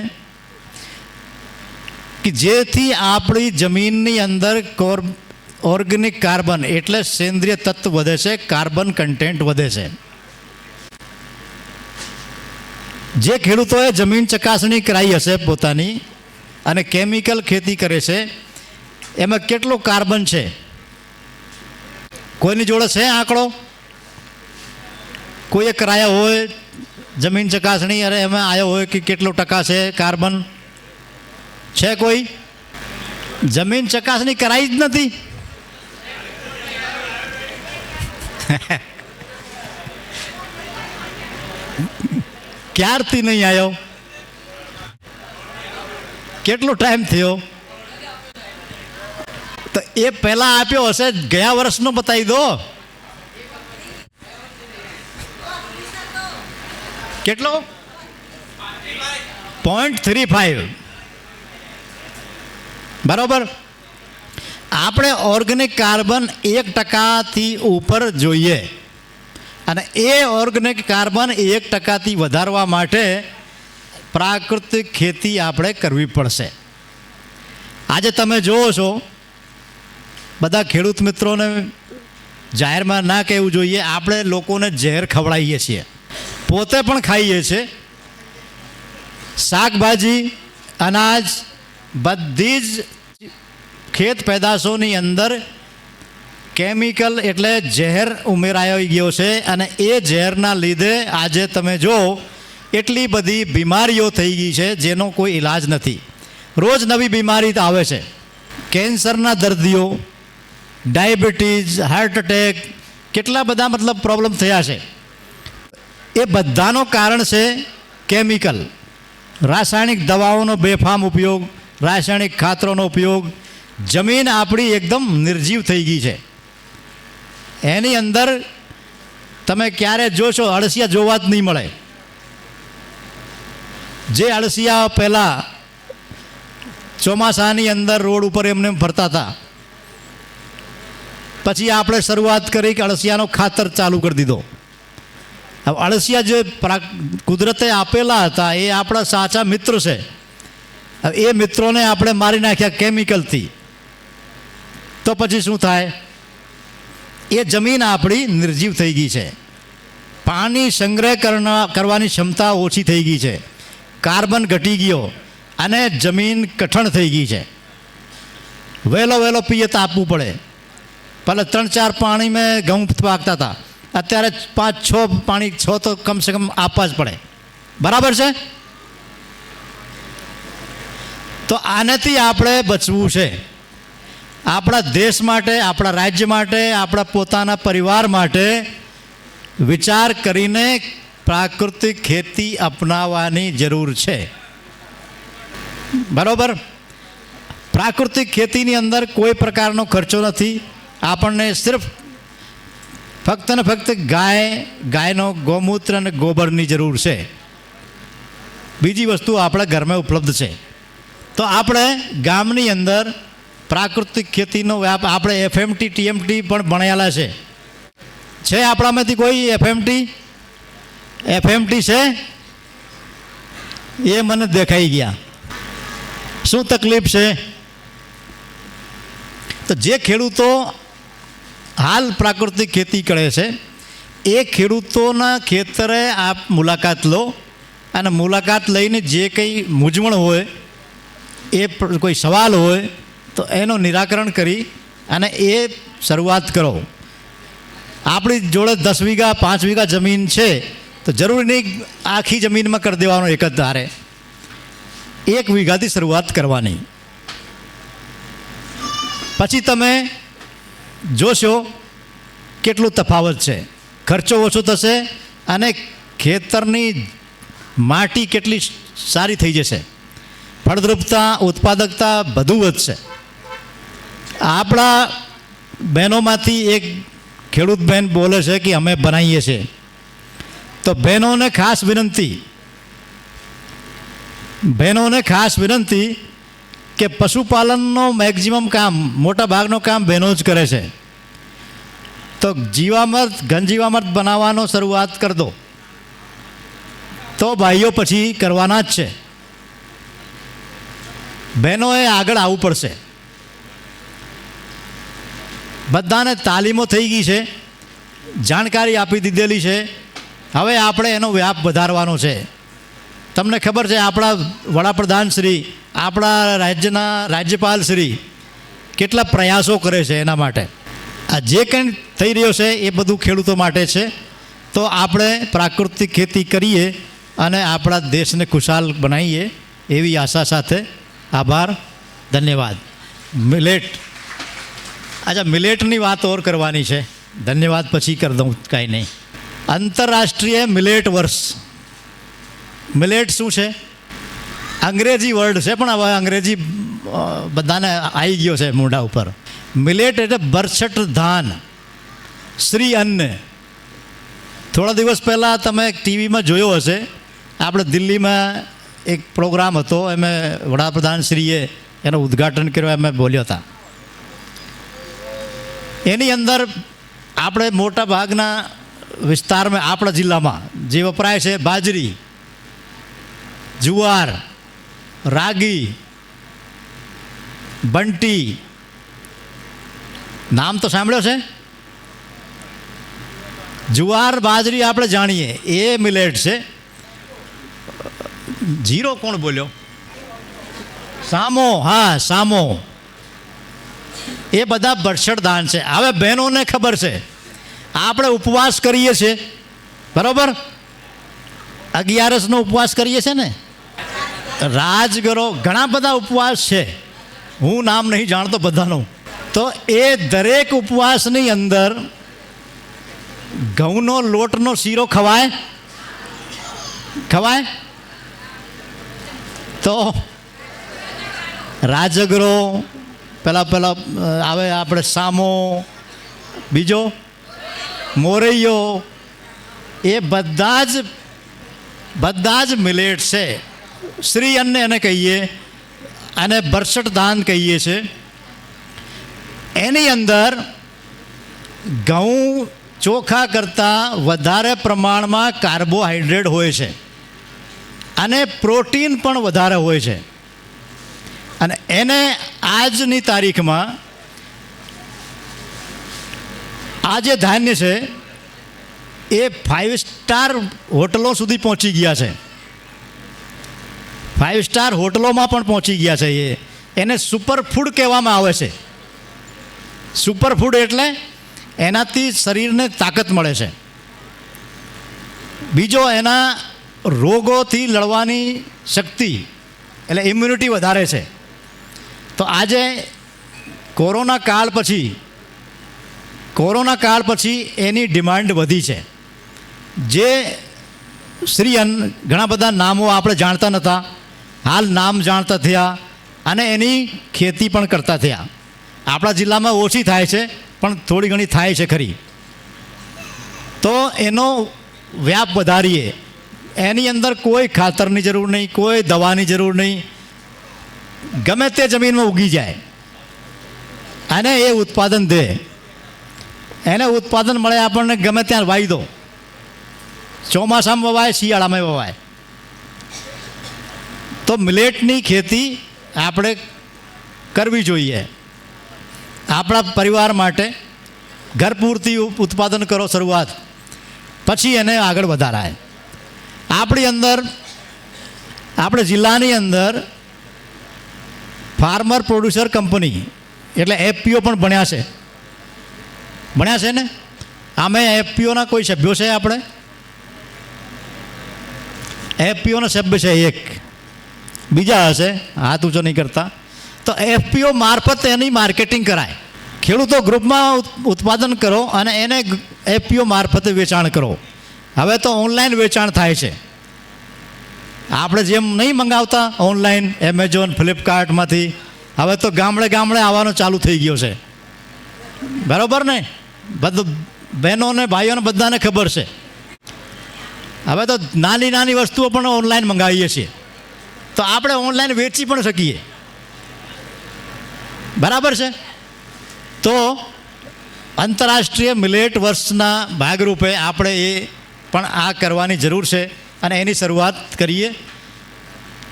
કે જેથી આપણી જમીનની અંદર ઓર્ગેનિક કાર્બન એટલે સેન્દ્રિય તત્વ વધે છે, કાર્બન કન્ટેન્ટ વધે છે. જે ખેડૂતોએ જમીન ચકાસણી કરાવી હશે પોતાની અને કેમિકલ ખેતી કરે છે, એમાં કેટલો કાર્બન છે કોઈની જોડે છે આંકડો? કોઈએ કરાયા હોય જમીન ચકાસણી અને એમાં આવ્યો હોય કે કેટલો ટકા છે કાર્બન? છે કોઈ? જમીન ચકાસણી કરાઈ જ નથી. ક્યારથી નહીં આવ્યો? કેટલો ટાઈમ થયો? તો એ પહેલાં આપ્યો હશે, ગયા વર્ષનો બતાવી દો. કેટલો? 0.35. બરાબર. આપણે ઓર્ગેનિક કાર્બન 1%થી ઉપર જોઈએ અને એ ઓર્ગેનિક કાર્બન 1%થી વધારવા માટે પ્રાકૃતિક ખેતી આપણે કરવી પડશે. આજે તમે જુઓ છો, બધા ખેડૂત મિત્રોને જાહેરમાં ના કહેવું જોઈએ, આપણે લોકોને ઝેર ખવડાવીએ છીએ, પોતે પણ ખાઈએ છીએ. શાકભાજી, અનાજ, બધી જ ખેત પેદાશોની અંદર કેમિકલ એટલે ઝેર ઉમેરાયો ગયો છે અને એ ઝેરના લીધે આજે તમે જો એટલી બધી બીમારીઓ થઈ ગઈ છે જેનો કોઈ ઈલાજ નથી. રોજ નવી બીમારી આવે છે. કેન્સરના દર્દીઓ, ડાયાબિટીસ, હાર્ટ એટેક, કેટલા બધા મતલબ પ્રોબ્લેમ થયા છે. એ બધાનો કારણ છે કેમિકલ, રાસાયણિક દવાઓનો બેફામ ઉપયોગ, રાસાયણિક ખાતરોનો ઉપયોગ. જમીન આપણી એકદમ નિર્જીવ થઈ ગઈ છે. એની અંદર તમે ક્યારે જોશો અળસિયા જોવા જ નહીં મળે. જે અળસિયા પહેલાં ચોમાસાની અંદર રોડ ઉપર એમને ફરતા હતા, પછી આપણે શરૂઆત કરી કે અળસિયાનો ખાતર ચાલુ કરી દીધો. હવે અળસિયા જે કુદરતે આપેલા હતા એ આપણા સાચા મિત્ર છે. હવે એ મિત્રોને આપણે મારી નાખ્યા કેમિકલથી, તો પછી શું થાય? એ જમીન આપણી નિર્જીવ થઈ ગઈ છે. પાણી સંગ્રહ કરવાની ક્ષમતા ઓછી થઈ ગઈ છે. કાર્બન ઘટી ગયો અને જમીન કઠણ થઈ ગઈ છે. વહેલો પિયત આપવું પડે. પહેલાં 3-4 પાણી મેં ઘઉં પાકતા હતા, અત્યારે 5-6 પાણી 6 તો કમસે કમ આપવા જ પડે. બરાબર છે? તો આનાથી આપણે બચવું છે. આપણા દેશ માટે, આપણા રાજ્ય માટે, આપણા પોતાના પરિવાર માટે વિચાર કરીને પ્રાકૃતિક ખેતી અપનાવવાની જરૂર છે. બરાબર. પ્રાકૃતિક ખેતીની અંદર કોઈ પ્રકારનો ખર્ચો નથી. આપણને સિર્ફ ફક્ત ને ફક્ત ગાયનો ગૌમૂત્ર અને ગોબરની જરૂર છે. બીજી વસ્તુ આપણા ઘરમાં ઉપલબ્ધ છે. તો આપણે ગામની અંદર પ્રાકૃતિક ખેતીનો આપણે એફએમટી ટીએમટી પણ ભણેલા છે આપણામાંથી કોઈ એફએમટી છે? એ મને દેખાઈ ગયા. શું તકલીફ છે? તો જે ખેડૂતો હાલ પ્રાકૃતિક ખેતી કરે છે એ ખેડૂતોના ખેતરે આપ મુલાકાત લો અને મુલાકાત લઈને જે કંઈ મૂંઝવણ હોય, એ કોઈ સવાલ હોય તો એનું નિરાકરણ કરી અને એ શરૂઆત કરો. આપણી જોડે 10 વીઘા 5 વીઘા જમીન છે તો જરૂરી નહીં આખી જમીનમાં કરી દેવાનો એક જ ધારે. 1 વીઘાથી શરૂઆત કરવાની. પછી તમે જોશો કેટલું તફાવત છે. ખર્ચો ઓછો થશે અને ખેતરની માટી કેટલી સારી થઈ જશે. ફળદ્રુપતા, ઉત્પાદકતા બધું વધશે. આપણા બહેનોમાંથી એક ખેડૂત બહેન બોલે છે કે અમે બનાવીએ છીએ, તો બહેનોને ખાસ વિનંતી કે પશુપાલનનો મેક્સિમમ કામ, મોટા ભાગનું કામ બહેનો જ કરે છે, તો ઘન જીવામૃત બનાવવાનો શરૂઆત કરી દો, તો ભાઈઓ પછી કરવાના જ છે. બહેનોએ આગળ આવવું પડશે. બધાને તાલીમો થઈ ગઈ છે, જાણકારી આપી દીધેલી છે, હવે આપણે એનો વ્યાપ વધારવાનો છે. તમને ખબર છે આપણા વડાપ્રધાન શ્રી, આપણા રાજ્યપાલ શ્રી કેટલા પ્રયાસો કરે છે એના માટે. આ જે કંઈ થઈ રહ્યો છે એ બધું ખેડૂતો માટે છે. તો આપણે પ્રાકૃતિક ખેતી કરીએ અને આપણા દેશને ખુશાલ બનાવીએ એવી આશા સાથે આભાર, ધન્યવાદ. મિલેટની વાત ઓર કરવાની છે, ધન્યવાદ પછી કરી દઉં, કાંઈ નહીં. આંતરરાષ્ટ્રીય મિલેટ વર્ષ. મિલેટ શું છે? અંગ્રેજી વર્ડ છે, પણ હવે અંગ્રેજી બધાને આવી ગયો છે મોઢા ઉપર. મિલેટ એટલે બરછટ ધાન, શ્રી અન્ન. થોડા દિવસ પહેલાં તમે ટીવીમાં જોયો હશે, આપણે દિલ્હીમાં એક પ્રોગ્રામ હતો, એમાં વડાપ્રધાનશ્રીએ એનું ઉદ્ઘાટન કર્યું, અમે બોલ્યા હતા. એની અંદર આપણે મોટા ભાગના વિસ્તારમાં, આપણા જિલ્લામાં જે વપરાય છે બાજરી, જુવાર, રાગી, બંટી, નામ તો સાંભળ્યો છે. જુવાર બાજરી આપણે જાણીએ એ મિલેટ છે. જીરો કોણ બોલ્યો? સામો. હા, સામો. એ બધા બરછટ ધાન છે. હવે બહેનોને ખબર છે, આપણે ઉપવાસ કરીએ છીએ, બરાબર? 11નો ઉપવાસ કરીએ છીએ ને, રાજગરો, ઘણા બધા ઉપવાસ છે, હું નામ નહીં જાણતો બધાનું. તો એ દરેક ઉપવાસની અંદર ઘઉંનો લોટનો શીરો ખવાય? તો રાજગરો, પહેલાં આવે આપણે સામો, બીજો મોરૈયો, એ બધા જ મિલેટ છે. શ્રી અન્ન એને કહીએ અને બરછટ ધાન કહીએ છીએ. એની અંદર ઘઉં ચોખા કરતાં વધારે પ્રમાણમાં કાર્બોહાઈડ્રેટ હોય છે અને પ્રોટીન પણ વધારે હોય છે. અને એને આજની તારીખમાં આ જે ધાન્ય છે એ 5 સ્ટાર હોટલો સુધી પહોંચી ગયા છે. 5 સ્ટાર હોટલોમાં પણ પહોંચી ગયા છે. એને સુપરફૂડ કહેવામાં આવે છે. સુપરફૂડ એટલે એનાથી શરીરને તાકાત મળે છે. બીજો, એના રોગોથી લડવાની શક્તિ, એટલે ઇમ્યુનિટી વધારે છે. તો આજે કોરોના કાળ પછી એની ડિમાન્ડ વધી છે. જે શ્રી અન્ન, ઘણા બધા નામો આપણે જાણતા નહોતા, હાલ નામ જાણતા થયા અને એની ખેતી પણ કરતા થયા. આપણા જિલ્લામાં ઓછી થાય છે, પણ થોડી ઘણી થાય છે ખરી. તો એનો વ્યાપ વધારીએ. એની અંદર કોઈ ખાતરની જરૂર નહીં, કોઈ દવાની જરૂર નહીં, ગમે તે જમીનમાં ઉગી જાય અને એ ઉત્પાદન દે. એને ઉત્પાદન મળે આપણને ગમે ત્યાં વાવી દો, ચોમાસામાં વવાય, શિયાળામાં વવાય. તો મિલેટની ખેતી આપણે કરવી જોઈએ. આપણા પરિવાર માટે ઘર પૂરતી ઉત્પાદન કરો શરૂઆત, પછી એને આગળ વધારાય. આપણે જિલ્લાની અંદર ફાર્મર પ્રોડ્યુસર કંપની એટલે એફપીઓ પણ ભણ્યા છે ને. આમે એફપીઓના કોઈ સભ્યો છે? આપણે એફપીઓના સભ્ય છે એક, બીજા હશે, હાથ ઊંચો નહીં કરતા. તો એફપીઓ મારફત એની માર્કેટિંગ કરાય. ખેડૂતો ગ્રુપમાં ઉત્પાદન કરો અને એને એફપીઓ મારફતે વેચાણ કરો. હવે તો ઓનલાઈન વેચાણ થાય છે. આપણે જેમ નહીં મંગાવતા ઓનલાઈન એમેઝોન, ફ્લિપકાર્ટમાંથી, હવે તો ગામડે આવવાનો ચાલુ થઈ ગયો છે. બરાબર ને? બધું બહેનોને ભાઈઓને બધાને ખબર છે. હવે તો નાની નાની વસ્તુઓ પણ ઓનલાઈન મંગાવીએ છીએ, તો આપણે ઓનલાઈન વેચી પણ શકીએ. બરાબર છે? તો આંતરરાષ્ટ્રીય મિલેટ વર્ષના ભાગરૂપે આપણે એ પણ આ કરવાની જરૂર છે અને એની શરૂઆત કરીએ.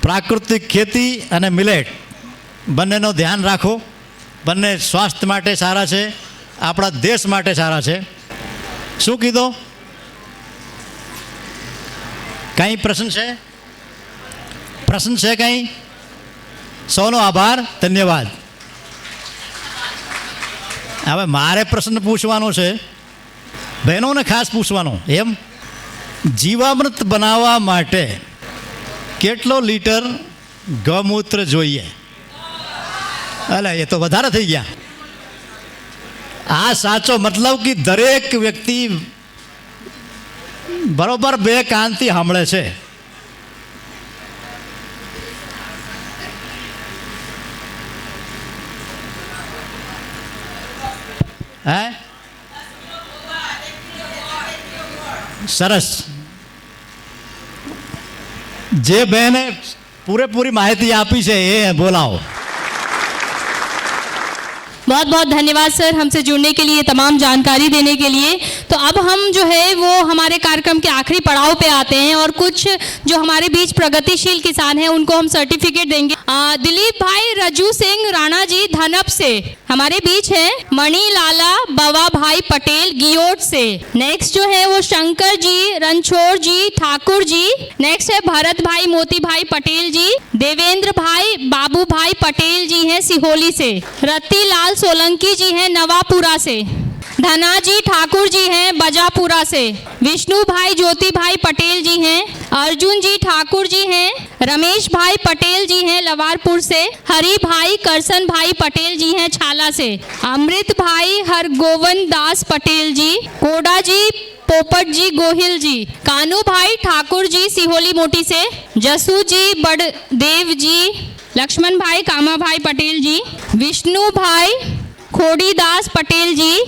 પ્રાકૃતિક ખેતી અને મિલેટ બંનેનો ધ્યાન રાખો. બંને સ્વાસ્થ્ય માટે સારા છે, આપણા દેશ માટે સારા છે. શું કીધું? કંઈ પ્રશ્ન છે? પ્રશ્ન છે કંઈ? સૌનો આભાર, ધન્યવાદ. હવે મારે પ્રશ્ન પૂછવાનો છે, બહેનોને ખાસ પૂછવાનો. એમ, જીવામૃત બનાવવા માટે કેટલો લીટર ગૌમૂત્ર જોઈએ? અલે એ તો વધારે થઈ ગયા. આ સાચો મતલબ કે દરેક વ્યક્તિ બરોબર 2 કાનથી સાંભળે છે. હે, સરસ. જે બહેને પૂરેપૂરી માહિતી આપી છે એ બોલાવો. बहुत बहुत धन्यवाद सर, हमसे जुड़ने के लिए, तमाम जानकारी देने के लिए। तो अब हम जो है वो हमारे कार्यक्रम के आखिरी पड़ाव पे आते हैं और कुछ जो हमारे बीच प्रगतिशील किसान हैं उनको हम सर्टिफिकेट देंगे। दिलीप भाई रजू सिंह राणा जी धनप से हमारे बीच हैं। मणि लाला बवा भाई पटेल गियोट से। नेक्स्ट जो है वो शंकर जी रणछोड़ जी ठाकुर जी। नेक्स्ट है भरत भाई मोती भाई पटेल जी। देवेंद्र भाई बाबू भाई पटेल जी हैं सिहोली से। रत्तीलाल सोलंकी जी हैं नवापुरा से। धनाजी ठाकुर जी हैं बजापुरा से। विष्णु भाई ज्योति भाई पटेल जी हैं। अर्जुन जी ठाकुर जी हैं। रमेश भाई पटेल जी हैं लवारपुर से। हरि भाई करसन भाई पटेल जी हैं छाला से। अमृत भाई हरगोविंद दास पटेल जी। कोडा जी पोपट जी गोहिल जी। कानू भाई ठाकुर जी सिहोली मोटी से। जसू जी बड़देव जी। लक्ष्मण भाई कामा भाई पटेल जी। विष्णु भाई खोड़ीदास पटेल जी।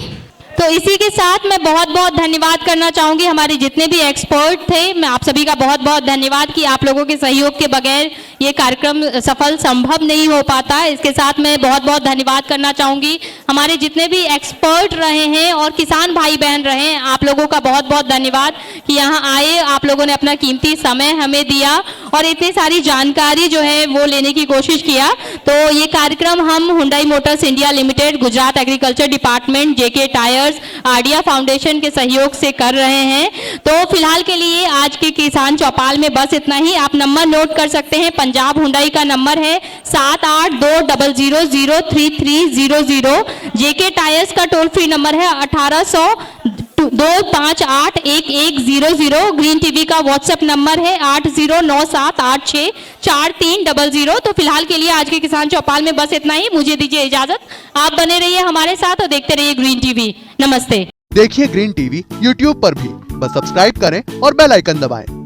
तो इसी के साथ मैं बहुत बहुत धन्यवाद करना चाहूँगी हमारे जितने भी एक्सपर्ट थे। मैं आप सभी का बहुत बहुत धन्यवाद कि आप लोगों के सहयोग के बगैर ये कार्यक्रम सफल संभव नहीं हो पाता। इसके साथ मैं बहुत बहुत धन्यवाद करना चाहूँगी हमारे जितने भी एक्सपर्ट रहे हैं और किसान भाई बहन रहे हैं। आप लोगों का बहुत बहुत धन्यवाद कि यहाँ आए, आप लोगों ने अपना कीमती समय हमें दिया और इतनी सारी जानकारी जो है वो लेने की कोशिश किया। तो ये कार्यक्रम हम Hyundai motors India limited, Gujarat agriculture department, JK tyres, Adiya foundation के सहयोग से कर रहे हैं। तो फिलहाल के लिए आज के किसान चौपाल में बस इतना ही। आप नंबर नोट कर सकते हैं। पंजाब हुंडई का नंबर है 7820003300। जेके टायर्स का टोल फ्री नंबर है 1800-258-1100। ग्रीन टीवी का व्हाट्सएप नंबर है 8097864300। तो फिलहाल के लिए आज के किसान चौपाल में बस इतना ही। मुझे दीजिए इजाजत। आप बने रहिए हमारे साथ और देखते रहिए ग्रीन टीवी। नमस्ते। देखिए ग्रीन टीवी यूट्यूब पर भी, बस सब्सक्राइब करें और बेल आइकन दबाएं।